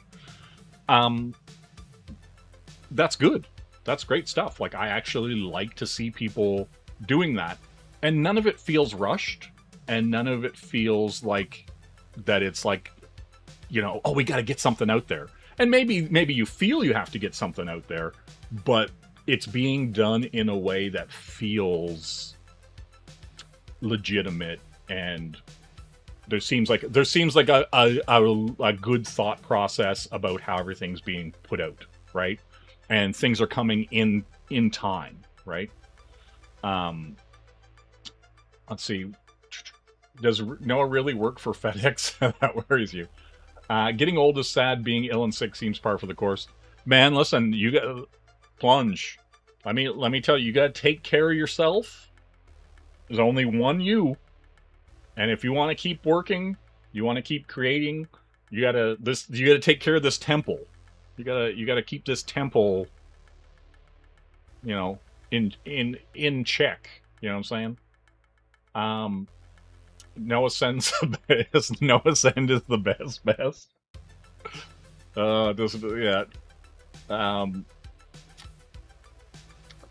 That's good. That's great stuff. Like, I actually like to see people doing that. And none of it feels rushed, and none of it feels like that it's like, you know, oh, we got to get something out there. And maybe you feel you have to get something out there, but it's being done in a way that feels legitimate, and there seems like a good thought process about how everything's being put out, right? And things are coming in time, right? Let's see. Does Noah really work for FedEx? That worries you. Getting old is sad. Being ill and sick seems par for the course. Man, listen, you got Plunge. Let me tell you, you got to take care of yourself. There's only one you, and if you want to keep working, you want to keep creating, you gotta take care of this temple. You gotta keep this temple, you know, in check. You know what I'm saying? Noah Send's the best. Noah Send is the best.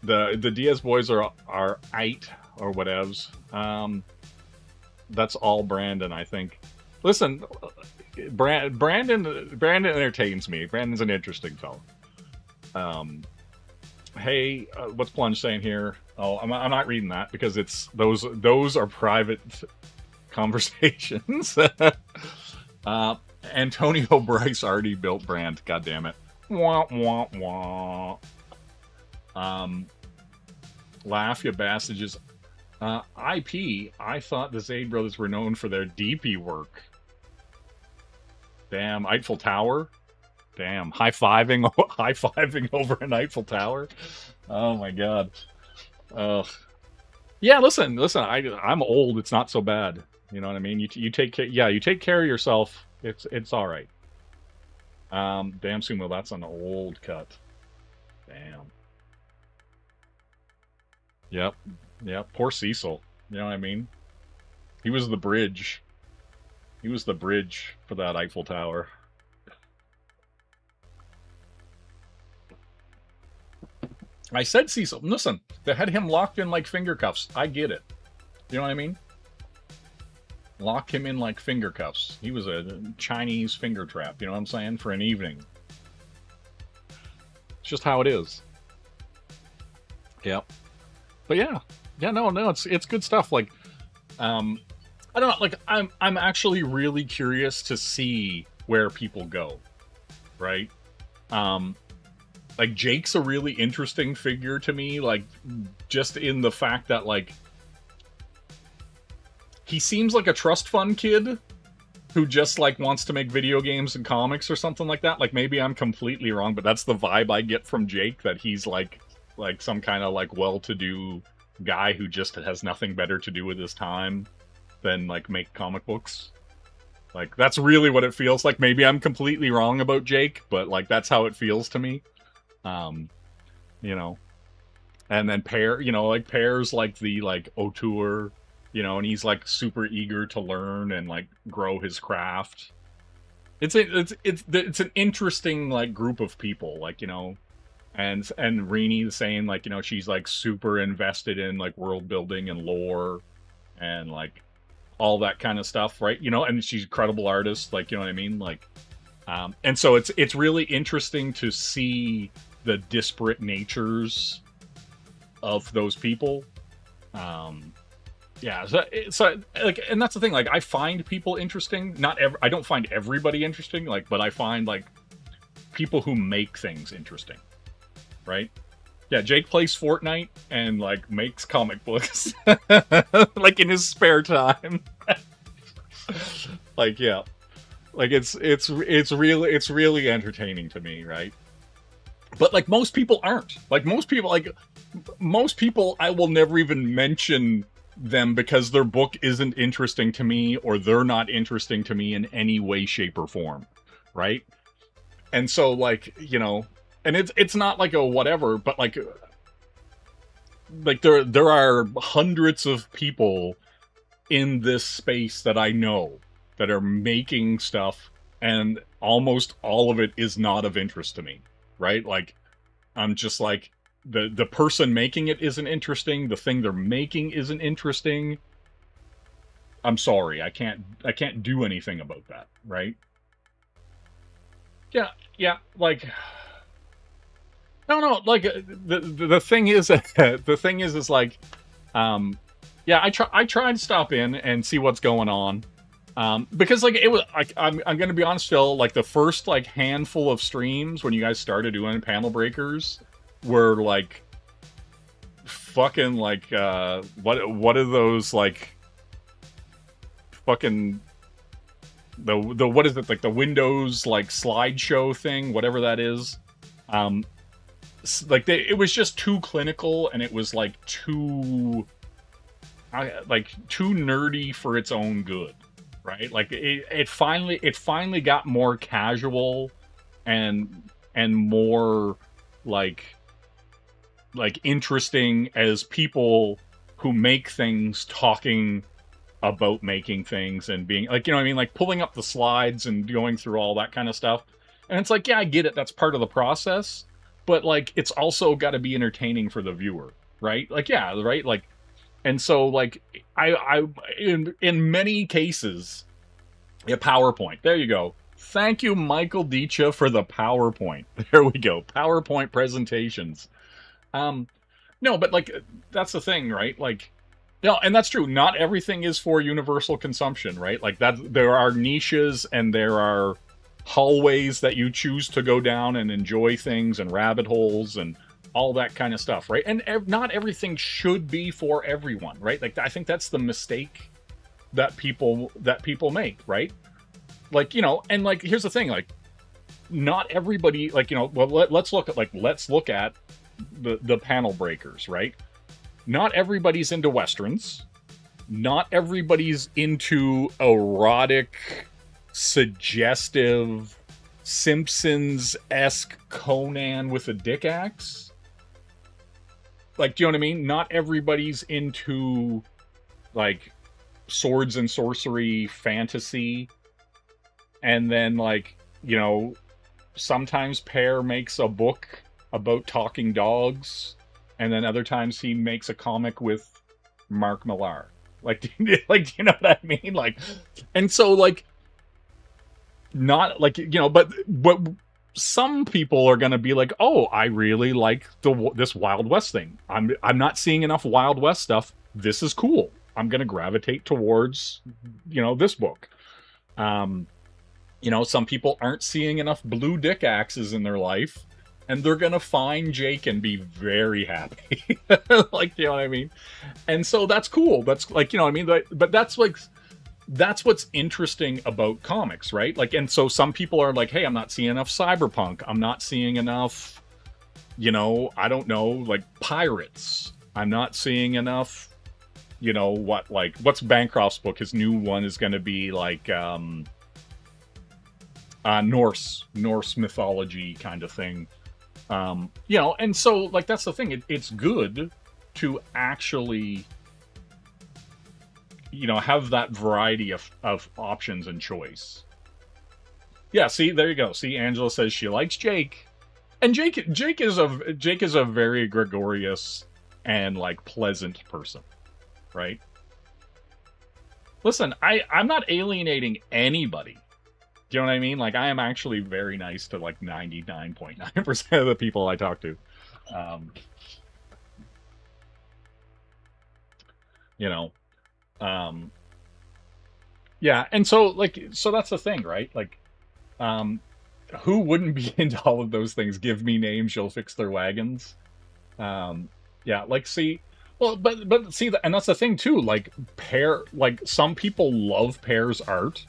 The DS boys are eight or whatevs. That's all Brandon, I think. Listen, Brandon entertains me. Brandon's an interesting fellow. Hey, what's Plunge saying here? Oh, I'm not reading that because it's those are private conversations. Antonio Bryce already built brand. God damn it. Wah, wah, wah. Laugh, you bastards. IP, I thought the Zayd brothers were known for their DP work. Damn, Eiffel Tower. Damn, high-fiving over an Eiffel Tower. Oh my god. Yeah, listen, I'm old, it's not so bad. You know what I mean? You take care, yeah, you take care of yourself. It's all right. Damn, Sumo, that's an old cut. Damn. Yep. Poor Cecil. You know what I mean? He was the bridge. He was the bridge for that Eiffel Tower. I said Cecil. Listen, they had him locked in like finger cuffs. I get it. You know what I mean? Lock him in like finger cuffs. He was a Chinese finger trap, you know what I'm saying? For an evening. It's just how it is. Yep. But yeah. Yeah, no, it's good stuff. Like, I don't know, like, I'm actually really curious to see where people go, right? Like, Jake's a really interesting figure to me, like, just in the fact that, like, he seems like a trust fund kid who just, like, wants to make video games and comics or something like that. Like, maybe I'm completely wrong, but that's the vibe I get from Jake, that he's, like some kind of, like, well-to-do guy who just has nothing better to do with his time than, like, make comic books. Like, that's really what it feels like. Maybe I'm completely wrong about Jake, but, like, that's how it feels to me. You know. And then Pear, you know, like, Pear's, like, the, like, auteur, you know, and he's, like, super eager to learn and, like, grow his craft. It's an interesting, like, group of people, like, you know, and Rini saying, like, you know, she's, like, super invested in, like, world building and lore and, like, all that kind of stuff, right? You know, and she's a credible artist, like, you know what I mean? Like, and so it's really interesting to see the disparate natures of those people. Yeah, so like, and that's the thing, like, I find people interesting. I don't find everybody interesting, like, but I find, like, people who make things interesting, right? Yeah, Jake plays Fortnite and, like, makes comic books, like, in his spare time. Like, yeah, like, it's really entertaining to me, right? But, like, most people aren't. Like, most people, I will never even mention them because their book isn't interesting to me, or they're not interesting to me in any way, shape, or form, right? And so, like, you know, and it's not like a whatever, but, like there are hundreds of people in this space that I know that are making stuff, and almost all of it is not of interest to me, right? Like, I'm just like, the person making it isn't interesting, the thing they're making isn't interesting. I'm sorry, I can't do anything about that, right? Yeah, like, no, like, the thing is, is like, yeah, I try to stop in and see what's going on, because, like, it was, like, I'm gonna be honest, Phil, like, the first, like, handful of streams when you guys started doing panel breakers were, like, fucking, like, what are those, like, fucking, the what is it, like, the Windows, like, slideshow thing, whatever that is, like, it was just too clinical, and it was, like, too nerdy for its own good, right? Like, it finally got more casual and more, like, interesting as people who make things talking about making things and being, like, you know what I mean, like, pulling up the slides and going through all that kind of stuff. And it's like, yeah, I get it, that's part of the process, but, like, it's also got to be entertaining for the viewer, right? Like, yeah, right? Like, and so, like, I in many cases, a PowerPoint, there you go. Thank you, Michael Dicha, for the PowerPoint. There we go, PowerPoint presentations. No, but, like, that's the thing, right? Like, no, and that's true. Not everything is for universal consumption, right? Like, that there are niches and there are hallways that you choose to go down and enjoy things, and rabbit holes and all that kind of stuff, right? And not everything should be for everyone, right? Like, I think that's the mistake that people make, right? Like, you know, and, like, here's the thing, like, not everybody, like, you know, well, let's look at the panel breakers, right? Not everybody's into westerns. Not everybody's into erotic, suggestive, Simpsons-esque Conan with a dick axe. Like, do you know what I mean? Not everybody's into, like, swords and sorcery fantasy. And then, like, you know, sometimes Pear makes a book about talking dogs, and then other times he makes a comic with Mark Millar. Like, like, do you know what I mean? Like, and so, like, not, like, you know, but some people are going to be like, oh, I really like this Wild West thing. I'm not seeing enough Wild West stuff. This is cool, I'm going to gravitate towards, this book. Some people aren't seeing enough blue dick axes in their life, and they're going to find Jake and be very happy. Like, you know what I mean? And so that's cool. That's like, you know what I mean? But that's like, that's what's interesting about comics, right? Like, and so some people are like, hey, I'm not seeing enough cyberpunk. I'm not seeing enough, I don't know, like pirates. I'm not seeing enough, what's Bancroft's book? His new one is going to be like, Norse mythology kind of thing. And so like, that's the thing. It's good to actually, have that variety of options and choice. Yeah, see, there you go. See, Angela says she likes Jake. And Jake is a very gregarious and like pleasant person, right? Listen, I'm not alienating anybody. Do you know what I mean? Like, I am actually very nice to like 99.9% of the people I talk to. Yeah, and so that's the thing, right? Like, who wouldn't be into all of those things? Give me names, you'll fix their wagons. Yeah, like, see, well, but see, and that's the thing too. Like, some people love Pear's art,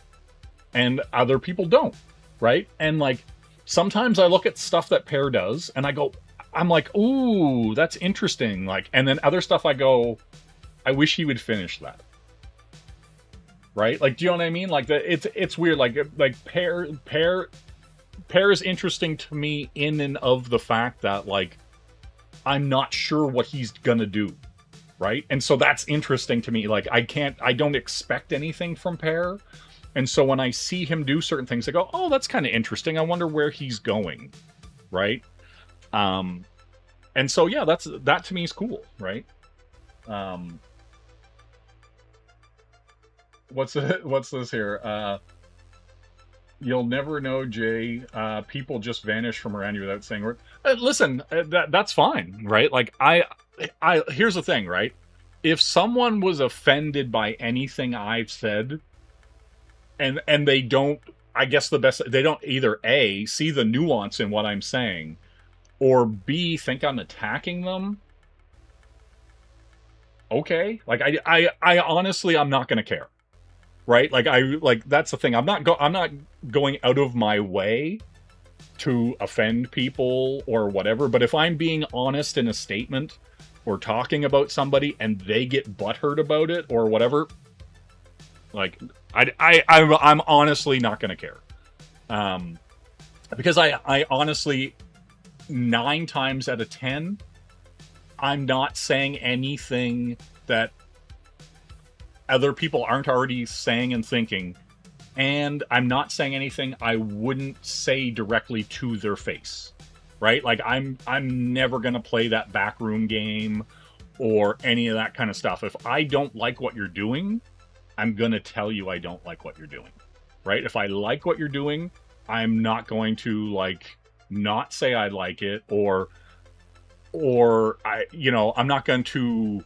and other people don't, right? And like, sometimes I look at stuff that Pear does, and I'm like, ooh, that's interesting. Like, and then other stuff I go, I wish he would finish that. Right? Like, do you know what I mean? Like, it's weird. Like Pear is interesting to me in and of the fact that, like, I'm not sure what he's gonna do. Right? And so that's interesting to me. Like, I don't expect anything from Pear. And so when I see him do certain things, I go, oh, that's kind of interesting. I wonder where he's going. Right? And so, yeah, that to me is cool. Right? What's this here? You'll never know, Jay. People just vanish from around you without saying word. Listen, that's fine, right? Like, I here's the thing, right? If someone was offended by anything I've said, and they don't, I guess they don't either A, see the nuance in what I'm saying, or B, think I'm attacking them. Okay, like I honestly, I'm not gonna care. Right? Like, that's the thing. I'm not going out of my way to offend people or whatever, but if I'm being honest in a statement or talking about somebody and they get butthurt about it or whatever, like, I'm honestly not going to care. Because I honestly, 9 times out of 10, I'm not saying anything that other people aren't already saying and thinking, and I'm not saying anything I wouldn't say directly to their face, right? Like, I'm never gonna play that backroom game or any of that kind of stuff. If I don't like what you're doing, I'm gonna tell you I don't like what you're doing, right? If I like what you're doing, I'm not going to, like, not say I like it, or I'm not going to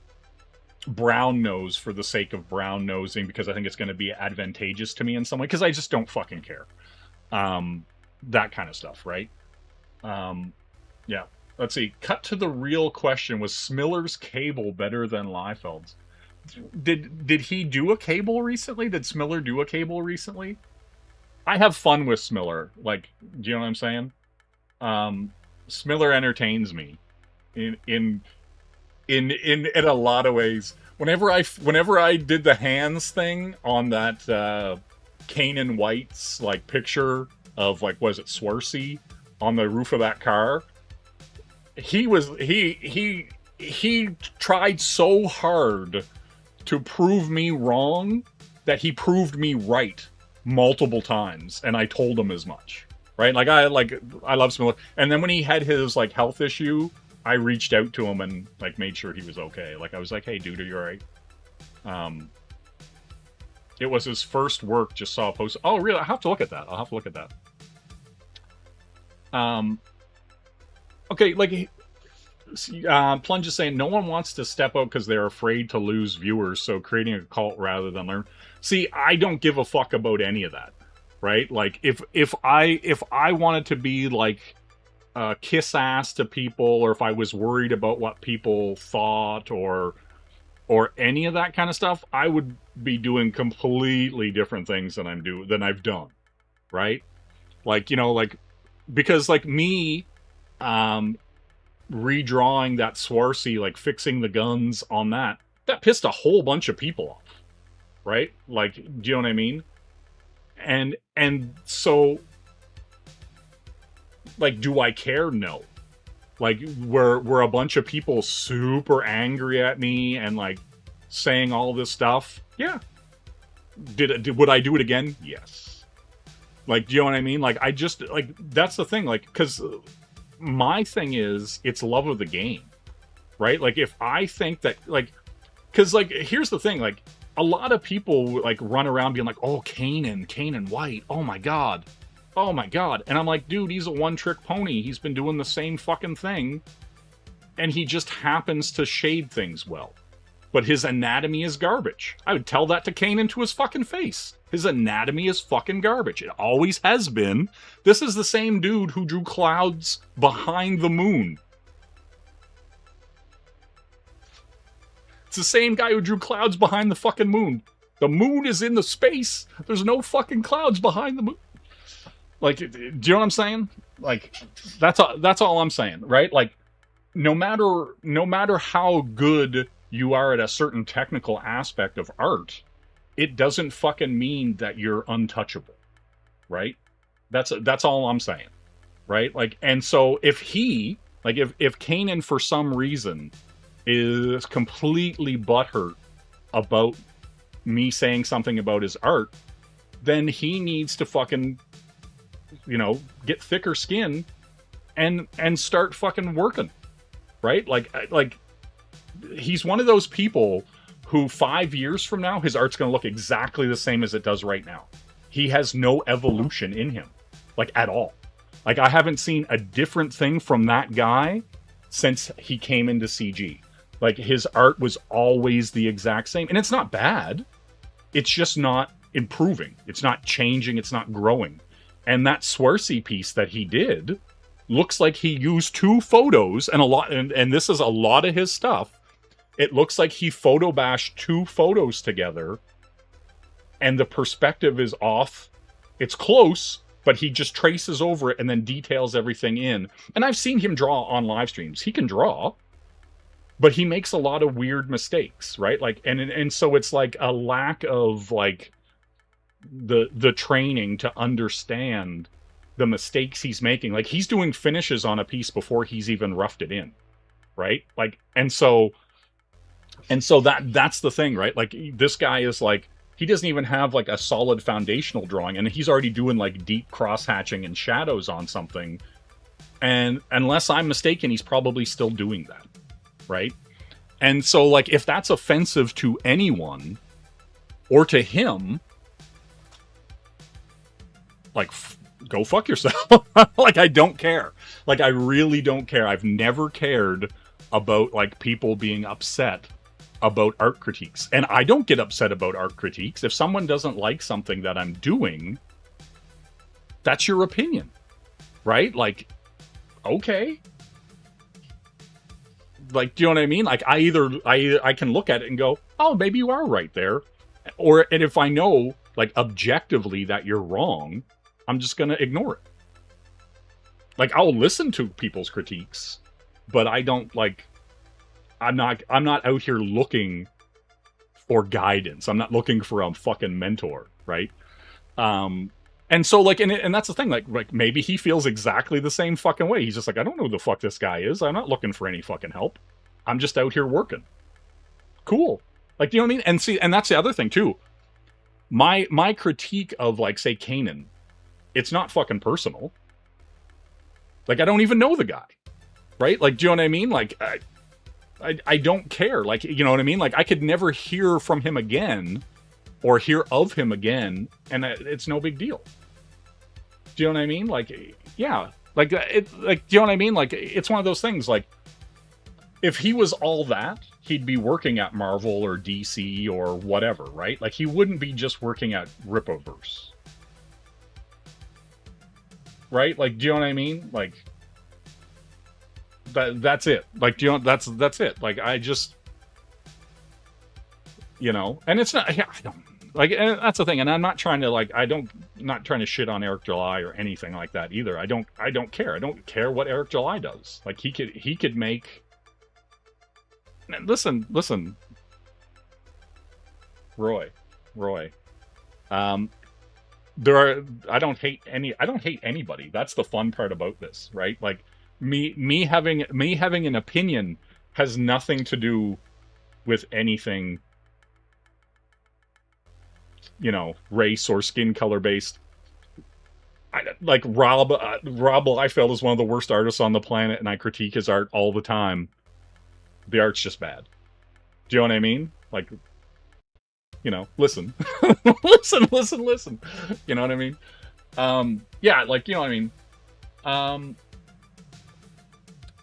brown nose for the sake of brown nosing because I think it's going to be advantageous to me in some way, because I just don't fucking care. That kind of stuff, right? Yeah. Let's see. Cut to the real question. Was Smiller's Cable better than Liefeld's? Did he do a Cable recently? Did Smiller do a Cable recently? I have fun with Smiller. Like, do you know what I'm saying? Smiller entertains me in a lot of ways. Whenever I did the hands thing on that Kanan White's like picture of, like, was it Swarsea on the roof of that car, he tried so hard to prove me wrong that he proved me right multiple times, and I told him as much. Right? Like, I love Smiller. And then when he had his, like, health issue, I reached out to him and, like, made sure he was okay. Like, I was like, hey, dude, are you alright? It was his first work, just saw a post. Oh, really? I'll have to look at that. Okay, like, Plunge is saying no one wants to step out because they're afraid to lose viewers, so creating a cult rather than learn. See, I don't give a fuck about any of that, right? Like if I wanted to be like kiss ass to people, or if I was worried about what people thought, or any of that kind of stuff, I would be doing completely different things than I've done, right? Like, you know, like, because like me redrawing that Swarzy, like fixing the guns on that pissed a whole bunch of people off, right? Like, do you know what I mean? And so, like, do I care? No. Like, were a bunch of people super angry at me and like saying all this stuff? Yeah. Would I do it again? Yes. Like, do you know what I mean? Like, I just, like, that's the thing, like, because my thing is, it's love of the game, right? Like, if I think that, like, because, like, here's the thing, like, a lot of people, like, run around being like, oh, Kanan White, oh my god. Oh my god. And I'm like, dude, he's a one-trick pony. He's been doing the same fucking thing, and he just happens to shade things well. But his anatomy is garbage. I would tell that to Kanan to his fucking face. His anatomy is fucking garbage. It always has been. This is the same dude who drew clouds behind the moon. It's the same guy who drew clouds behind the fucking moon. The moon is in the space. There's no fucking clouds behind the moon. Like, do you know what I'm saying? Like, that's all I'm saying, right? Like, no matter how good you are at a certain technical aspect of art, it doesn't fucking mean that you're untouchable, right? That's all I'm saying, right? Like, and so if Kanan for some reason is completely butthurt about me saying something about his art, then he needs to fucking, you know, get thicker skin and start fucking working, right? Like he's one of those people who 5 years from now, his art's going to look exactly the same as it does right now. He has no evolution in him, like, at all. Like, I haven't seen a different thing from that guy since he came into CG. Like, his art was always the exact same. And it's not bad. It's just not improving. It's not changing. It's not growing. And that Swarzy piece that he did looks like he used two photos and a lot, and this is a lot of his stuff. It looks like he photo bashed two photos together, and the perspective is off. It's close, but he just traces over it and then details everything in. And I've seen him draw on live streams. He can draw, but he makes a lot of weird mistakes, right? Like, and so it's like a lack of like the training to understand the mistakes he's making. Like, he's doing finishes on a piece before he's even roughed it in, right? Like, and so that's the thing, right? Like, this guy is like, he doesn't even have like a solid foundational drawing, and he's already doing like deep cross hatching and shadows on something. And unless I'm mistaken, he's probably still doing that, right? And so, like, if that's offensive to anyone or to him, like, go fuck yourself. Like, I don't care. Like, I really don't care. I've never cared about like people being upset about art critiques. And I don't get upset about art critiques. If someone doesn't like something that I'm doing, that's your opinion, right? Like, okay. Like, do you know what I mean? Like, I can look at it and go, oh, maybe you are right there. And if I know, like, objectively that you're wrong, I'm just going to ignore it. Like, I'll listen to people's critiques, but I don't, like, I'm not out here looking for guidance. I'm not looking for a fucking mentor, right? And so, like, and that's the thing, like maybe he feels exactly the same fucking way. He's just like, I don't know who the fuck this guy is. I'm not looking for any fucking help. I'm just out here working. Cool. Like, do you know what I mean? And see, and that's the other thing too. My critique of, like, say, Kanan, it's not fucking personal. Like, I don't even know the guy, right? Like, do you know what I mean? Like, I don't care. Like, you know what I mean? Like, I could never hear from him again or hear of him again, and it's no big deal. Do you know what I mean? Like, yeah. Like, do you know what I mean? Like, it's one of those things, like, if he was all that, he'd be working at Marvel or DC or whatever, right? Like, he wouldn't be just working at Rippaverse. Right? Like, do you know what I mean? Like, that's it. Like, do you know, that's it. Like, I just, you know, and it's not, I don't, like, and that's the thing, and I'm not trying to, like, not trying to shit on Eric July or anything like that either. I don't care. I don't care what Eric July does. Like, he could make, listen, Roy, I don't hate anybody. That's the fun part about this, right? Like, me having an opinion has nothing to do with anything, you know, race or skin color based. Like Rob Liefeld is one of the worst artists on the planet, and I critique his art all the time. The art's just bad. Do you know what I mean? Like, you know, listen. listen. You know what I mean? Yeah, like, you know what I mean?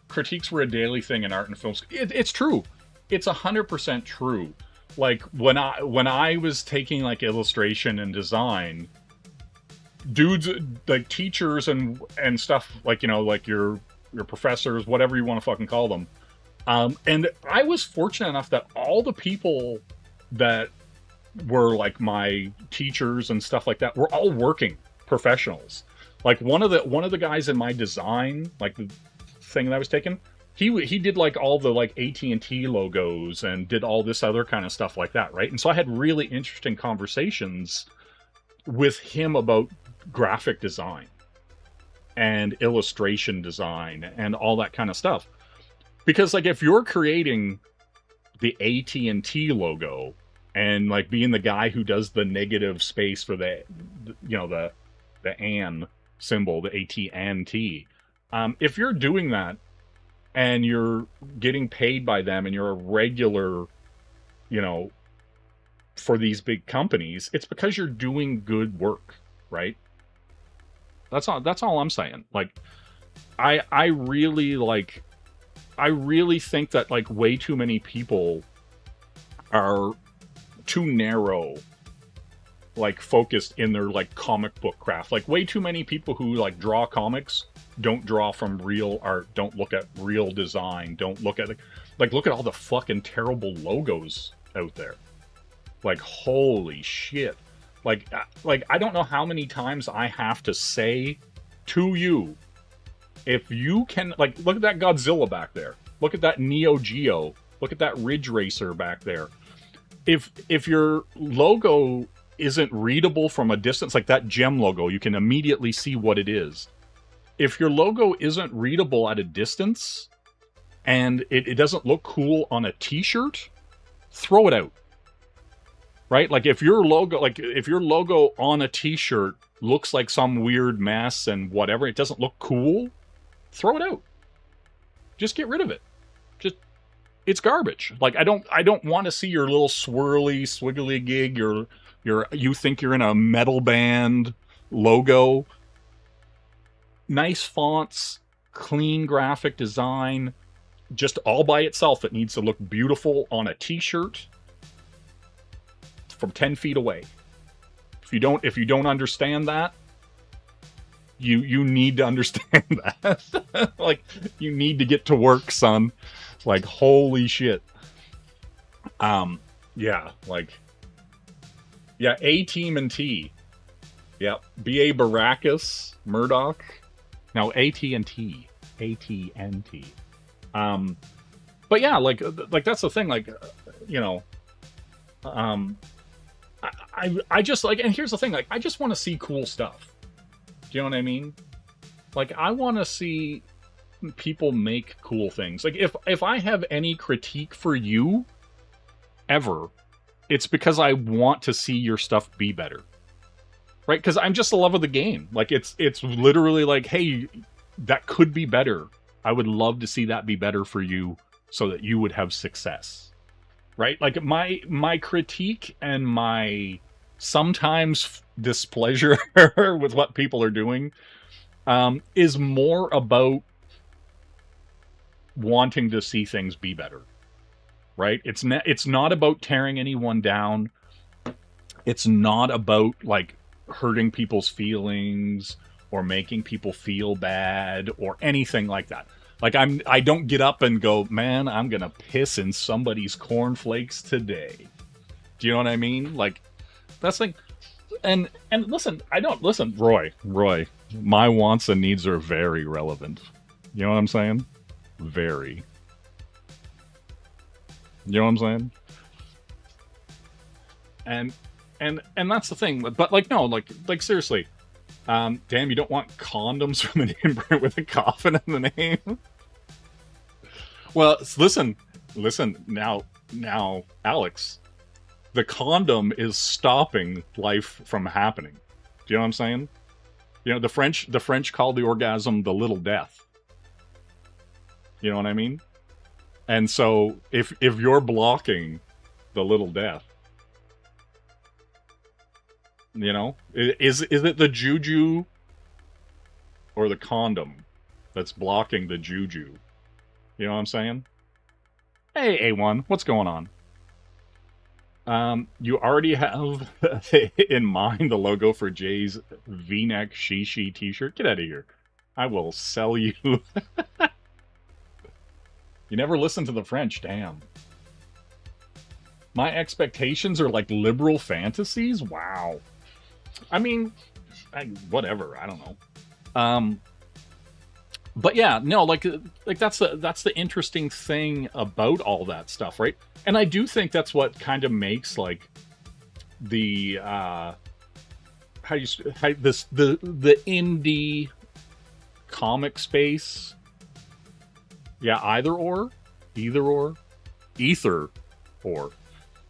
Critiques were a daily thing in art and films. It's true. It's 100% true. Like, when I was taking, like, illustration and design, dudes, like, teachers and stuff, like, you know, like your professors, whatever you want to fucking call them. And I was fortunate enough that all the people that were, like, my teachers and stuff like that were all working professionals. Like, one of the guys in my design, like, the thing that I was taking, he did, like, all the, like, AT&T logos and did all this other kind of stuff like that, right? And so I had really interesting conversations with him about graphic design and illustration design and all that kind of stuff. Because, like, if you're creating the AT&T logo and, like, being the guy who does the negative space for the you know, the AN symbol, the AT&T, if you're doing that and you're getting paid by them and you're a regular, you know, for these big companies, it's because you're doing good work, right? That's all I'm saying. Like, I really think that, like, way too many people are too narrow, like, focused in their, like, comic book craft. Like, way too many people who, like, draw comics don't draw from real art, don't look at real design, don't look at, like, look at all the fucking terrible logos out there. Like, holy shit. Like, I don't know how many times I have to say to you, if you can, like, look at that Godzilla back there. Look at that Neo Geo. Look at that Ridge Racer back there. If your logo isn't readable from a distance, like that gem logo, you can immediately see what it is. If your logo isn't readable at a distance and it doesn't look cool on a t-shirt, throw it out. Right? Like, if your logo on a t-shirt looks like some weird mess and whatever, it doesn't look cool, throw it out. Just get rid of it. It's garbage. Like, I don't want to see your little swirly, swiggly gig, you think you're in a metal band logo. Nice fonts, clean graphic design, just all by itself. It needs to look beautiful on a t-shirt from 10 feet away. If you don't understand that, you need to understand that. Like, you need to get to work, son. Like, holy shit. Yeah, like, yeah, A-Team and T. Yeah, B.A. Baracus, Murdoch. Now AT&T. AT&T. But yeah, like that's the thing, like, you know, I just, like, and here's the thing, like, I just want to see cool stuff. Do you know what I mean? Like, I want to see people make cool things. Like, if I have any critique for you ever, it's because I want to see your stuff be better. Right? Because I'm just the love of the game. Like, it's literally like, hey, that could be better. I would love to see that be better for you so that you would have success. Right? Like, my critique and my sometimes displeasure with what people are doing is more about wanting to see things be better, right? It's not about tearing anyone down. It's not about like hurting people's feelings or making people feel bad or anything like that. Like I don't get up and go, man, I'm gonna piss in somebody's cornflakes today. Do you know what I mean? Like that's like, and listen, Roy, my wants and needs are very relevant. You know what I'm saying? Very. You know what I'm saying? And that's the thing. But like, no, like seriously. Damn, you don't want condoms from an imprint with a coffin in the name? Well, listen, now, Alex, the condom is stopping life from happening. Do you know what I'm saying? You know, the French call the orgasm the little death. You know what I mean? And so if you're blocking the little death, you know, is it the juju or the condom that's blocking the juju? You know what I'm saying? Hey, A1, what's going on? You already have in mind the logo for Jay's V-neck shishi t-shirt? Get out of here. I will sell you. You never listen to the French, damn. My expectations are like liberal fantasies? Wow. I mean, whatever, I don't know. But yeah, no, like that's the interesting thing about all that stuff, right? And I do think that's what kind of makes like the the indie comic space. Yeah, either or.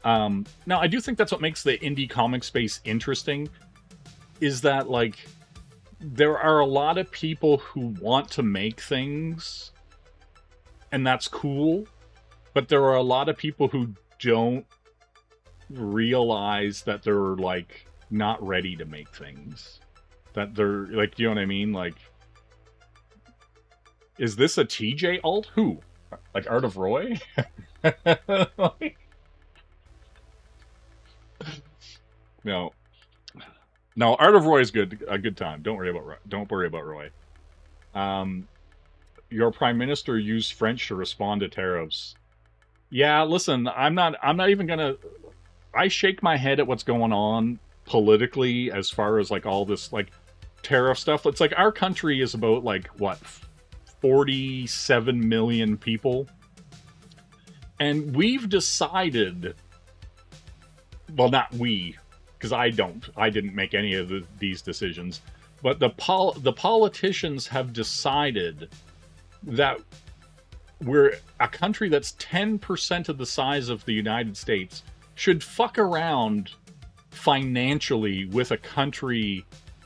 Now I do think that's what makes the indie comic space interesting, is that like there are a lot of people who want to make things, and that's cool, but there are a lot of people who don't realize that they're like not ready to make things. That they're like, you know what I mean? Like, is this a TJ alt? Who? Like Art of Roy? No. No, Art of Roy is good. A good time. Don't worry about Roy. Your prime minister used French to respond to tariffs. Yeah, listen, I'm not even gonna. I shake my head at what's going on politically as far as like all this like tariff stuff. It's like our country is about like what, 47 million people, and we've decided. Well, not we. Because I didn't make any of these decisions, but the politicians have decided that we're a country that's 10% of the size of the United States should fuck around financially with a country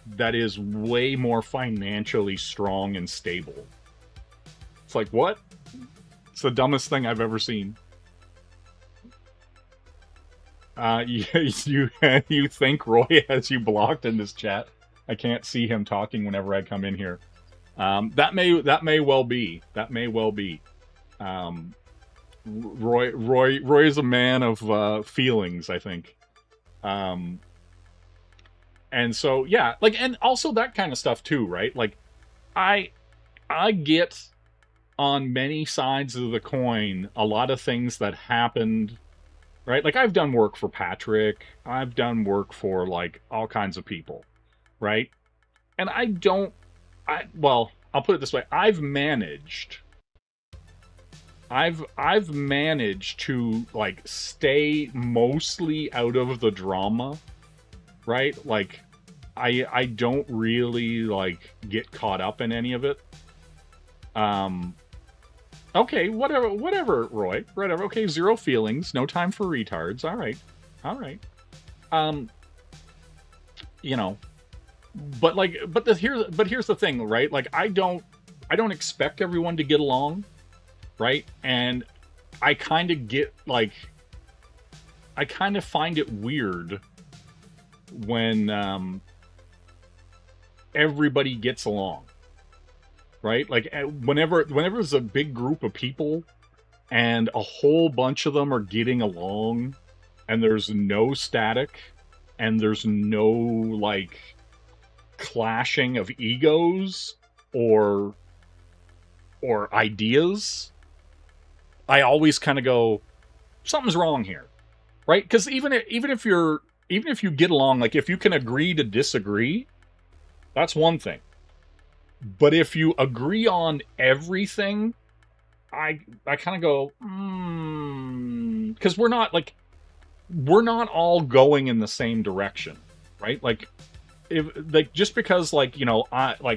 that is way more financially strong and stable. It's like, what? It's the dumbest thing I've ever seen. You think Roy has you blocked in this chat? I can't see him talking whenever I come in here. That may well be. Roy is a man of feelings, I think. And so yeah, like, and also that kind of stuff too, right? Like, I get on many sides of the coin a lot of things that happened. Right? Like, I've done work for Patrick. I've done work for, like, all kinds of people. Right? And well, I'll put it this way. I've managed to, like, stay mostly out of the drama. Right? Like, I don't really, like, get caught up in any of it. Okay, whatever, Roy. Whatever. Okay, zero feelings, no time for retards. All right. You know, but here's the thing, right? Like, I don't expect everyone to get along, right? And I kind of get like, I kind of find it weird when everybody gets along. right? Like whenever there's a big group of people and a whole bunch of them are getting along and there's no static and there's no like clashing of egos or ideas, I always kind of go, something's wrong here, right? Because even if you get along, like if you can agree to disagree, that's one thing. But if you agree on everything, I kind of go, because we're not all going in the same direction, right? Like, if like just because like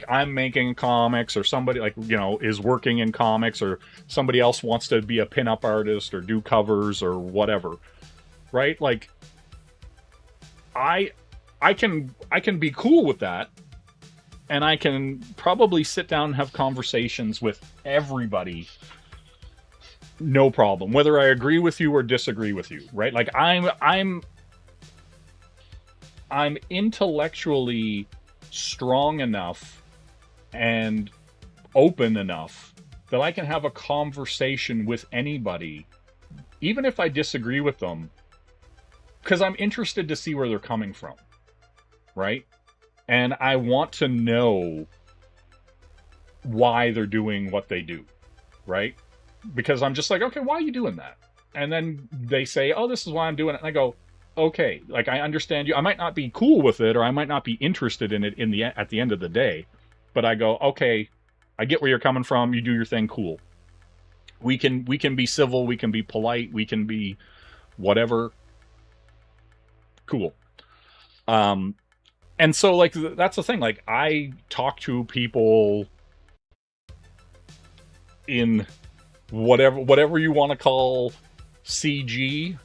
I'm making comics or somebody like is working in comics or somebody else wants to be a pinup artist or do covers or whatever, right? Like I can be cool with that, and I can probably sit down and have conversations with everybody, no problem, whether I agree with you or disagree with you, right? Like I'm intellectually strong enough and open enough that I can have a conversation with anybody, even if I disagree with them, because I'm interested to see where they're coming from, right? And I want to know why they're doing what they do, right? Because I'm just like, okay, why are you doing that? And then they say, oh, this is why I'm doing it. And I go, okay, like I understand you. I might not be cool with it, or I might not be interested in it at the end of the day, but I go, okay, I get where you're coming from. You do your thing, cool. We can be civil, we can be polite, we can be whatever. Cool. And so like that's the thing. Like I talk to people in whatever you want to call CG.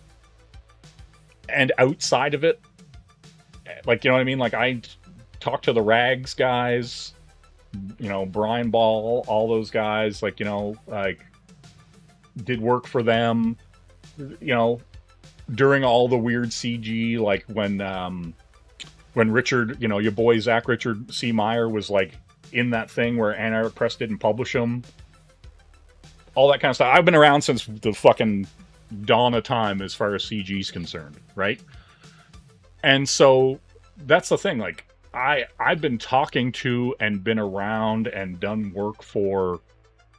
And outside of it, like, you know what I mean? Like, I talk to the Rags guys, Brian Ball, all those guys, like, like, did work for them, during all the weird CG, like, when Richard, your boy Zach Richard C. Meyer was, like, in that thing where Anarch Press didn't publish him. All that kind of stuff. I've been around since the fucking dawn of time as far as CG is concerned, right? And so that's the thing, like I've been talking to and been around and done work for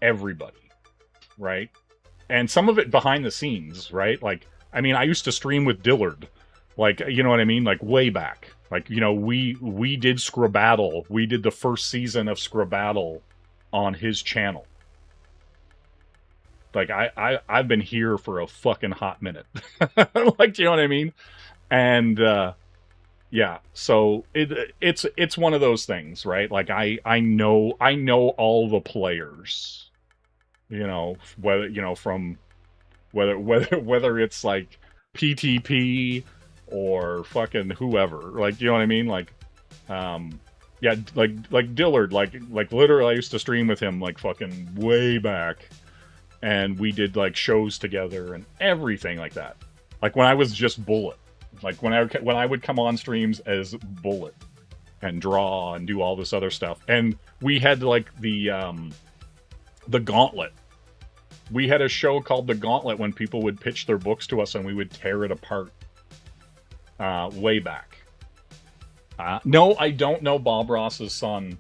everybody, right? And some of it behind the scenes, right? Like, I mean, I used to stream with Dillard, like, you know what I mean? Like way back, like, we did Scrabattle. We did the first season of Scrabattle on his channel. Like, I've been here for a fucking hot minute. Like, do you know what I mean? And, yeah, so it's one of those things, right? Like, I know all the players, whether, from, whether it's, like, PTP or fucking whoever. Like, you know what I mean? Like, yeah, like Dillard, like literally I used to stream with him, like, fucking way back. And we did like shows together and everything like that. Like when I was just Bullet, like when I would come on streams as Bullet and draw and do all this other stuff. And we had like the Gauntlet. We had a show called The Gauntlet when people would pitch their books to us and we would tear it apart. Way back. No, I don't know Bob Ross's son,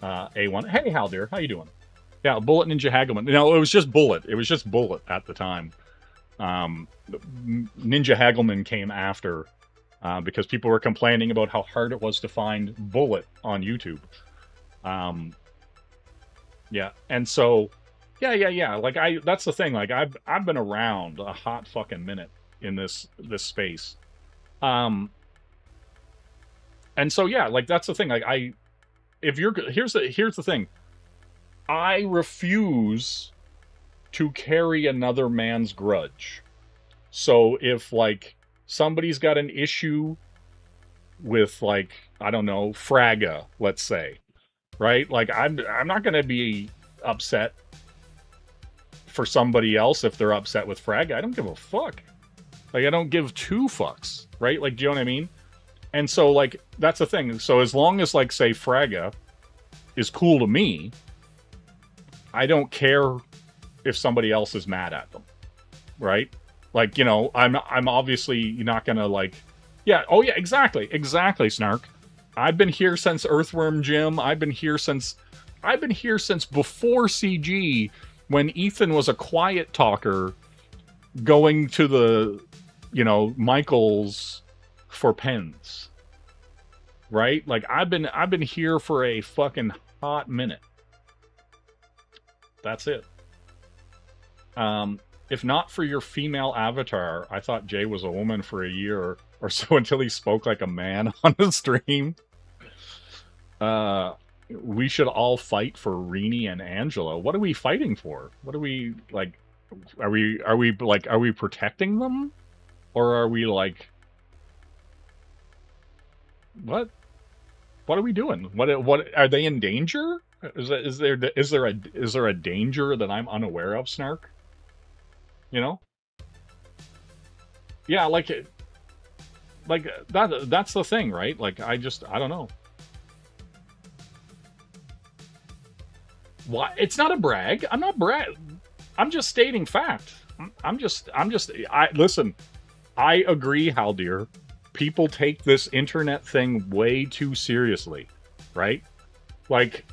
A1. Hey, Hal dear, how you doing? Yeah, Bullet Ninja Hagelman. No, it was just Bullet. It was just Bullet at the time. Ninja Hagelman came after because people were complaining about how hard it was to find Bullet on YouTube. Yeah, and so, yeah. Like that's the thing. Like I've been around a hot fucking minute in this space. And so yeah, like that's the thing. Like here's the thing. I refuse to carry another man's grudge. So if like somebody's got an issue with like, I don't know, Fraga, let's say, right? Like I'm not going to be upset for somebody else if they're upset with Fraga. I don't give a fuck. Like I don't give two fucks, right? Like, do you know what I mean? And so like that's the thing. So as long as like say Fraga is cool to me, I don't care if somebody else is mad at them, right? Like, you know, I'm obviously not gonna like, yeah, oh yeah, exactly, Snark. I've been here since Earthworm Jim. I've been here since before CG, when Ethan was a quiet talker going to the, you know, Michael's for pens. Right? Like I've been here for a fucking hot minute. That's it. If not for your female avatar, I thought Jay was a woman for a year or so until he spoke like a man on the stream. We should all fight for Rini and Angela. What are we fighting for? What are we like? Are we protecting them, or are we like? What? What are we doing? What are they in danger? Is there a danger that I'm unaware of, Snark? You know? Yeah, like that's the thing, right? Like I don't know. Why? It's not a brag. I'm not I'm just stating fact. Listen, I agree, Haldir. People take this internet thing way too seriously, right? Like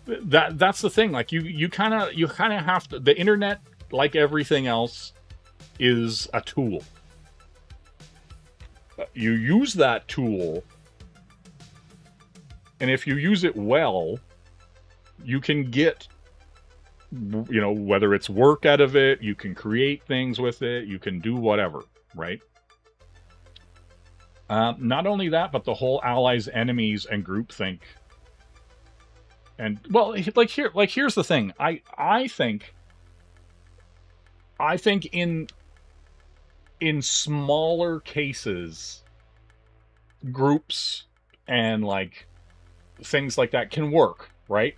that's the thing. Like you kind of have to. The internet, like everything else, is a tool. You use that tool, and if you use it well, you can get, you know, whether it's work out of it, you can create things with it, you can do whatever, right? Not only that, but the whole allies, enemies, and groupthink. And well, here's the thing. I think in smaller cases, groups and like things like that can work, right?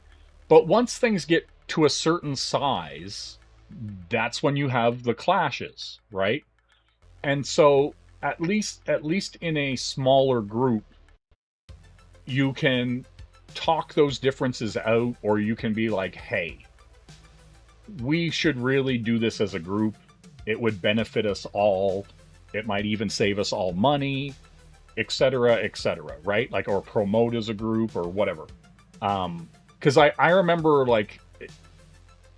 But once things get to a certain size, that's when you have the clashes, right? And so at least in a smaller group, you can talk those differences out, or you can be like, hey, we should really do this as a group. It would benefit us all. It might even save us all money, etc., right? Like, or promote as a group or whatever. Because I remember, like,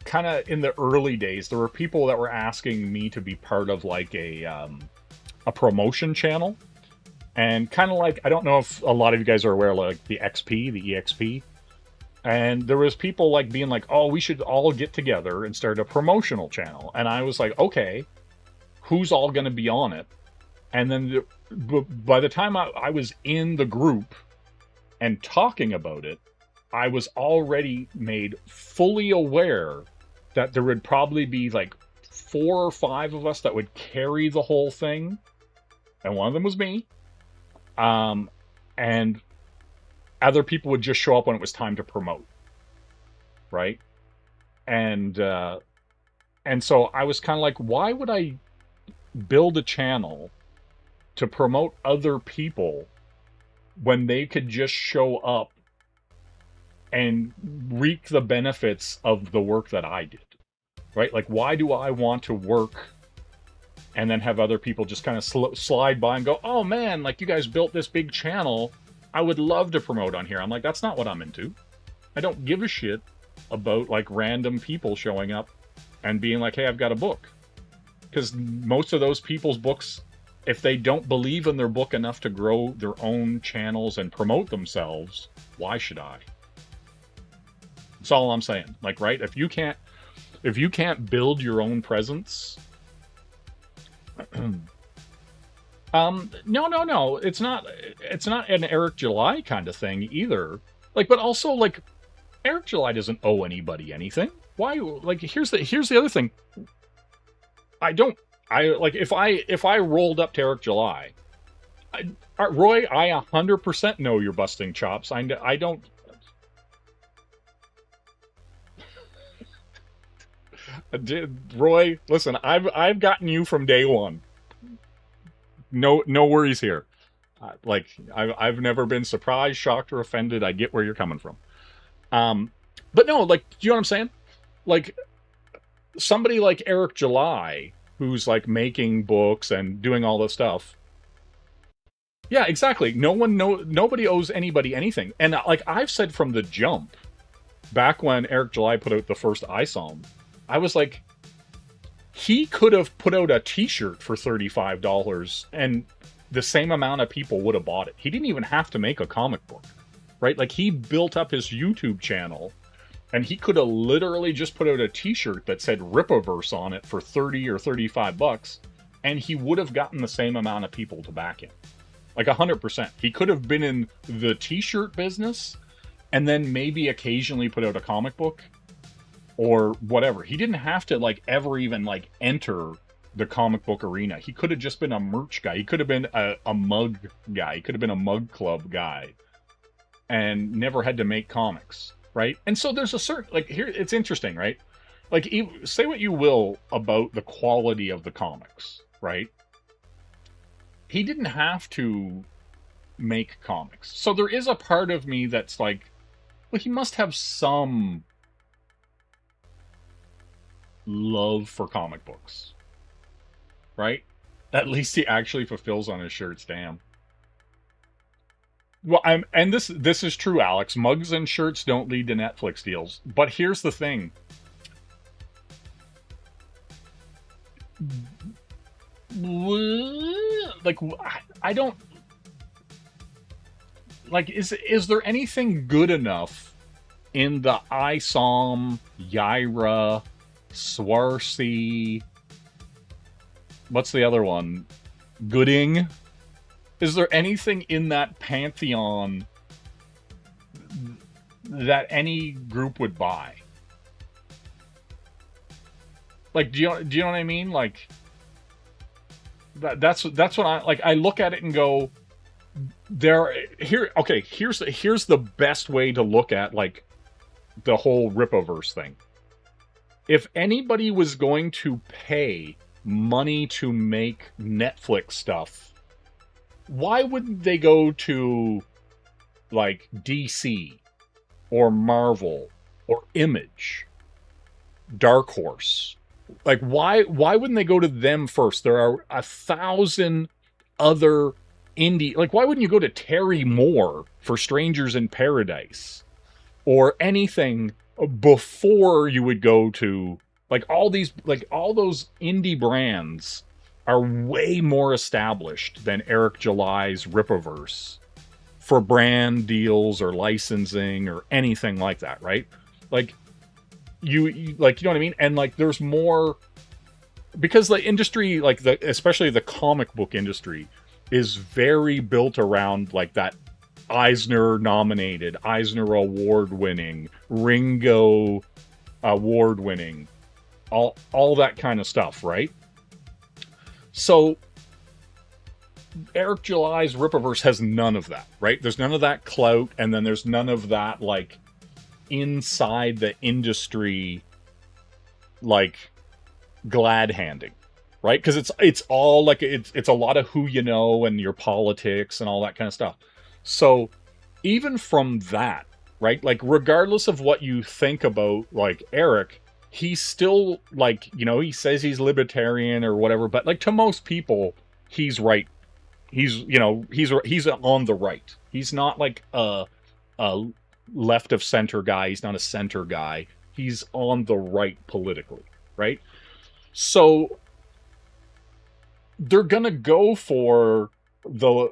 kind of in the early days, there were people that were asking me to be part of like a promotion channel. And kind of like, I don't know if a lot of you guys are aware, like the EXP. And there was people like being like, oh, we should all get together and start a promotional channel. And I was like, okay, who's all going to be on it? And then by the time I was in the group and talking about it, I was already made fully aware that there would probably be like 4 or 5 of us that would carry the whole thing. And one of them was me. And other people would just show up when it was time to promote. Right? And so I was kind of like, why would I build a channel to promote other people when they could just show up and reap the benefits of the work that I did? Right? Like, why do I want to work and then have other people just kind of slide by and go, oh man, like you guys built this big channel, I would love to promote on here. I'm like, that's not what I'm into. I don't give a shit about like random people showing up and being like, hey, I've got a book. Because most of those people's books, if they don't believe in their book enough to grow their own channels and promote themselves, why should I? That's all I'm saying. Like, right? If you can't build your own presence, no. It's not an Eric July kind of thing either. Like, but also like Eric July doesn't owe anybody anything. Why? Like, here's the other thing. If I rolled up to Eric July, Roy, I 100% know you're busting chops. I don't. Roy, listen, I've gotten you from day one. No worries here. I've never been surprised, shocked, or offended. I get where you're coming from. But no, like, do you know what I'm saying? Like, somebody like Eric July, who's like making books and doing all this stuff. Yeah, exactly. Nobody owes anybody anything. And like I've said from the jump, back when Eric July put out the first ISOM, I was like, he could have put out a t-shirt for $35 and the same amount of people would have bought it. He didn't even have to make a comic book, right? Like, he built up his YouTube channel and he could have literally just put out a t-shirt that said Rippaverse on it for 30 or 35 bucks, and he would have gotten the same amount of people to back him. Like 100%. He could have been in the t-shirt business and then maybe occasionally put out a comic book or whatever. He didn't have to like ever even like enter the comic book arena. He could have just been a merch guy. He could have been a mug guy. He could have been a mug club guy and never had to make comics, right? And so there's a certain, like, here, it's interesting, right? Like, say what you will about the quality of the comics, right? He didn't have to make comics. So there is a part of me that's like, well, he must have some love for comic books, right? At least he actually fulfills on his shirts, damn. Well, and this is true, Alex. Mugs and shirts don't lead to Netflix deals. But here's the thing. Like, I don't like, is there anything good enough in the ISOM, Yaira, Swarsea, what's the other one? Gooding? Is there anything in that pantheon that any group would buy? Like, do you know what I mean? Like, that's what I like. I look at it and go, here's the best way to look at like the whole Rippaverse thing. If anybody was going to pay money to make Netflix stuff, why wouldn't they go to like DC or Marvel or Image, Dark Horse? Like, why wouldn't they go to them first? There are 1,000 other indie, like, why wouldn't you go to Terry Moore for Strangers in Paradise or anything before you would go to like all these, like all those indie brands are way more established than Eric July's Rippaverse for brand deals or licensing or anything like that, right? Like, you like, you know what I mean? And like, there's more, because the industry, like especially the comic book industry, is very built around like that Eisner nominated, Eisner award winning, Ringo award winning, all that kind of stuff, right? So Eric July's Rippaverse has none of that, right? There's none of that clout, and then there's none of that like inside the industry like glad handing, right? Because it's all like it's a lot of who you know and your politics and all that kind of stuff. So even from that, right, like regardless of what you think about like Eric, he's still like, you know, he says he's libertarian or whatever, but like to most people he's right. He's, you know, he's on the right. He's not like a left of center guy. He's not a center guy. He's on the right politically, right? So they're gonna go for the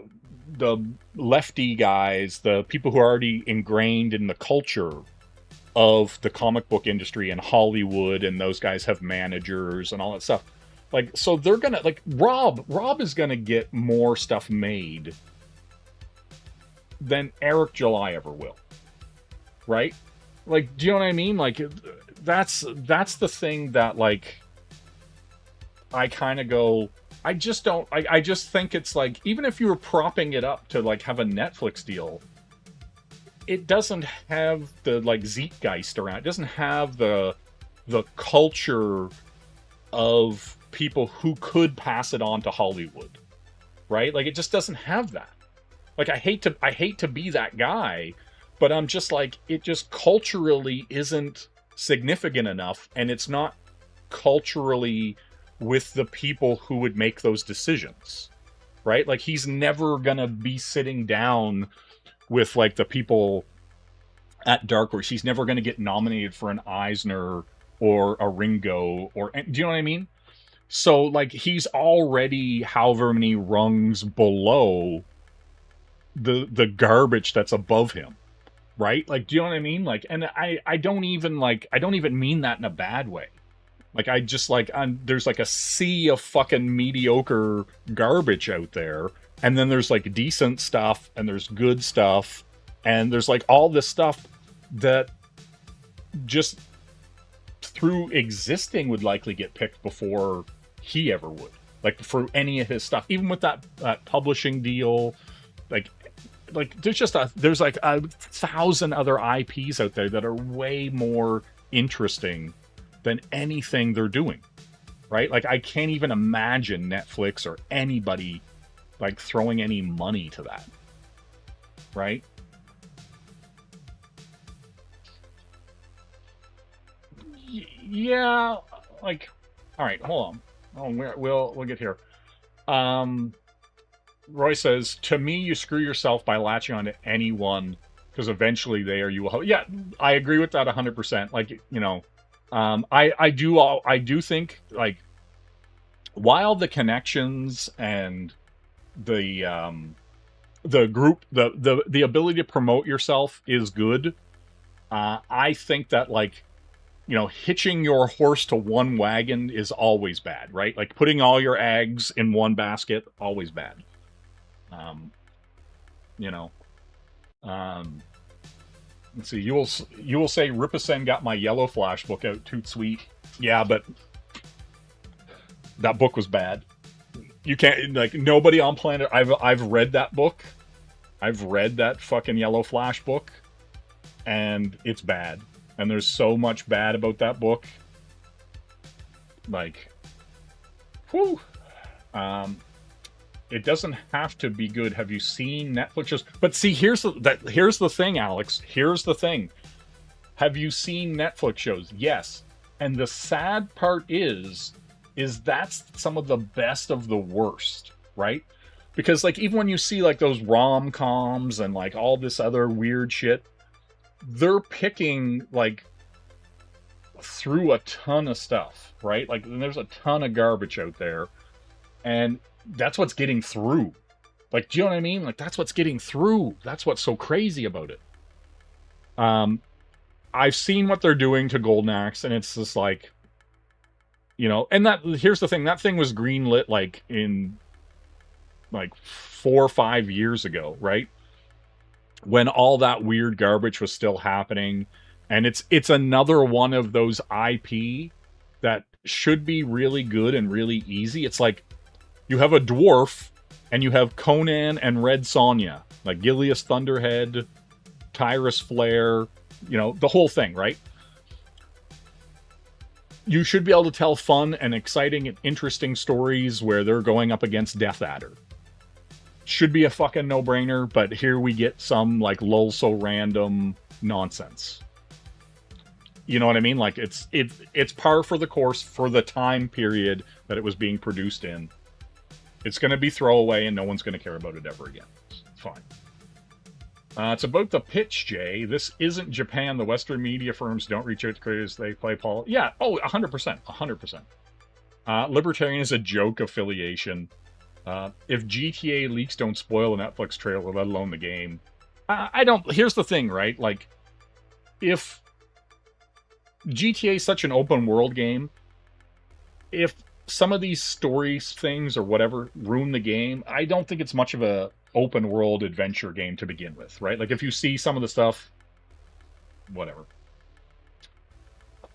lefty guys, the people who are already ingrained in the culture of the comic book industry and Hollywood, and those guys have managers and all that stuff. Like, so they're gonna, like, Rob is gonna get more stuff made than Eric July ever will. Right? Like, do you know what I mean? Like, that's the thing that, like, I kind of go, I just think it's like, even if you were propping it up to, like, have a Netflix deal, it doesn't have the, like, zeitgeist around it. It doesn't have the culture of people who could pass it on to Hollywood, right? Like, it just doesn't have that. Like, I hate to be that guy, But I'm just like, it just culturally isn't significant enough, and it's not culturally with the people who would make those decisions, right? Like, he's never gonna be sitting down with like the people at Dark Horse. He's never gonna get nominated for an Eisner or a Ringo, or, do you know what I mean? So like, he's already however many rungs below the garbage that's above him, right? Like, do you know what I mean? Like, and I don't even mean that in a bad way. Like, I just like, there's like a sea of fucking mediocre garbage out there, and then there's like decent stuff, and there's good stuff, and there's like all this stuff that just through existing would likely get picked before he ever would. Like, for any of his stuff, even with that publishing deal, like there's like 1,000 other IPs out there that are way more interesting than anything they're doing, right? Like, I can't even imagine Netflix or anybody like throwing any money to that, right? Yeah, like, all right, hold on. We'll get here. Roy says, to me, you screw yourself by latching on to anyone, because eventually they or you will. Yeah, I agree with that 100%. Like, you know, I do think, like, while the connections and the group, the ability to promote yourself is good, I think that, like, you know, hitching your horse to one wagon is always bad, right? Like, putting all your eggs in one basket, always bad. You know, let's see. You will say Ripperson got my Yellow Flash book out too sweet. Yeah, but that book was bad. You can't, like, nobody on planet. I've read that book. I've read that fucking Yellow Flash book, and it's bad. And there's so much bad about that book. Like, whew. It doesn't have to be good. Have you seen Netflix shows? But see, here's the thing, Alex. Here's the thing. Have you seen Netflix shows? Yes. And the sad part is that's some of the best of the worst, right? Because, like, even when you see like those rom-coms and like all this other weird shit, they're picking like through a ton of stuff, right? Like, there's a ton of garbage out there, and that's what's getting through. Like, do you know what I mean? Like, that's what's getting through. That's what's so crazy about it. I've seen what they're doing to Golden Axe, and it's just like, you know, and here's the thing, that thing was greenlit like in like 4 or 5 years ago, right? When all that weird garbage was still happening. And it's another one of those IP that should be really good and really easy. It's like, you have a dwarf, and you have Conan and Red Sonja, like Gilius Thunderhead, Tyrus Flare, you know, the whole thing, right? You should be able to tell fun and exciting and interesting stories where they're going up against Death Adder. Should be a fucking no-brainer, but here we get some, like, lol so random nonsense. You know what I mean? Like, it's par for the course for the time period that it was being produced in. It's going to be throwaway, and no one's going to care about it ever again. It's fine. It's about the pitch, Jay. This isn't Japan. The Western media firms don't reach out to creators. They play Paul. Yeah. Oh, 100%. 100%. Libertarian is a joke affiliation. If GTA leaks don't spoil a Netflix trailer, let alone the game. I don't... Here's the thing, right? Like, if GTA is such an open world game, if some of these stories things or whatever ruin the game, I don't think it's much of a open world adventure game to begin with, right? Like, if you see some of the stuff, whatever.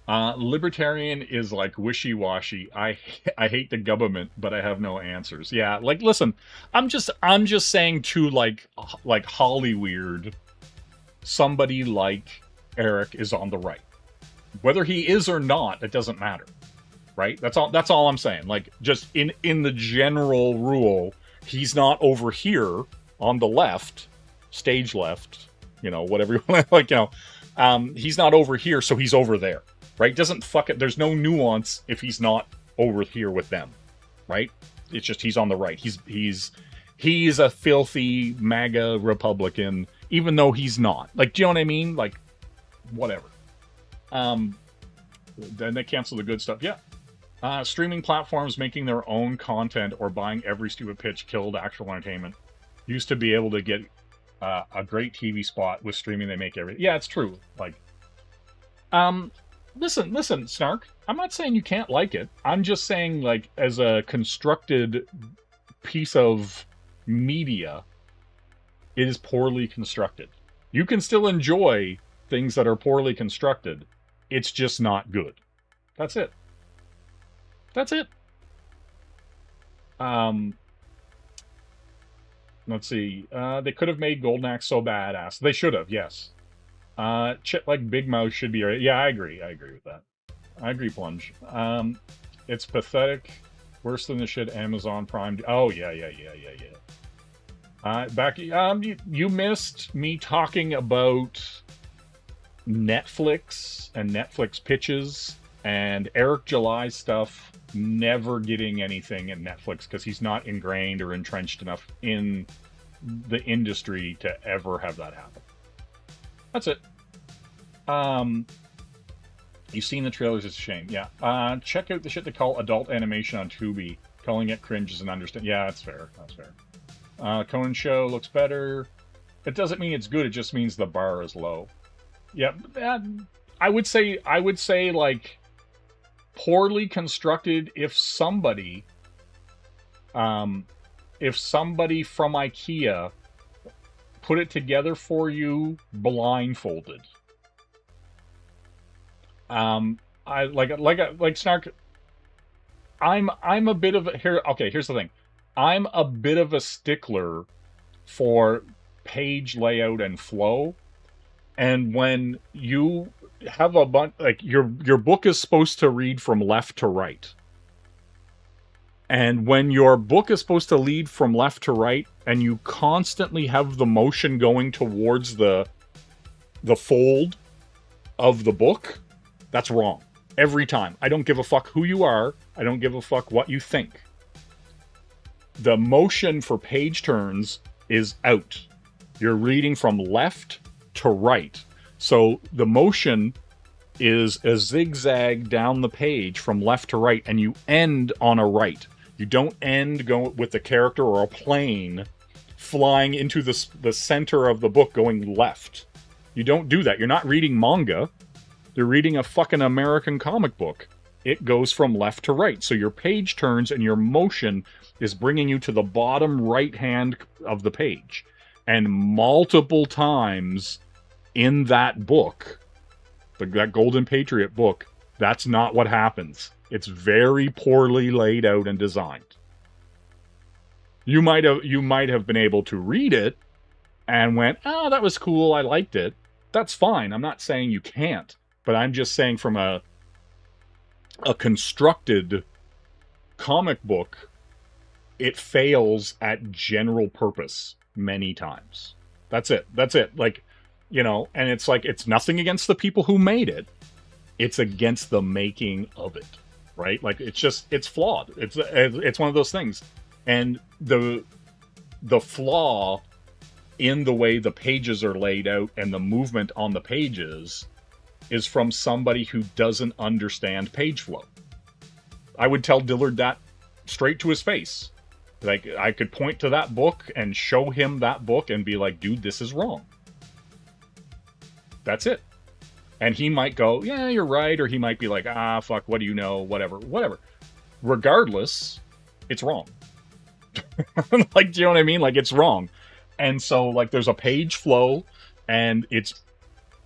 Libertarian is like wishy-washy. I hate the government, but I have no answers. Yeah, like, listen, I'm just saying, too, like Hollyweird, somebody like Eric is on the right. Whether he is or not, it doesn't matter. Right? That's all I'm saying. Like, just in the general rule, he's not over here on the left, stage left, you know, whatever you want to, like, you know, he's not over here, so he's over there, right? Doesn't fuck it. There's no nuance if he's not over here with them, right? It's just he's on the right. He's a filthy MAGA Republican, even though he's not. Like, do you know what I mean? Like, whatever. Then they cancel the good stuff. Yeah. Streaming platforms making their own content or buying every stupid pitch killed actual entertainment. Used to be able to get a great TV spot with streaming. They make everything. Yeah, it's true. Like, listen, Snark. I'm not saying you can't like it. I'm just saying, like, as a constructed piece of media, it is poorly constructed. You can still enjoy things that are poorly constructed. It's just not good. That's it. That's it. Let's see. They could have made Golden Axe so badass. They should have, yes. Shit like Big Mouth should be... Yeah, I agree. I agree with that. I agree, Plunge. It's pathetic. Worse than the shit Amazon Prime... Oh, yeah. You missed me talking about Netflix and Netflix pitches and Eric July's stuff never getting anything in Netflix because he's not ingrained or entrenched enough in the industry to ever have that happen. That's it. You've seen the trailers, it's a shame. Yeah. Check out the shit they call adult animation on Tubi. Calling it cringe is an understand. Yeah, that's fair. That's fair. Conan show looks better. It doesn't mean it's good, it just means the bar is low. Yeah, I would say like poorly constructed if somebody from IKEA put it together for you blindfolded. I like Snark. I'm a bit of a here. Okay, here's the thing. I'm a bit of a stickler for page layout and flow. And when you have a bunch, like your book is supposed to read from left to right. And when your book is supposed to lead from left to right, and you constantly have the motion going towards the fold of the book, that's wrong. Every time. I don't give a fuck who you are. I don't give a fuck what you think. The motion for page turns is out. You're reading from left to right. So the motion is a zigzag down the page from left to right, and you end on a right. You don't end with the character or a plane flying into the center of the book going left. You don't do that. You're not reading manga. You're reading a fucking American comic book. It goes from left to right. So your page turns and your motion is bringing you to the bottom right hand of the page. And multiple times in that book, that Golden Patriot book, that's not what happens. It's very poorly laid out and designed. You might have been able to read it and went, oh, that was cool, I liked it. That's fine. I'm not saying you can't. But I'm just saying from a constructed comic book, it fails at general purpose many times. That's it. That's it. Like, you know, and it's like, it's nothing against the people who made it. It's against the making of it, right? Like, it's just, it's flawed. It's one of those things. And the flaw in the way the pages are laid out and the movement on the pages is from somebody who doesn't understand page flow. I would tell Dillard that straight to his face. Like, I could point to that book and show him that book and be like, dude, this is wrong. That's it. And he might go, yeah, you're right. Or he might be like, ah, fuck, what do you know? Whatever. Regardless, it's wrong. Like, do you know what I mean? Like, it's wrong. And so, like, there's a page flow and it's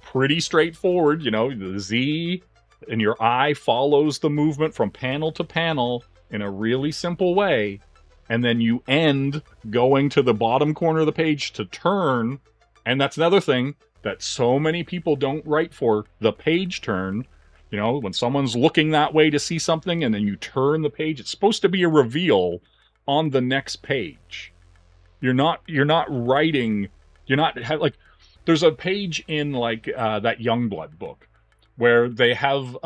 pretty straightforward, you know, the Z and your eye follows the movement from panel to panel in a really simple way, and then you end going to the bottom corner of the page to turn, and that's another thing that so many people don't write for, the page turn. You know, when someone's looking that way to see something and then you turn the page, it's supposed to be a reveal on the next page. You're not writing, like, There's a page in like that Youngblood book where they have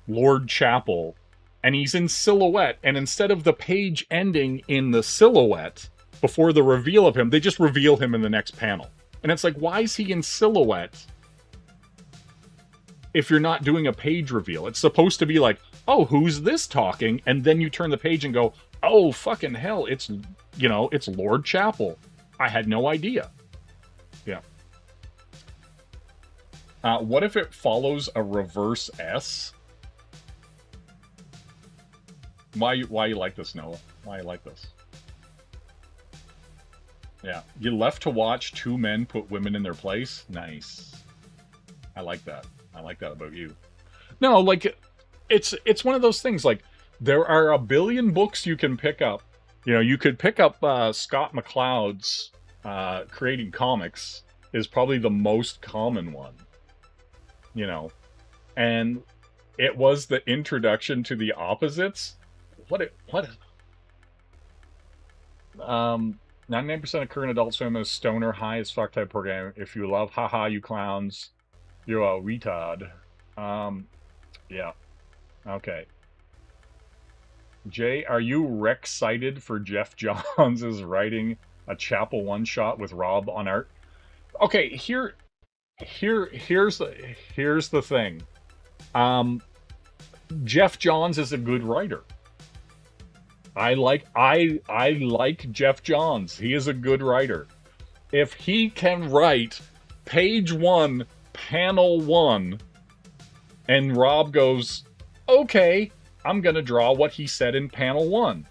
Lord Chapel, and he's in silhouette, and instead of the page ending in the silhouette before the reveal of him, they just reveal him in the next panel. And it's like, why is he in silhouette if you're not doing a page reveal? It's supposed to be like, oh, who's this talking? And then you turn the page and go, oh, fucking hell, it's, you know, it's Lord Chapel. I had no idea. Yeah. What if it follows a reverse S? Why you like this, Noah? Why you like this? Yeah. You left to watch two men put women in their place? Nice. I like that. I like that about you. No, like, it's one of those things, like, there are a billion books you can pick up. You know, you could pick up Scott McCloud's Creating Comics is probably the most common one. You know, and it was the introduction to the opposites. 99% of current adult swim is stoner high as fuck type program. If you love haha you clowns, you're a retard. Yeah. Okay. Jay, are you excited for Jeff Johns is writing a Chapel one shot with Rob on art? Okay, here's the thing. Jeff Johns is a good writer. I like Jeff Johns. He is a good writer. If he can write page 1, panel 1, and Rob goes, okay, I'm going to draw what he said in panel 1.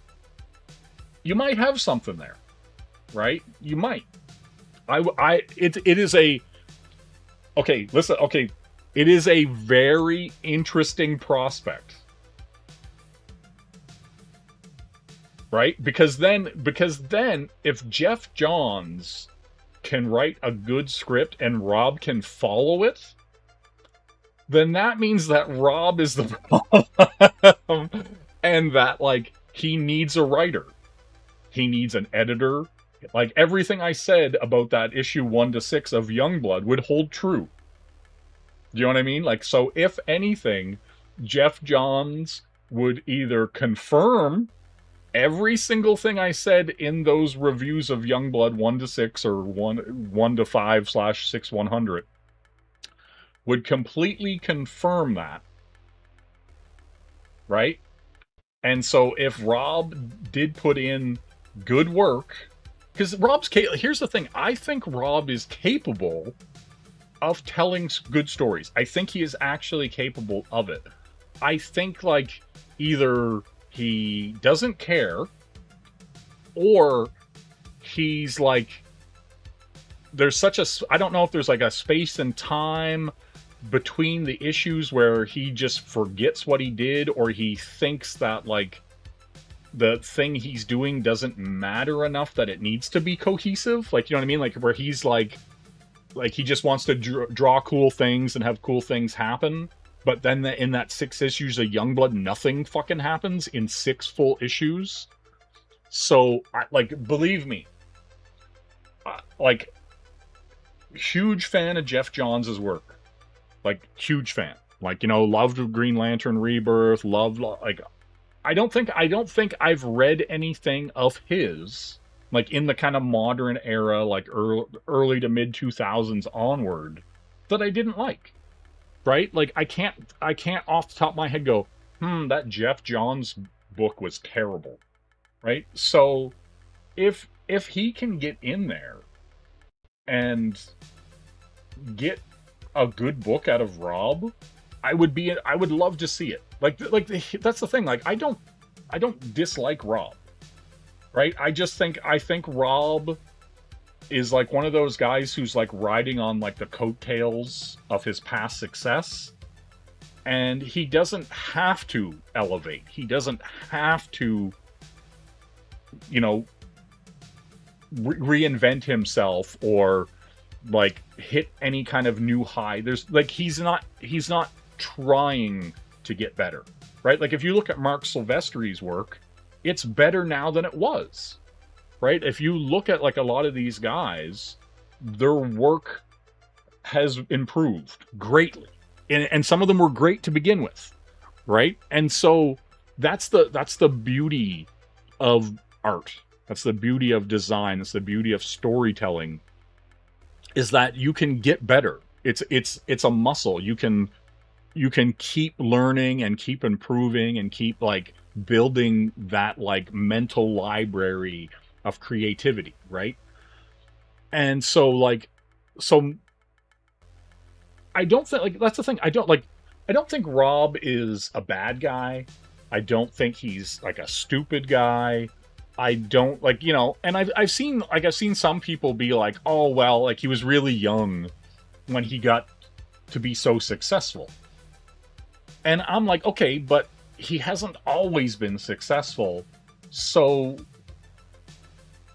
You might have something there, right? You might. It is a, okay, listen, okay, it is a very interesting prospect. Right? Because then if Jeff Johns can write a good script and Rob can follow it, then that means that Rob is the problem and that, like, he needs a writer. He needs an editor. Like, everything I said about that issue 1 to 6 of Youngblood would hold true. Do you know what I mean? Like, so if anything, Jeff Johns would either confirm every single thing I said in those reviews of Youngblood 1 to 6 or 1 to 5/6/100 would completely confirm that. Right? And so if Rob did put in good work, because here's the thing, I think Rob is capable of telling good stories. I think he is actually capable of it. I think, like, either he doesn't care, or he's like, there's such a, I don't know if there's like a space and time between the issues where he just forgets what he did, or he thinks that, like, the thing he's doing doesn't matter enough that it needs to be cohesive. Like, you know what I mean? Like, where he's like he just wants to draw cool things and have cool things happen. But then in that 6 issues of Youngblood, nothing fucking happens in 6 full issues. So, like, believe me, like, huge fan of Jeff Johns' work. Like, huge fan. Like, you know, loved Green Lantern Rebirth, loved, like, I don't think I've read anything of his, like, in the kind of modern era, like early to mid 2000s onward, that I didn't like. Right? Like, I can't off the top of my head go, that Jeff Johns book was terrible. Right? So if he can get in there and get a good book out of Rob, I would love to see it. Like that's the thing. Like, I don't dislike Rob. Right? I think Rob is like one of those guys who's like riding on like the coattails of his past success, and he doesn't have to elevate. He doesn't have to, you know, reinvent himself or like hit any kind of new high. There's like, he's not trying to get better, right? Like, if you look at Mark Silvestri's work, it's better now than it was. Right? If you look at like a lot of these guys, their work has improved greatly, and some of them were great to begin with, right? And so that's the beauty of art. That's the beauty of design. That's the beauty of storytelling, is that you can get better. It's a muscle. You can keep learning and keep improving and keep like building that like mental library of creativity, right? And so I don't think, like, that's the thing. I don't think Rob is a bad guy. I don't think he's like a stupid guy. I don't, like, you know, and I've seen some people be like, oh, well, like, he was really young when he got to be so successful. And I'm like, okay, but he hasn't always been successful. So,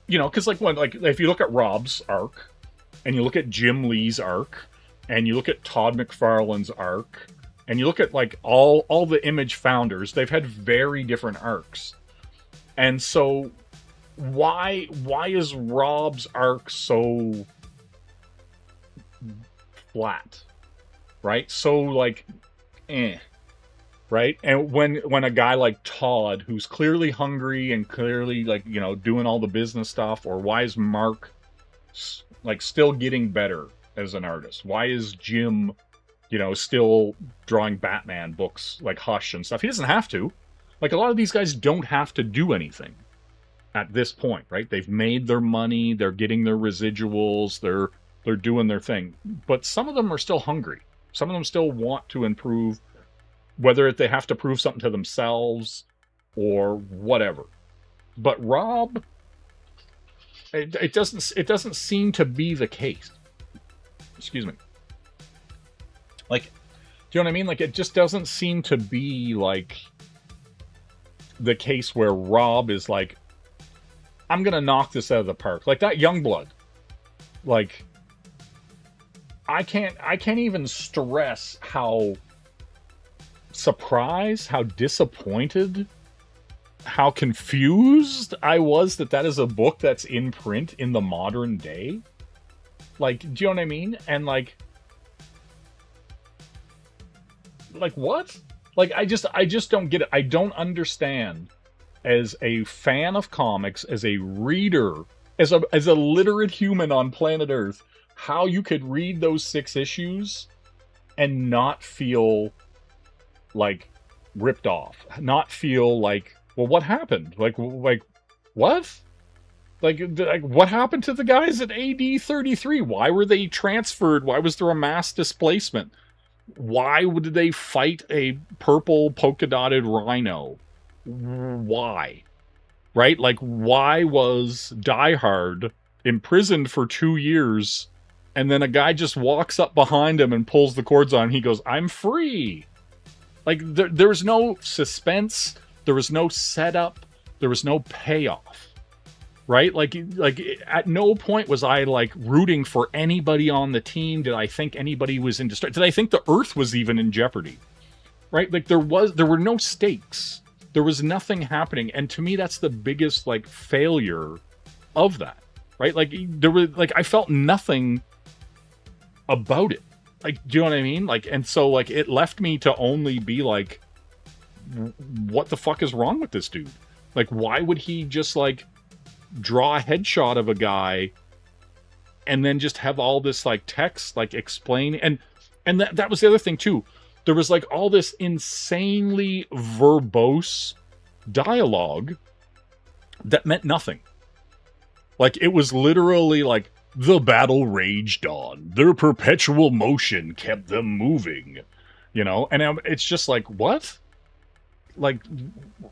you know, because like if you look at Rob's arc, and you look at Jim Lee's arc, and you look at Todd McFarlane's arc, and you look at like all the Image founders, they've had very different arcs. And so why is Rob's arc so flat? Right? So like right? And when a guy like Todd, who's clearly hungry and clearly, like, you know, doing all the business stuff, or why is Mark like still getting better as an artist? Why is Jim, you know, still drawing Batman books like Hush and stuff? He doesn't have to. Like, a lot of these guys don't have to do anything at this point, right? They've made their money, they're getting their residuals, they're doing their thing. But some of them are still hungry. Some of them still want to improve, whether they have to prove something to themselves or whatever. But Rob, it doesn't seem to be the case. Excuse me. Like, do you know what I mean? Like, it just doesn't seem to be like the case where Rob is like, I'm gonna knock this out of the park. Like that Youngblood. Like, I can't even stress how surprised, how disappointed, how confused I was that is a book that's in print in the modern day. Like, do you know what I mean? And like what? Like, I just don't get it. I don't understand, as a fan of comics, as a reader, as a literate human on planet Earth, how you could read those 6 issues and not feel like ripped off, not feel like, well, what happened? Like what? Like what happened to the guys at AD 33? Why were they transferred? Why was there a mass displacement? Why would they fight a purple polka dotted rhino? Why? Right? Like, why was Die Hard imprisoned for 2 years, and then a guy just walks up behind him and pulls the cords on, and he goes, I'm free. Like, there was no suspense, there was no setup, there was no payoff. Right? Like at no point was I like rooting for anybody on the team. Did I think anybody was in distress? Did I think the Earth was even in jeopardy? Right? Like, there were no stakes. There was nothing happening. And to me, that's the biggest like failure of that. Right? Like, there was like, I felt nothing about it. Like, do you know what I mean? Like, and so like it left me to only be like, what the fuck is wrong with this dude? Like, why would he just like draw a headshot of a guy and then just have all this like text like explain, and that was the other thing too. There was like all this insanely verbose dialogue that meant nothing. Like, it was literally like, the battle raged on, their perpetual motion kept them moving, you know. And it's just like, what? Like,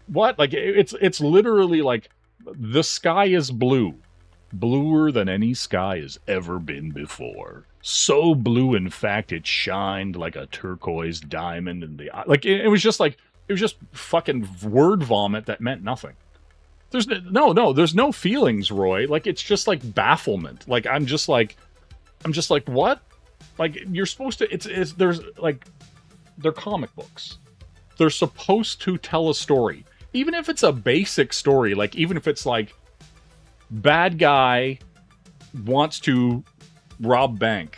what? Like, it's literally like, the sky is blue, bluer than any sky has ever been before. So blue, in fact, it shined like a turquoise diamond in the eye. Like, it was just like, it was just fucking word vomit that meant nothing. There's no feelings, Roy. Like, it's just like bafflement. Like, I'm just like, what? Like, you're supposed to, there's like, they're comic books. They're supposed to tell a story. Even if it's a basic story, like, even if it's like, bad guy wants to rob bank,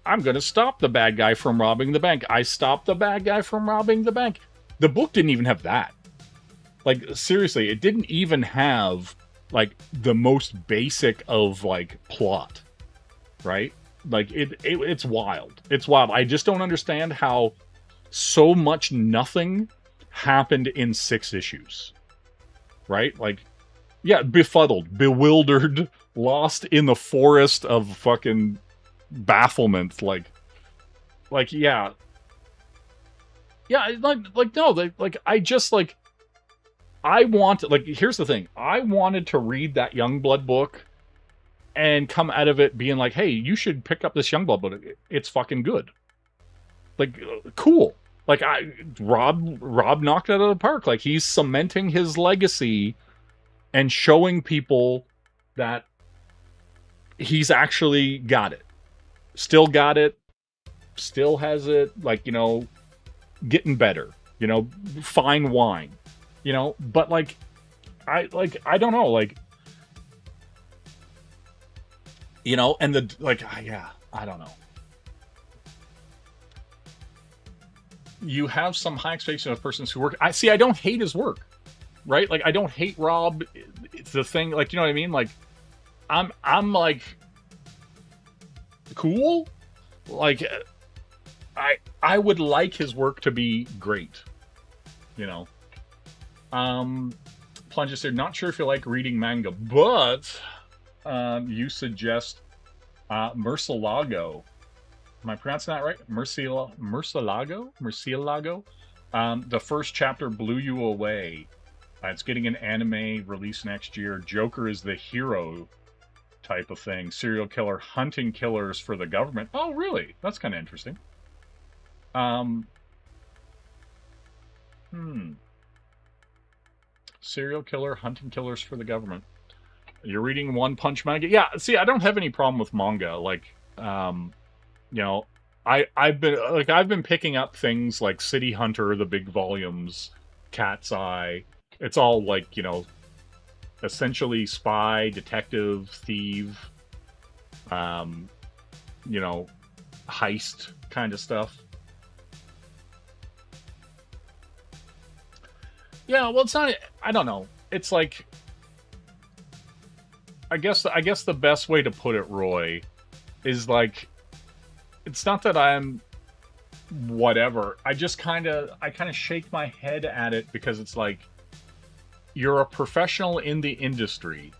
I'm going to stop the bad guy from robbing the bank. I stopped the bad guy from robbing the bank. The book didn't even have that. Like, seriously, it didn't even have, like, the most basic of, like, plot. Right? Like, it's wild. It's wild. I just don't understand how so much nothing happened in 6 issues. Right? Like, yeah, befuddled, bewildered, lost in the forest of fucking bafflement. Like, yeah. Yeah, like, no, like, I just, like, I want, like, here's the thing. I wanted to read that Youngblood book and come out of it being like, hey, you should pick up this Youngblood book. It's fucking good. Like, cool. Like, Rob knocked it out of the park. Like, he's cementing his legacy and showing people that he's actually got it. Still got it. Still has it. Like, you know, getting better. You know, fine wine. You know, but like, I don't know, like, you know, and the, like, yeah, I don't know. You have some high expectations of persons who work. I don't hate his work, right? Like, I don't hate Rob. It's the thing, like, you know what I mean? Like, I'm like, cool. Like, I would like his work to be great, you know. Plunge said, not sure if you like reading manga, but you suggest Murcielago. Am I pronouncing that right? Murcielago? The first chapter blew you away. It's getting an anime release next year. Joker is the hero type of thing. Serial killer hunting killers for the government. Oh, really? That's kind of interesting. Serial killer hunting killers for the government. You're reading One Punch manga? Yeah, see, I don't have any problem with manga. Like, you know, I've been picking up things like City Hunter, the big volumes, Cat's Eye. It's all like, you know, essentially spy, detective, thief, you know, heist kind of stuff. Yeah, well, it's not. I don't know. It's like, I guess the best way to put it, Roy, is like, it's not that I'm whatever. I kind of shake my head at it because it's like, you're a professional in the industry.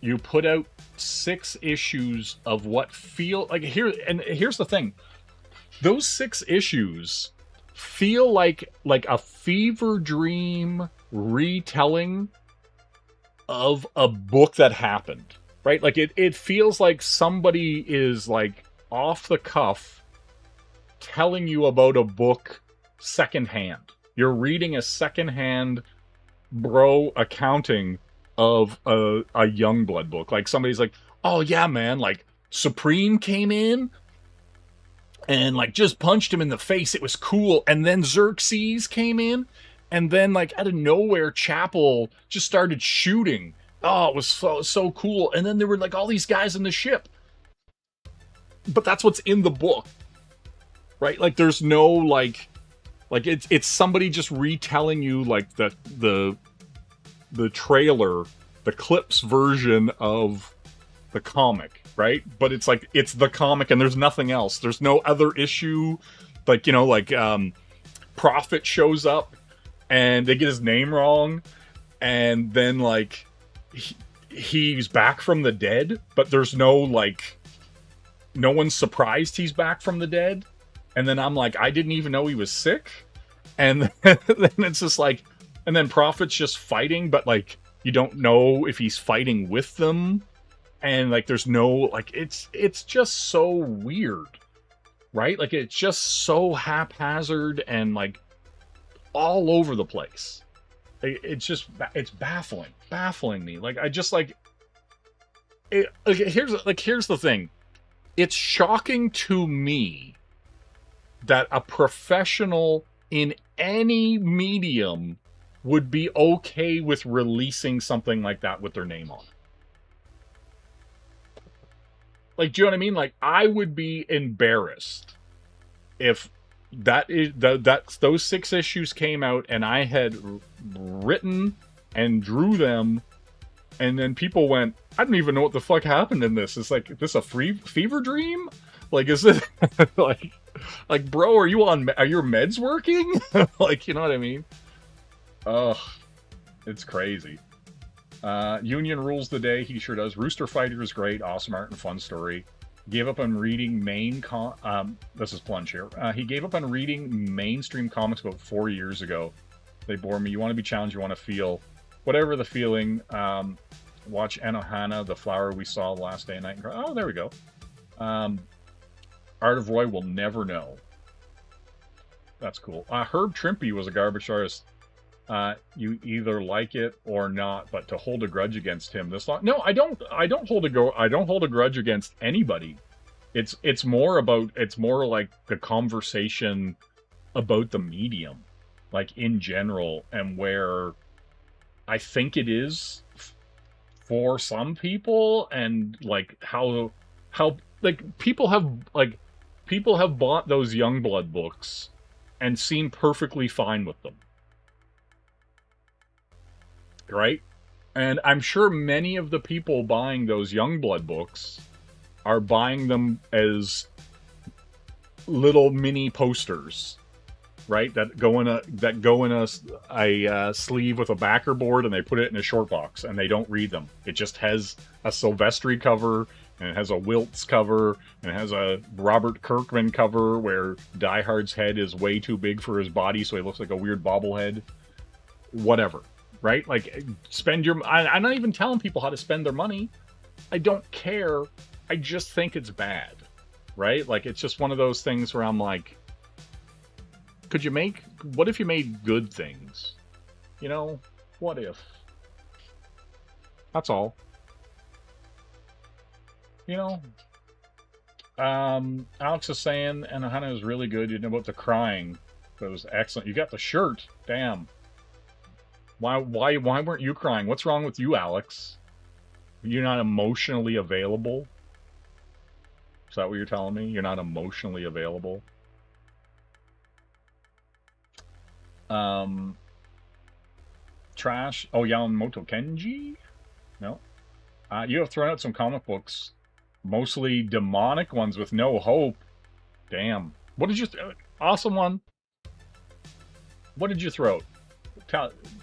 You put out 6 issues of what feel like here's the thing. Those 6 issues feel like a fever dream retelling of a book that happened, right? Like, it feels like somebody is like off the cuff telling you about a book secondhand. You're reading a secondhand bro accounting of a Youngblood book. Like, somebody's like, oh yeah, man, like Supreme came in and like just punched him in the face. It was cool. And then Xerxes came in, and then like out of nowhere, Chapel just started shooting. Oh, it was so cool. And then there were like all these guys in the ship. But that's what's in the book, right? Like, there's no like it's somebody just retelling you like the trailer, the clips version of the comic, right? But it's like, it's the comic and there's nothing else. There's no other issue. Like, you know, like Prophet shows up and they get his name wrong, and then like he's back from the dead, but there's no like, no one's surprised he's back from the dead. And then I'm like, I didn't even know he was sick. And then it's just like, and then Prophet's just fighting, but like, you don't know if he's fighting with them. And like, there's no, like, it's just so weird, right? Like, it's just so haphazard and like all over the place. It's baffling me. Like, I just like, here's the thing. It's shocking to me that a professional in any medium would be okay with releasing something like that with their name on. Like, do you know what I mean? Like, I would be embarrassed if those 6 issues came out and I had written and drew them, and then people went, I don't even know what the fuck happened in this. It's like, is this a fever dream? Like, is it like, bro, are your meds working? Like, you know what I mean? Ugh, it's crazy. Union rules the day. He sure does. Rooster Fighter is great. Awesome art and fun story. Gave up on reading this is Plunge here. He gave up on reading mainstream comics about 4 years ago. They bore me. You want to be challenged. You want to feel whatever the feeling. Watch Anohana, the flower we saw last day and night. Oh, there we go. Art of Roy will never know. That's cool. Herb Trimpe was a garbage artist. You either like it or not, but to hold a grudge against him this long? No, I don't hold a grudge against anybody. It's more like the conversation about the medium, like in general, and where I think it is for some people, and like how like people have bought those Youngblood books and seem perfectly fine with them. Right? And I'm sure many of the people buying those Youngblood books are buying them as little mini posters, right? That go in a sleeve with a backer board, and they put it in a short box, and they don't read them. It just has a Silvestri cover, and it has a Wiltz cover, and it has a Robert Kirkman cover where Die Hard's head is way too big for his body, so he looks like a weird bobblehead. Whatever. Right? Like, I'm not even telling people how to spend their money. I don't care. I just think it's bad. Right? Like, it's just one of those things where I'm like, what if you made good things? You know? What if? That's all. You know? Alex is saying, and Hannah is really good. You know about the crying. That was excellent. You got the shirt. Damn. Why weren't you crying? What's wrong with you, Alex? You're not emotionally available? Is that what you're telling me? You're not emotionally available? Trash. Oh, Yamamoto Kenji? No. You have thrown out some comic books. Mostly demonic ones with no hope. Damn. What did you... awesome one. What did you throw out?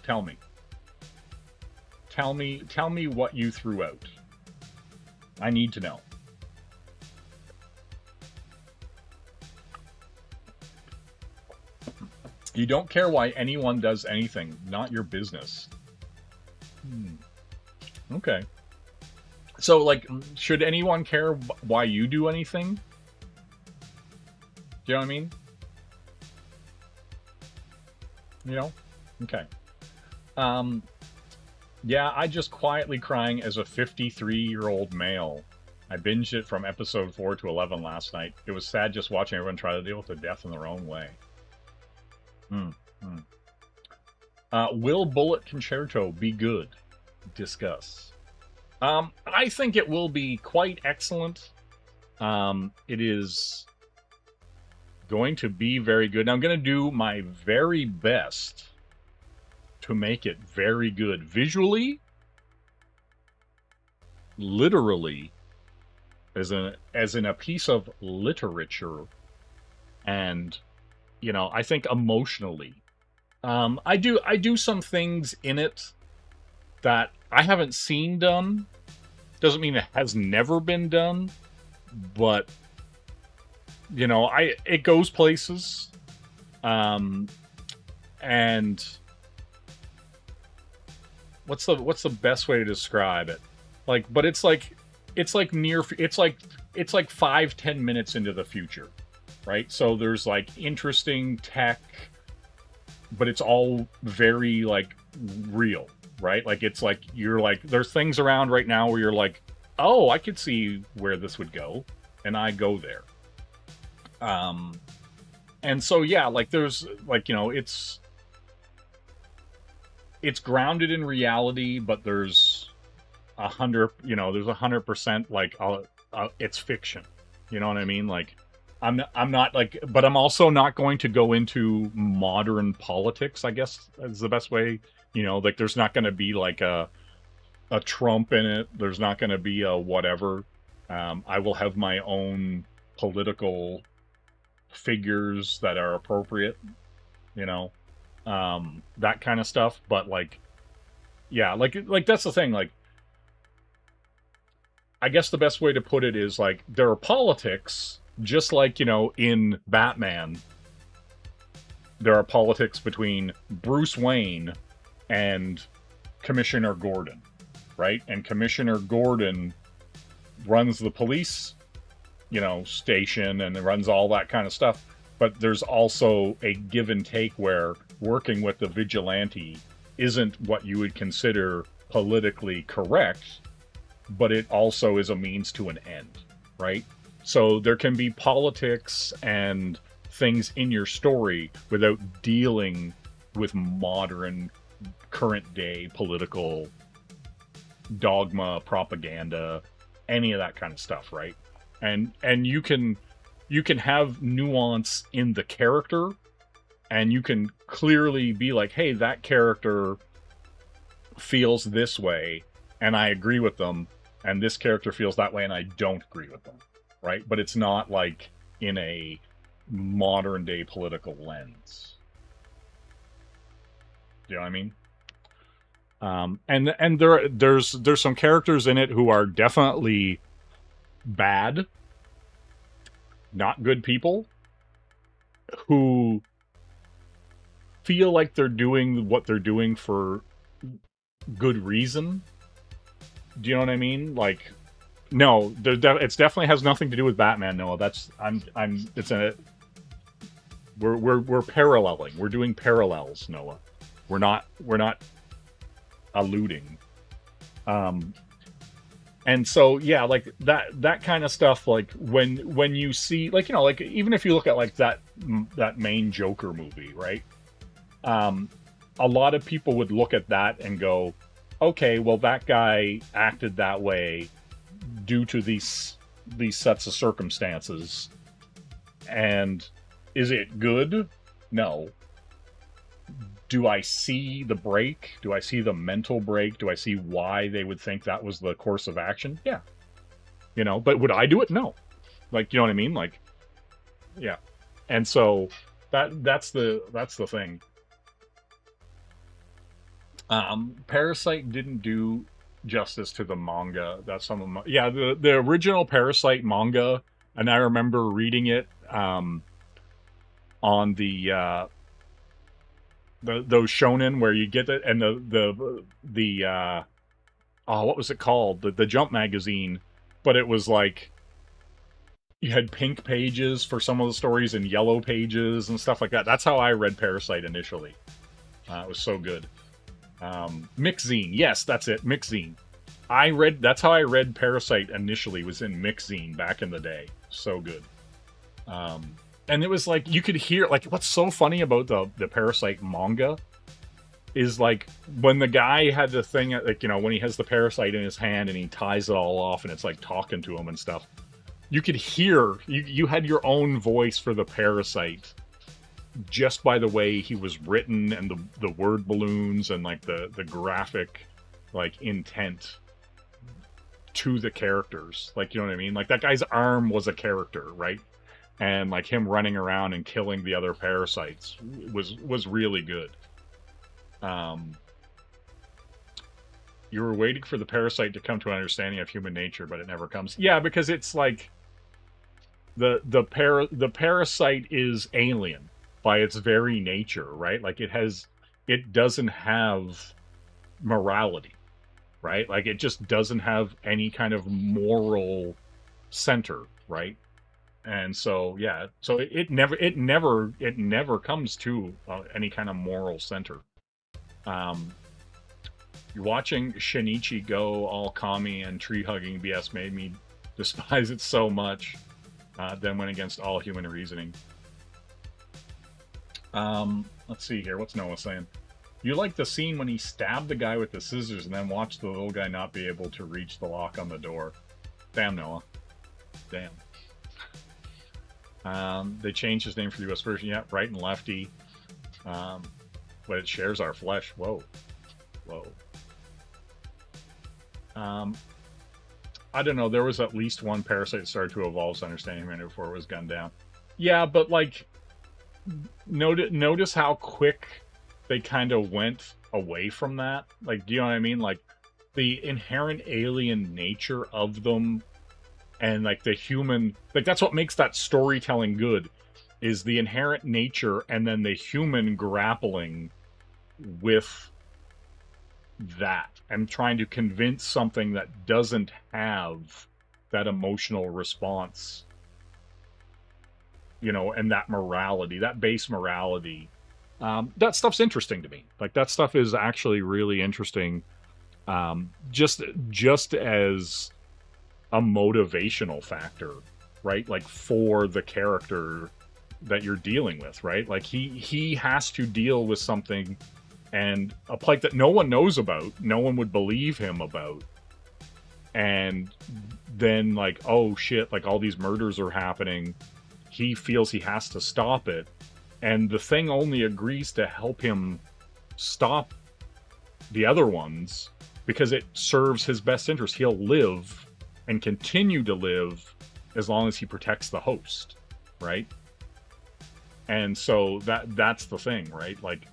Tell me. Tell me what you threw out. I need to know. You don't care why anyone does anything. Not your business. Okay. So, like, should anyone care why you do anything? Do you know what I mean? You know? Okay. Yeah, I just quietly crying as a 53-year-old male. I binged it from episode 4 to 11 last night. It was sad just watching everyone try to deal with their death in their own way. Will Bullet Concerto be good? Discuss. I think it will be quite excellent. It is going to be very good. Now, I'm going to do my very best to make it very good visually, literally, as in a piece of literature, and, you know, I think emotionally. I do some things in it that I haven't seen done. Doesn't mean it has never been done, but, you know, it goes places. And what's the best way to describe it? Like, but it's like 5-10 minutes into the future, right? So there's like interesting tech, but it's all very like real, right? Like, it's like, you're like, there's things around right now where you're like, oh, I could see where this would go, and I go there. And so, yeah, like, there's like, you know, it's grounded in reality, but there's 100% like it's fiction. You know what I mean? Like, I'm not like, but I'm also not going to go into modern politics, I guess is the best way. You know, like there's not going to be like a Trump in it. There's not going to be a whatever. I will have my own political figures that are appropriate, you know, that kind of stuff. But like, yeah, like that's the thing. Like, I guess the best way to put it is like there are politics, just like, you know, in Batman, there are politics between Bruce Wayne and Commissioner Gordon, right? And Commissioner Gordon runs the police, you know, station and runs all that kind of stuff. But there's also a give and take where working with the vigilante isn't what you would consider politically correct, but it also is a means to an end, right? So there can be politics and things in your story without dealing with modern, current day political dogma, propaganda, any of that kind of stuff, right? And you can have nuance in the character, and you can clearly be like, hey, that character feels this way and I agree with them, and this character feels that way and I don't agree with them, right? But it's not like in a modern day political lens. Do you know what I mean? And there's some characters in it who are definitely bad, not good people, who feel like they're doing what they're doing for good reason. Do you know what I mean? Like, no, it's definitely has nothing to do with Batman. No, we're paralleling. We're doing parallels, Noah. We're not alluding. And so, yeah, like that kind of stuff, like when you see, like, you know, like even if you look at like that main Joker movie, right? A lot of people would look at that and go, okay, well, that guy acted that way due to these sets of circumstances. And is it good? No. Do I see the break? Do I see the mental break? Do I see why they would think that was the course of action? Yeah. You know, but would I do it? No. Like, you know what I mean? Like, yeah. And so that's the thing. Parasite didn't do justice to the manga. That's some of my, yeah, the original Parasite manga, and I remember reading it on the those shonen where you get it, and the what was it called? The Jump magazine, but it was like you had pink pages for some of the stories and yellow pages and stuff like that. That's how I read Parasite initially. It was so good. Mixzine, yes, that's it, Mixzine. That's how I read Parasite initially, was in Mixzine back in the day. So good. And it was like, you could hear, like, what's so funny about the Parasite manga is like when the guy had the thing, like, you know, when he has the parasite in his hand and he ties it all off and it's like talking to him and stuff, you could hear, you had your own voice for the parasite just by the way he was written and the word balloons and like the graphic like intent to the characters. Like, you know what I mean? Like that guy's arm was a character, right? And like him running around and killing the other parasites was really good. You were waiting for the parasite to come to an understanding of human nature, but it never comes. Yeah, because it's like the parasite is alien by its very nature, right? Like it doesn't have morality, right? Like it just doesn't have any kind of moral center, right? And so, yeah, so it never comes to any kind of moral center. Watching Shinichi go all commie and tree-hugging BS made me despise it so much, then went against all human reasoning. Let's see here. What's Noah saying? You like the scene when he stabbed the guy with the scissors and then watched the little guy not be able to reach the lock on the door. Damn, Noah. Damn. They changed his name for the US version. Yeah, right and lefty. But it shares our flesh. Whoa. Whoa. I don't know. There was at least one parasite that started to evolve his understanding humanity before it was gunned down. Yeah, but like, notice how quick they kind of went away from that. Like, do you know what I mean? Like, the inherent alien nature of them, and like the human, like that's what makes that storytelling good, is the inherent nature and then the human grappling with that and trying to convince something that doesn't have that emotional response, you know, and that morality, that base morality. That stuff's interesting to me. Like, that stuff is actually really interesting, just as a motivational factor, right? Like, for the character that you're dealing with, right? Like, he has to deal with something and a plight that no one knows about, no one would believe him about. And then, like, oh shit, like all these murders are happening. He feels he has to stop it. And the thing only agrees to help him stop the other ones because it serves his best interest. He'll live and continue to live as long as he protects the host, right? And so that's the thing, right? Like,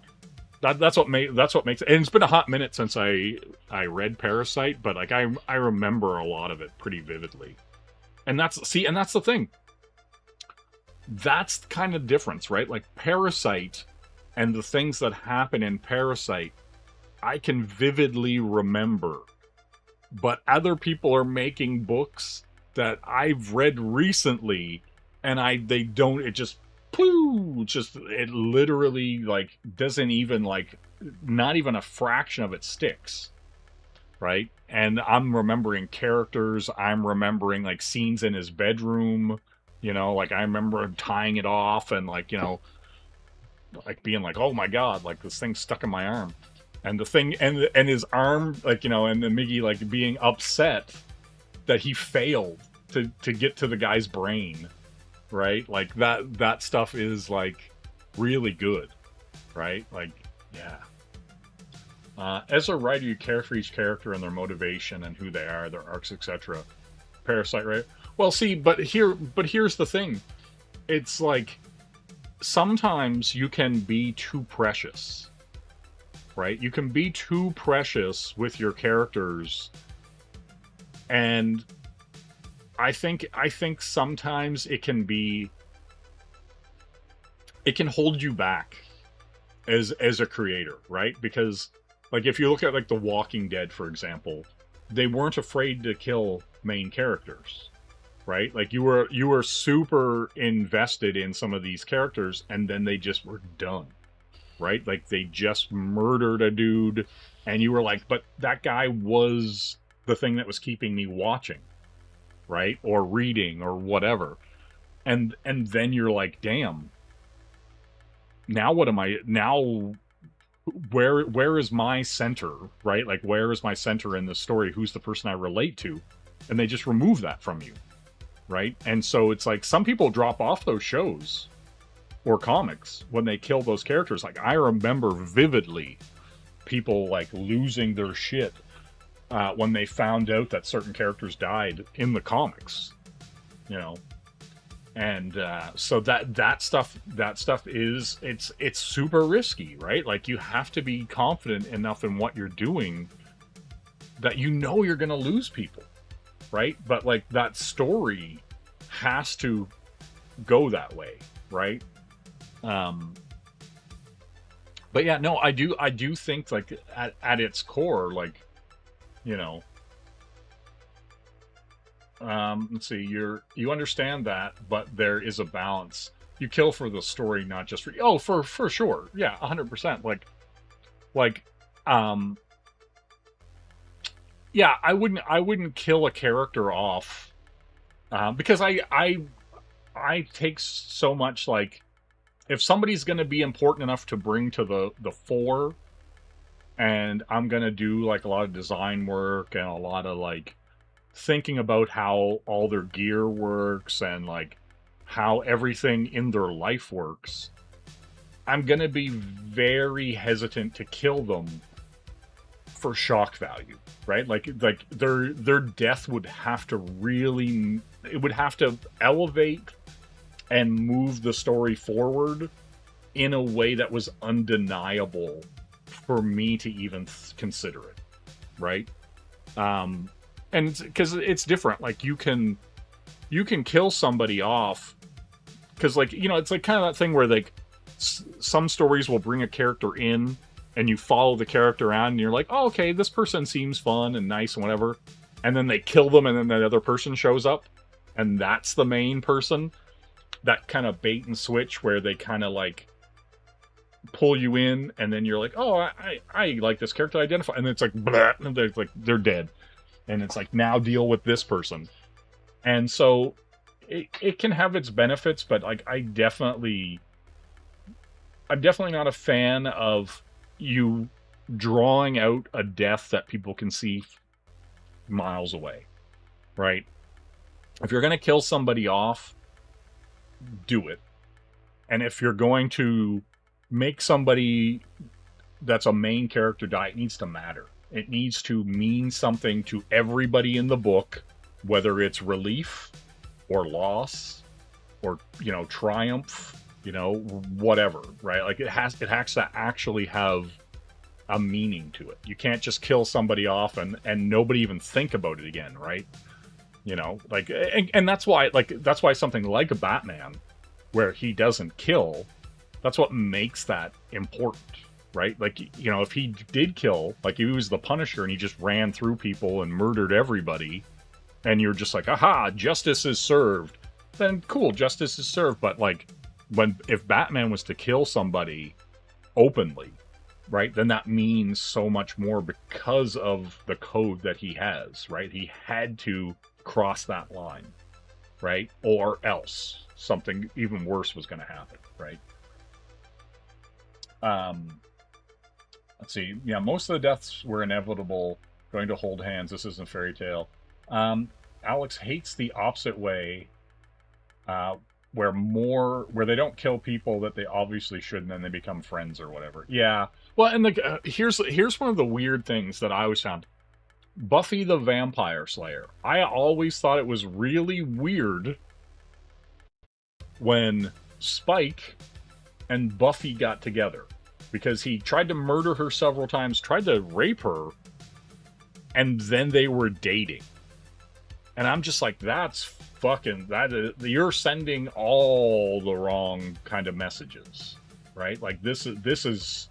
that's what makes it. And it's been a hot minute since I read Parasite, but like I remember a lot of it pretty vividly. And that's the thing. That's kind of difference, right? Like, Parasite and the things that happen in Parasite, I can vividly remember. But other people are making books that I've read recently, and they don't. It just it literally, like, doesn't even, like, not even a fraction of it sticks, right? And I'm remembering characters, I'm remembering, like, scenes in his bedroom, you know, like, I remember him tying it off and, like, you know, like, being like, oh my god, like, this thing's stuck in my arm. And the thing, and his arm, like, you know, and then Miggy, like, being upset that he failed to get to the guy's brain. Right? Like, that stuff is, like, really good. Right? Like, yeah. As a writer, you care for each character and their motivation and who they are, their arcs, etc. Parasite, right? Well, see, but here's the thing. It's like, sometimes you can be too precious. Right? You can be too precious with your characters, and I think sometimes it can hold you back as a creator, right? Because, like, if you look at, like, The Walking Dead, for example, they weren't afraid to kill main characters, right? Like, you were super invested in some of these characters, and then they just were done, right? Like, they just murdered a dude, and you were like, but that guy was the thing that was keeping me watching. Right? Or reading or whatever. And then you're like, damn. Now what am I now where is my center, right? Like, where is my center in this story? Who's the person I relate to? And they just remove that from you. Right? And so it's like, some people drop off those shows or comics when they kill those characters. Like, I remember vividly people, like, losing their shit when they found out that certain characters died in the comics, you know, and so that stuff is it's super risky, right? Like, you have to be confident enough in what you're doing that you know you're gonna lose people, right? But, like, that story has to go that way, right? But yeah, no, I do think, like, at its core, like, you know, let's see, you understand that, but there is a balance. You kill for the story, not just for for sure, yeah, 100%. Like, yeah, I wouldn't kill a character off, because I take so much, like, if somebody's going to be important enough to bring to the fore, and I'm going to do, like, a lot of design work and a lot of, like, thinking about how all their gear works and like how everything in their life works, I'm gonna be very hesitant to kill them for shock value, right? Like their death would have to really, it would have to elevate and move the story forward in a way that was undeniable for me to even consider it, right? And because it's different, like you can kill somebody off because, like, you know, it's like kind of that thing where like some stories will bring a character in and you follow the character around and you're like, oh, okay, this person seems fun and nice and whatever, and then they kill them and then that other person shows up and that's the main person. That kind of bait and switch where they kind of like pull you in and then you're like, oh, I like this character, identify, and it's like, blah, and they're dead, and it's like, now deal with this person. And so it can have its benefits, but like I'm definitely not a fan of you drawing out a death that people can see miles away, right? If you're going to kill somebody off, do it. And if you're going to make somebody that's a main character die, it needs to matter. It needs to mean something to everybody in the book, whether it's relief or loss or, you know, triumph, you know, whatever, right? Like it has to actually have a meaning to it. You can't just kill somebody off and nobody even think about it again, right? You know, like, and that's why something like a Batman, where he doesn't kill, that's what makes that important, right? Like, you know, if he did kill, like he was the Punisher and he just ran through people and murdered everybody, and you're just like, aha, justice is served, then cool, justice is served. But like, if Batman was to kill somebody openly, right, then that means so much more because of the code that he has, right? He had to cross that line, right? Or else something even worse was going to happen, right? Let's see. Yeah, most of the deaths were inevitable. Going to hold hands. This isn't fairy tale. Alex hates the opposite way, where they don't kill people that they obviously should, and then they become friends or whatever. Yeah. Well, and here's one of the weird things that I always found. Buffy the Vampire Slayer. I always thought it was really weird when Spike and Buffy got together, because he tried to murder her several times, tried to rape her, and then they were dating. And I'm just like, you're sending all the wrong kind of messages, right? Like this is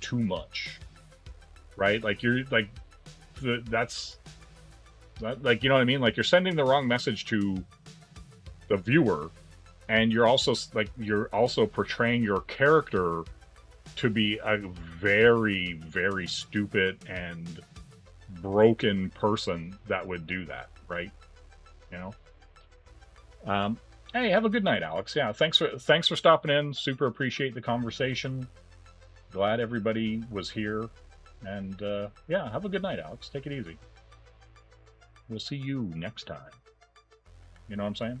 too much, right? Like you're like, that's like, you know what I mean? Like you're sending the wrong message to the viewer, and you're also portraying your character to be a very, very stupid and broken person that would do that, right? You know. Hey, have a good night, Alex. Yeah, thanks for stopping in. Super appreciate the conversation. Glad everybody was here. And yeah, have a good night, Alex. Take it easy. We'll see you next time. You know what I'm saying?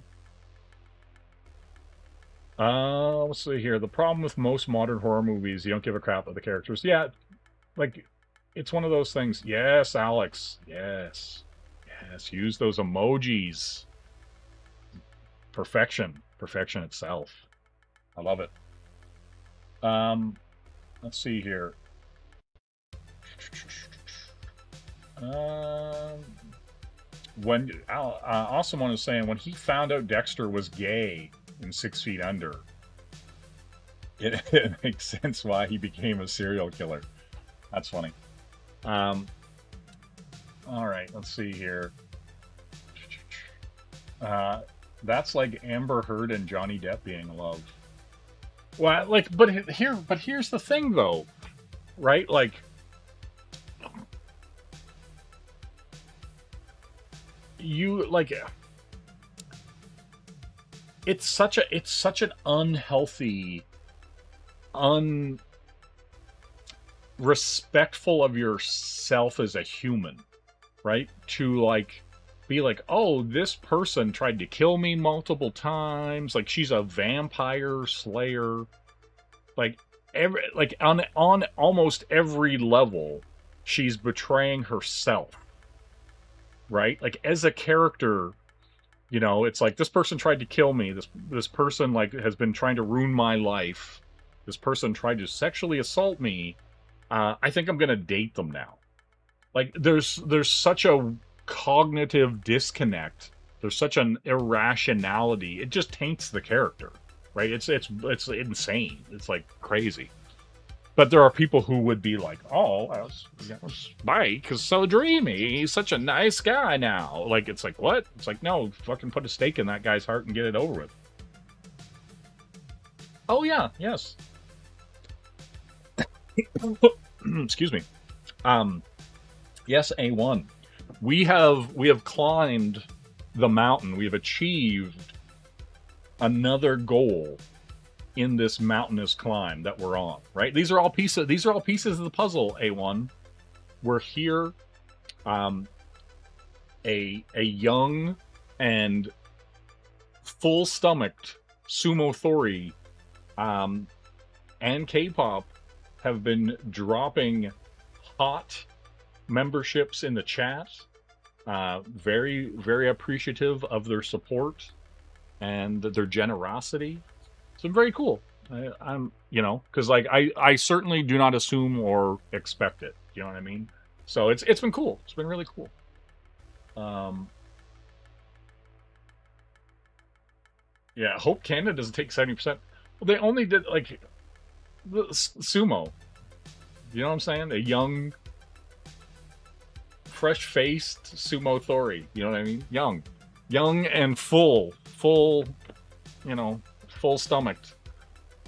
Let's see here. The problem with most modern horror movies, you don't give a crap about the characters. Yeah, like, it's one of those things. Yes, Alex. Yes. Yes, use those emojis. Perfection. Perfection itself. I love it. Let's see here. When awesome one is saying, when he found out Dexter was gay in 6 Feet Under, it makes sense why he became a serial killer. That's funny. All right, let's see here. That's like Amber Heard and Johnny Depp being in love. Well, like, but here's the thing, though, right? Like, it's such an unhealthy, unrespectful of yourself as a human, right? To like be like, oh, this person tried to kill me multiple times. Like she's a vampire slayer. Like on almost every level, she's betraying herself. Right? Like as a character, you know, it's like this person tried to kill me. This person like has been trying to ruin my life. This person tried to sexually assault me. I think I'm gonna date them now. Like there's such a cognitive disconnect. There's such an irrationality. It just taints the character, right? It's insane. It's like crazy. But there are people who would be like, "Oh, Spike is so dreamy. He's such a nice guy now." Like it's like what? It's like no, fucking put a stake in that guy's heart and get it over with. Oh yeah, yes. Excuse me. Yes, A1. We have climbed the mountain. We have achieved another goal in this mountainous climb that we're on, right? These are all pieces of the puzzle, A1. We're here. A young and full-stomached Sumo Thori and K-pop have been dropping hot memberships in the chat. Very, very appreciative of their support and their generosity. So very cool. I'm, you know, because like I certainly do not assume or expect it. You know what I mean? So it's been cool. It's been really cool. Yeah, Hope Canada doesn't take 70%. Well, they only did like the sumo. You know what I'm saying? A young, fresh-faced Sumo Thori. You know what I mean? Young and full, you know, full-stomached.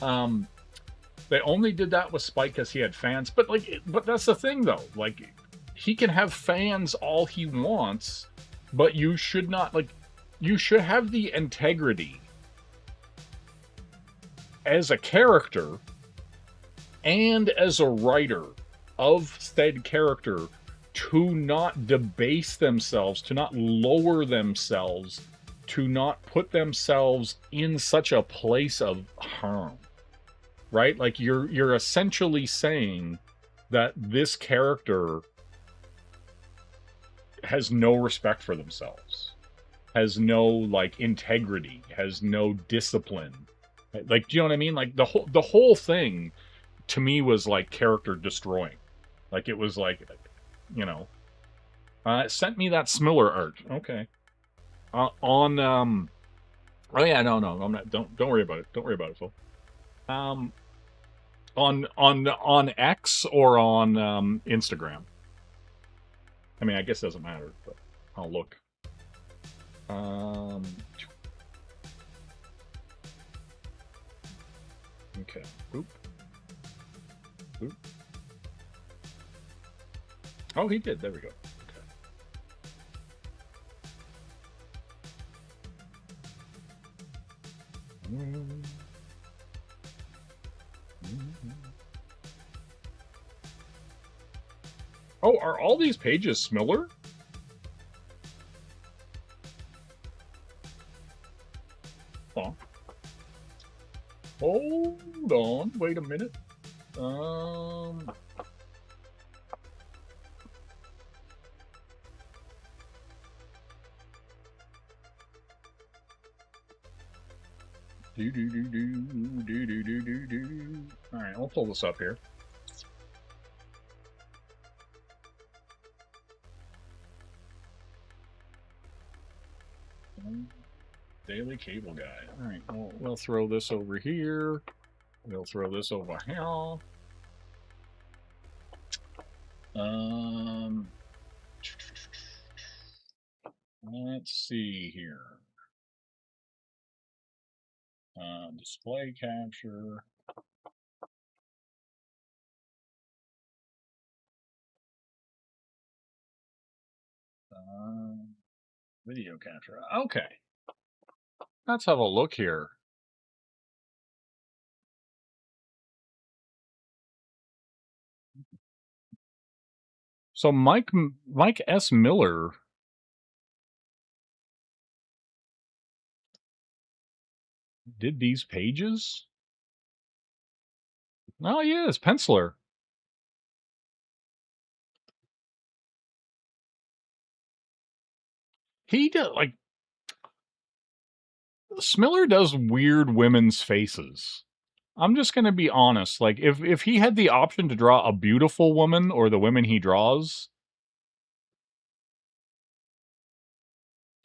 They only did that with Spike because he had fans, but that's the thing though. Like, he can have fans all he wants, but you should not like. You should have the integrity as a character and as a writer of said character to not debase themselves, to not lower themselves, to not put themselves in such a place of harm. Right? Like you're essentially saying that this character has no respect for themselves, has no like integrity, has no discipline. Like, do you know what I mean? Like the whole thing to me was like character destroying. Like it was like, you know, it sent me that Smiller art. Okay. On oh yeah, no, I'm not. Don't worry about it. Don't worry about it, Phil. On X or on Instagram. I mean, I guess it doesn't matter, but I'll look. Okay. Boop. Boop. Oh, he did. There we go. Okay. Oh, are all these pages Smiller? Oh. Hold on. Wait a minute. All right, I'll pull this up here. Daily Cable Guy. All right, we'll throw this over here. We'll throw this over here. Let's see here. Display capture. Video capture. Okay. Let's have a look here. So Mike S. Miller did these pages? Oh, yeah, it's Penciler. He did, like, Smiller does weird women's faces. I'm just going to be honest. Like, if he had the option to draw a beautiful woman or the women he draws,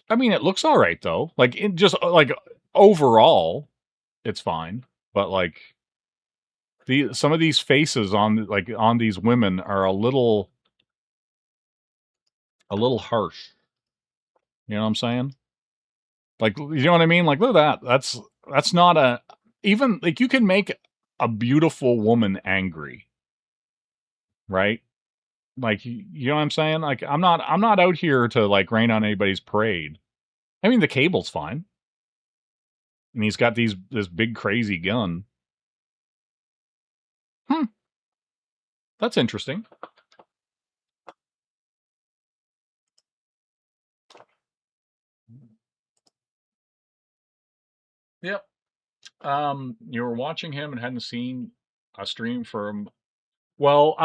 I mean, it looks all right, though. Like, it just, like, overall, it's fine. But, like, some of these faces on these women are a little harsh. You know what I'm saying? Like, you know what I mean? Like, look at that. That's not a, even, like, you can make a beautiful woman angry, right? Like, you know what I'm saying? Like, I'm not out here to, like, rain on anybody's parade. I mean, the Cable's fine. And he's got this big crazy gun. That's interesting. Yep. You were watching him and hadn't seen a stream from. Well,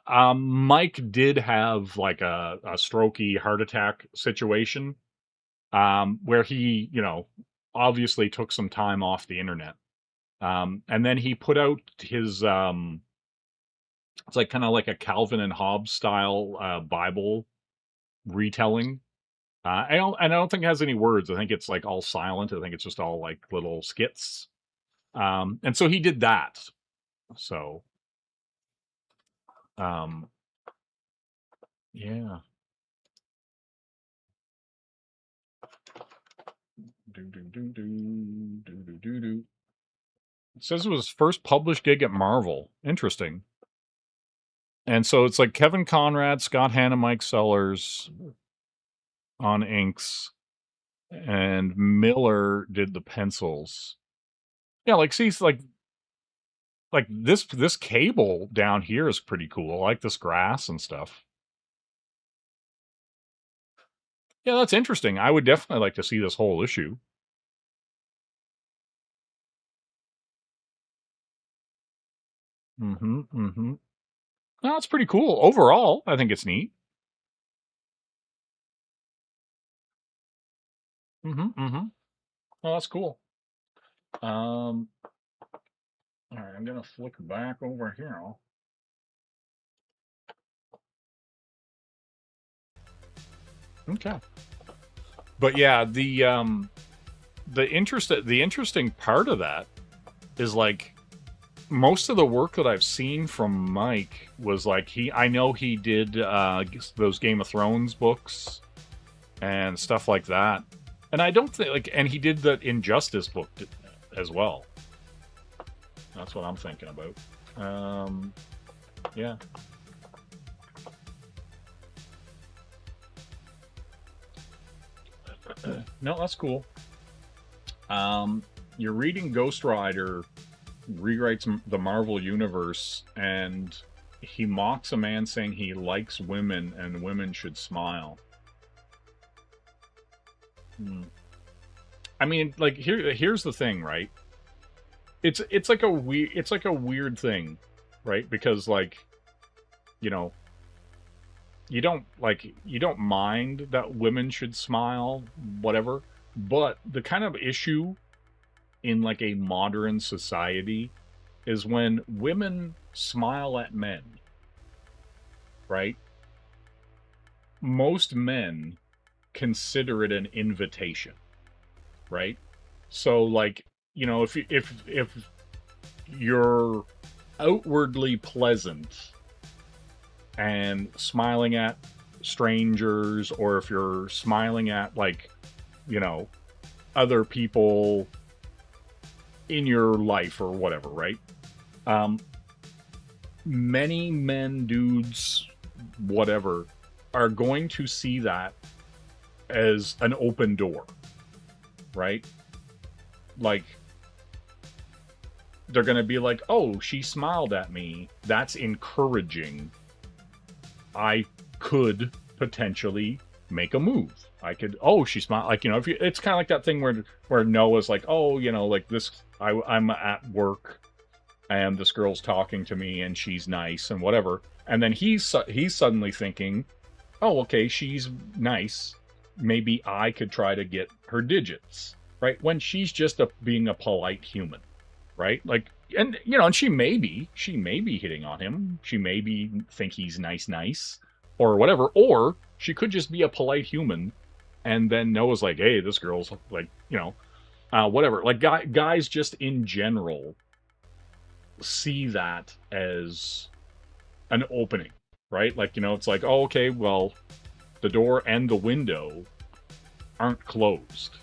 Mike did have like a strokey heart attack situation, where he, obviously took some time off the internet. And then he put out his, it's like kind of like a Calvin and Hobbes style Bible retelling. I don't think it has any words. I think it's like all silent. I think it's just all like little skits. And so he did that. So, yeah. It says it was his first published gig at Marvel. Interesting. And so it's like Kevin Conrad, Scott Hanna, Mike Sellers on inks, and Miller did the pencils. Yeah, like, see, like this Cable down here is pretty cool. I like this grass and stuff. Yeah, that's interesting. I would definitely like to see this whole issue. No, it's pretty cool. Overall, I think it's neat. Oh, that's cool. All right, I'm gonna flick back over here. Okay. But yeah, the interesting part of that is like most of the work that I've seen from Mike was like I know he did those Game of Thrones books and stuff like that. And I don't think and he did the Injustice book as well. That's what I'm thinking about. Yeah. No, that's cool. You're reading Ghost Rider rewrites the Marvel Universe, and he mocks a man saying he likes women and women should smile. I mean, like, here's the thing, right? It's like a weird thing, right? Because, like, you don't mind that women should smile, whatever. But the kind of issue in like a modern society is when women smile at men, right? Most men consider it an invitation, right? So, like, if you're outwardly pleasant and smiling at strangers, or if you're smiling at, like, other people in your life or whatever, right? Many men, dudes, whatever, are going to see that as an open door, right? Like, they're going to be like, oh, she smiled at me. That's encouraging. I could potentially make a move. I could, oh, she smiled, like, you know, if you, it's kind of like that thing where Noah's like, oh, you know, like this, I'm at work and this girl's talking to me and she's nice and whatever, and then he's suddenly thinking, oh, okay, she's nice, maybe I could try to get her digits, right? When she's just being a polite human, right? Like, and you know, and she may be hitting on him, she may be think he's nice or whatever, or she could just be a polite human, and then Noah's like, hey, this girl's like, you know, whatever. Like guys just in general see that as an opening, right? Like, you know, it's like, oh, okay, well, the door and the window aren't closed,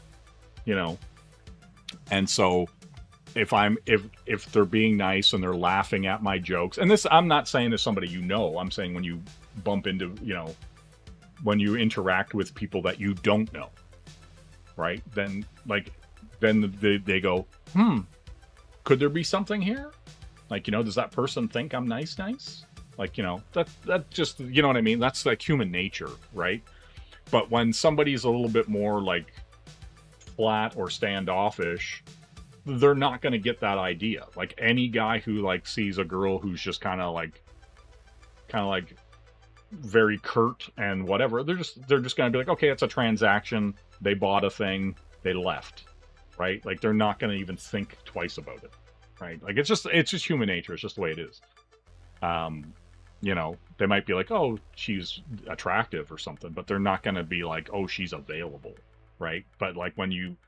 you know, and so if they're being nice and they're laughing at my jokes, and this, I'm not saying as somebody you know, I'm saying when you bump into, you know, when you interact with people that you don't know, right? Then they go, could there be something here? Like, you know, does that person think I'm nice? Like, you know, that just, you know what I mean? That's like human nature, right? But when somebody's a little bit more like flat or standoffish, they're not going to get that idea. Like any guy who like sees a girl who's just kind of like very curt and whatever, they're just going to be like, okay, it's a transaction, they bought a thing, they left, right? Like they're not going to even think twice about it, right? Like it's just human nature. It's just the way it is. You know, they might be like, oh, she's attractive or something, but they're not going to be like, oh, she's available, right? But like when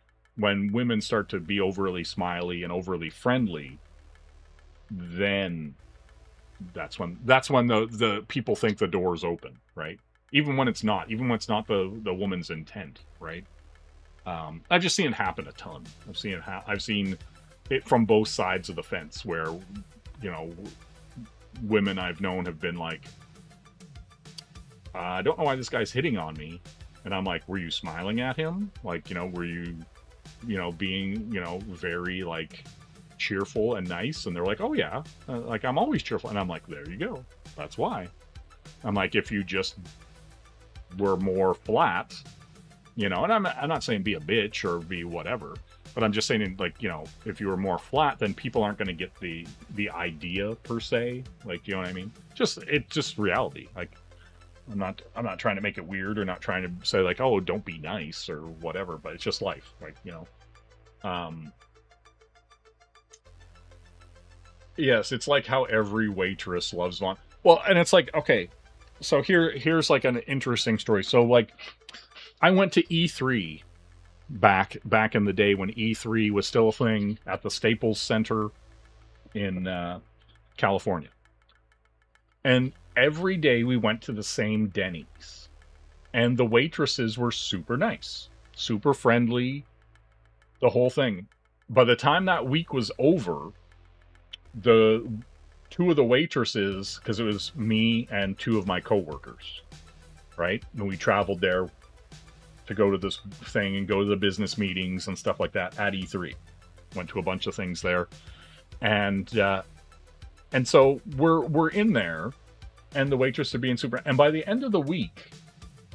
women start to be overly smiley and overly friendly, then that's when the people think the door's open, right? Even when it's not the woman's intent, right? I've just seen it happen a ton. I've seen it from both sides of the fence where, you know, women I've known have been like, I don't know why this guy's hitting on me. And I'm like, were you smiling at him? Like, you know, were you, you know, being, you know, very like cheerful and nice? And they're like, oh yeah, like I'm always cheerful. And I'm like, there you go, that's why. I'm like, if you just were more flat, you know, and I'm not saying be a bitch or be whatever, but I'm just saying, like, you know, if you were more flat, then people aren't going to get the idea per se, like, you know what I mean? It's just reality. Like, I'm not trying to make it weird or not trying to say like, oh, don't be nice or whatever, but it's just life, like, you know. Yes, it's like how every waitress loves one. Well, and it's like, okay, so here's like an interesting story. So like, I went to E3 back in the day when E3 was still a thing at the Staples Center in California. And every day we went to the same Denny's. And the waitresses were super nice, super friendly, the whole thing. By the time that week was over, the two of the waitresses, because it was me and two of my coworkers, right? And we traveled there to go to this thing and go to the business meetings and stuff like that at E3. Went to a bunch of things there. And so we're in there, and the waitresses are being super, and by the end of the week,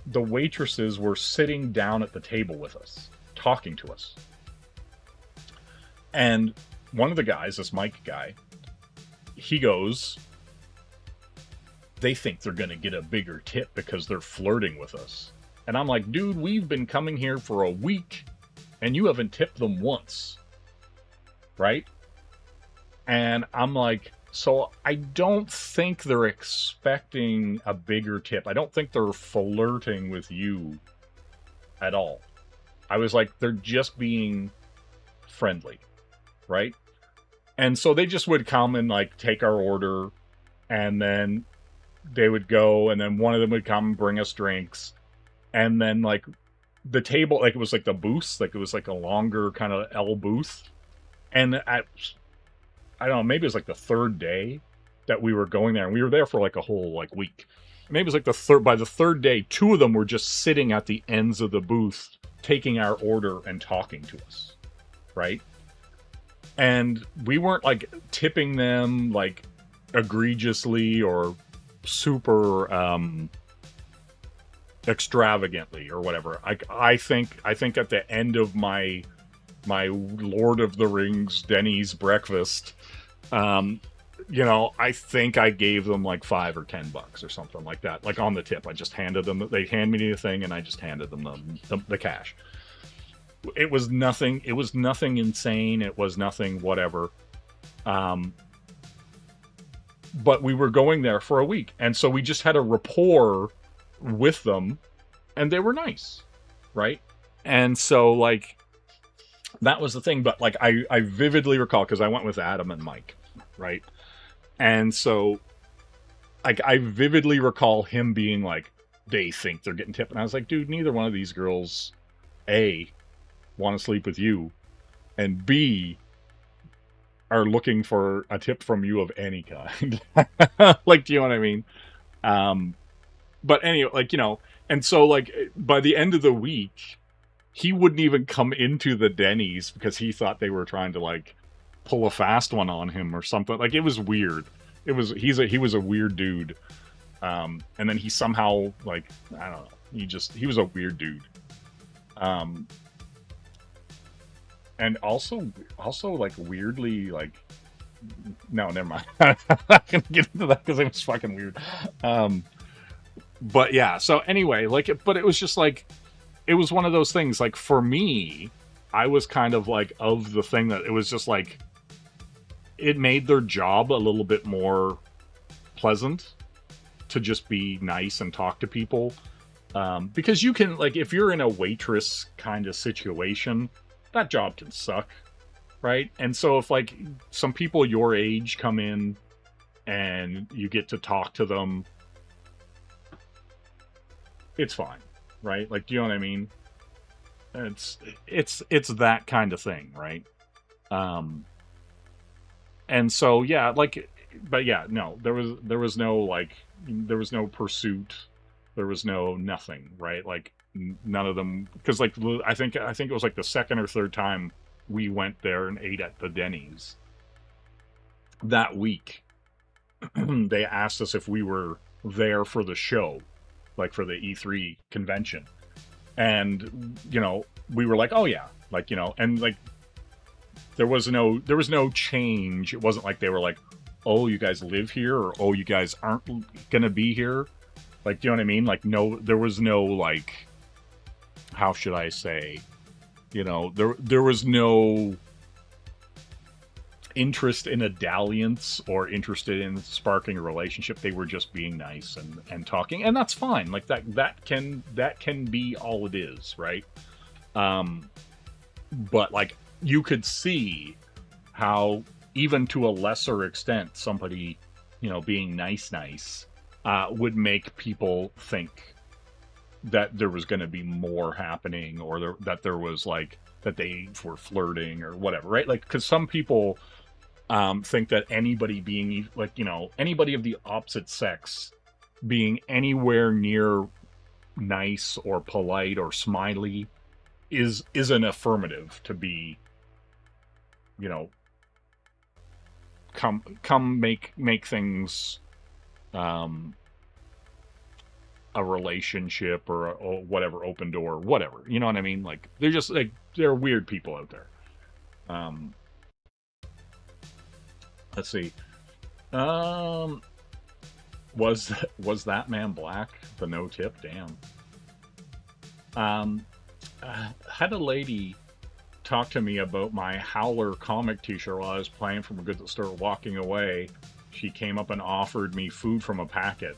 the waitresses were sitting down at the table with us, talking to us. And one of the guys, this Mike guy, he goes, they think they're going to get a bigger tip because they're flirting with us. And I'm like, dude, we've been coming here for a week and you haven't tipped them once. Right? And I'm like, so I don't think they're expecting a bigger tip. I don't think they're flirting with you at all. I was like, they're just being friendly. Right? And so they just would come and like take our order, and then they would go, and then one of them would come and bring us drinks. And then like the table, like it was like the booths, like it was like a longer kind of L booth. And I don't know, maybe it was like the third day that we were going there, and we were there for like a whole like week. Maybe it was like by the third day, two of them were just sitting at the ends of the booth, taking our order and talking to us. Right? And we weren't like tipping them like egregiously or super extravagantly or whatever. I think at the end of my Lord of the Rings Denny's breakfast, you know, I think I gave them like $5 or $10 or something like that. Like on the tip, I just handed them. They hand me the thing, and I just handed them the cash. It was nothing. It was nothing insane. It was nothing whatever. But we were going there for a week, and so we just had a rapport with them, and they were nice, right? And so like that was the thing. But like I vividly recall, because I went with Adam and Mike, right? And so like I vividly recall him being like, they think they're getting tipped, and I was like, dude, neither one of these girls A, want to sleep with you, and B, are looking for a tip from you of any kind. Like, do you know what I mean? But anyway, like, you know, and so like by the end of the week, he wouldn't even come into the Denny's because he thought they were trying to like pull a fast one on him or something. Like, it was weird. He was a weird dude. And then he somehow, like, I don't know, he was a weird dude. And also like weirdly, like, no, never mind. I'm not gonna get into that because it was fucking weird. But yeah, so anyway, like, but it was just like, it was one of those things, like, for me, I was kind of like of the thing that it was just like, it made their job a little bit more pleasant to just be nice and talk to people. Because you can, like, if you're in a waitress kind of situation, that job can suck, right? And so if like some people your age come in and you get to talk to them, it's fine, right? Like, do you know what I mean? It's that kind of thing, right? And so yeah, like, but yeah, no, there was no like, there was no pursuit, there was no nothing, right? Like, none of them, because like I think it was like the second or third time we went there and ate at the Denny's that week. They asked us if we were there for the show, like for the E3 convention, and you know, we were like, oh yeah, like, you know, and like there was no change. It wasn't like they were like, oh, you guys live here, or oh, you guys aren't gonna be here. Like, do you know what I mean? Like, no, there was no like, how should I say, you know, there was no interest in a dalliance or interested in sparking a relationship. They were just being nice and talking, and that's fine. Like, that can be all it is, right? But like, you could see how even to a lesser extent, somebody, you know, being nice would make people think that there was going to be more happening, or that there was like, that they were flirting or whatever, right? Like, because some people think that anybody being like, you know, anybody of the opposite sex being anywhere near nice or polite or smiley is an affirmative to be, you know, come make things a relationship or whatever, open door, whatever, you know what I mean? Like, they're just like, they're weird people out there. Let's see. Was that man black? The no tip? Damn. Had a lady talk to me about my Howler comic t-shirt while I was playing from a good store. Walking away, she came up and offered me food from a packet.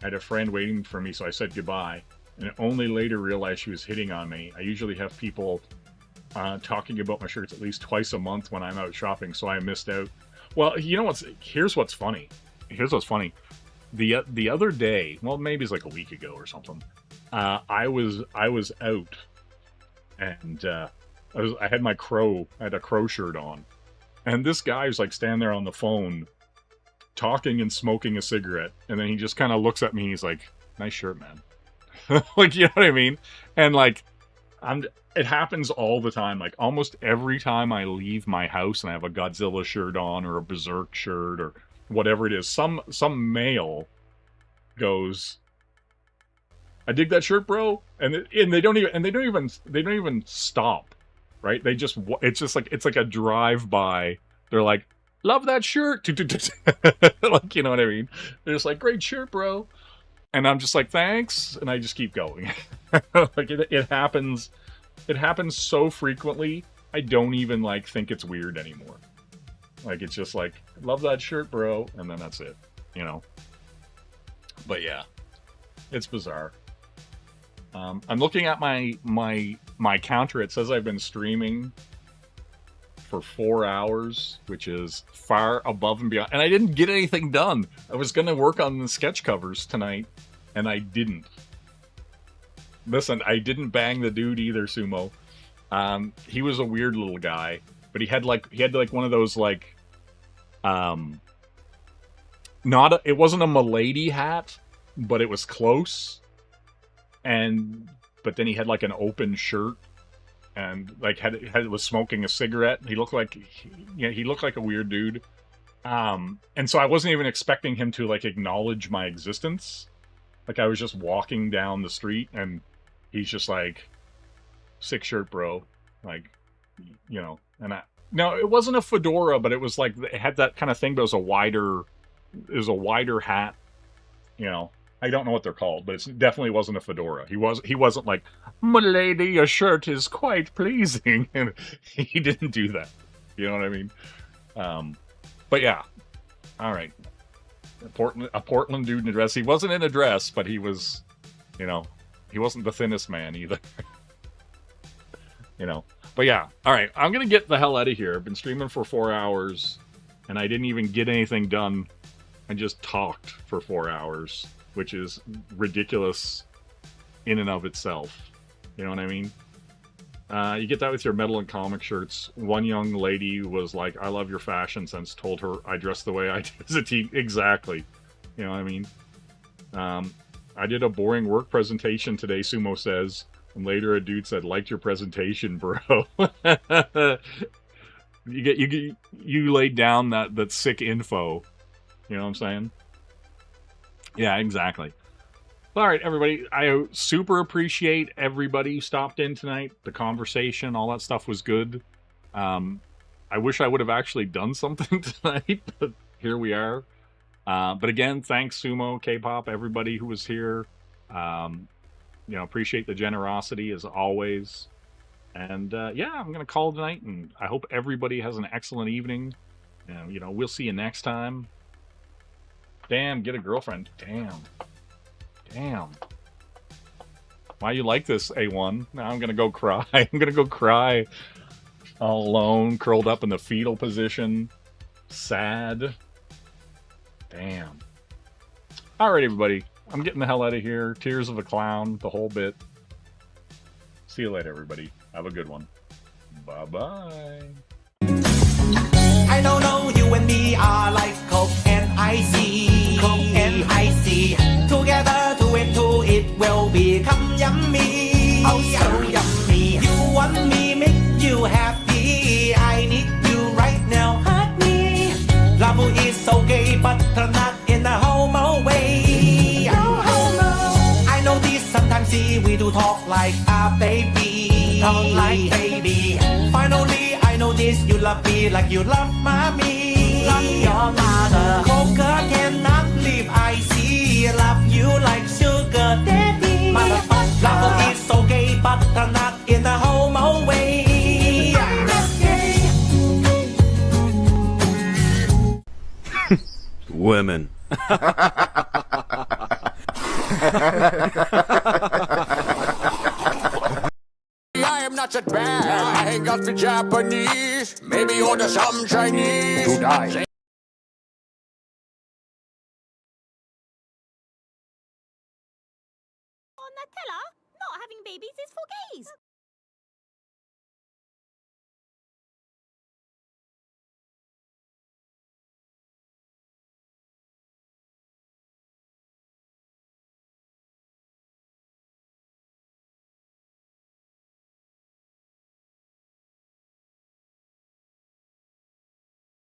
I had a friend waiting for me, so I said goodbye, and only later realized she was hitting on me. I usually have people talking about my shirts at least twice a month when I'm out shopping, so I missed out. Well, you know here's what's funny. The other day, well, maybe it's like a week ago or something, I was out, and I had a crow shirt on, and this guy was like standing there on the phone talking and smoking a cigarette, and then he just kind of looks at me and he's like, nice shirt, man. Like, you know what I mean? And like, it happens all the time. Like, almost every time I leave my house and I have a Godzilla shirt on or a Berserk shirt or whatever it is, some male goes, I dig that shirt, bro. And they don't even stop, right? It's just like a drive by. They're like, love that shirt, like, you know what I mean? They're just like, great shirt, bro. And I'm just like, thanks, and I just keep going. Like it happens so frequently. I don't even like think it's weird anymore. Like it's just like, love that shirt, bro, and then that's it, you know. But yeah, it's bizarre. I'm looking at my counter. It says I've been streaming for 4 hours, which is far above and beyond. And I didn't get anything done. I was going to work on the sketch covers tonight, and I didn't. Listen, I didn't bang the dude either, Sumo. He was a weird little guy, but he had like one of those like, it wasn't a milady hat, but it was close. But then he had like an open shirt, and like was smoking a cigarette. He looked like a weird dude. And so I wasn't even expecting him to like acknowledge my existence. Like I was just walking down the street, and he's just like, sick shirt, bro. Like, you know, no, it wasn't a fedora, but it was like, it had that kind of thing, but it was a wider hat, you know. I don't know what they're called, but it definitely wasn't a fedora. He wasn't like, "Milady, your shirt is quite pleasing." And he didn't do that. You know what I mean? But yeah. All right. A Portland dude in a dress. He wasn't in a dress, but he was, you know, he wasn't the thinnest man either. You know. But yeah. All right. I'm going to get the hell out of here. I've been streaming for 4 hours, and I didn't even get anything done. I just talked for 4 hours, which is ridiculous in and of itself. You know what I mean? You get that with your metal and comic shirts. One young lady was like, I love your fashion sense, told her I dress the way I do as a teen. Exactly. You know what I mean? I did a boring work presentation today, Sumo says. And later a dude said, liked your presentation, bro. You laid down that sick info. You know what I'm saying? Yeah, exactly. All right, everybody. I super appreciate everybody who stopped in tonight. The conversation, all that stuff was good. I wish I would have actually done something tonight, but here we are. But again, thanks, Sumo, K-pop, everybody who was here. You know, appreciate the generosity as always. And yeah, I'm going to call it tonight, and I hope everybody has an excellent evening. And, you know, we'll see you next time. Damn, get a girlfriend. Damn. Why you like this, A1? Now I'm gonna go cry. I'm gonna go cry all alone, curled up in the fetal position. Sad. Damn. Alright, everybody. I'm getting the hell out of here. Tears of a clown, the whole bit. See you later, everybody. Have a good one. Bye-bye. I don't know, you and me are like Coke and icy. Coke and icy. Together, two and two, it will become yummy. Oh, so yummy. You want me, make you happy. I need you right now, hurt me. Love is okay, but not in a homo way. No homo. I know this sometimes, see, we do talk like a baby. Talk like baby. Finally, I know this, you love me like you love mommy. Love your mother. Coca cannot live, I see. Love you like sugar daddy. Motherfucker, love is okay, but not in a homo way. Women. I am not that bad. I ain't got the Japanese. Maybe order some Chinese. To die. On Nutella, not having babies is for gays.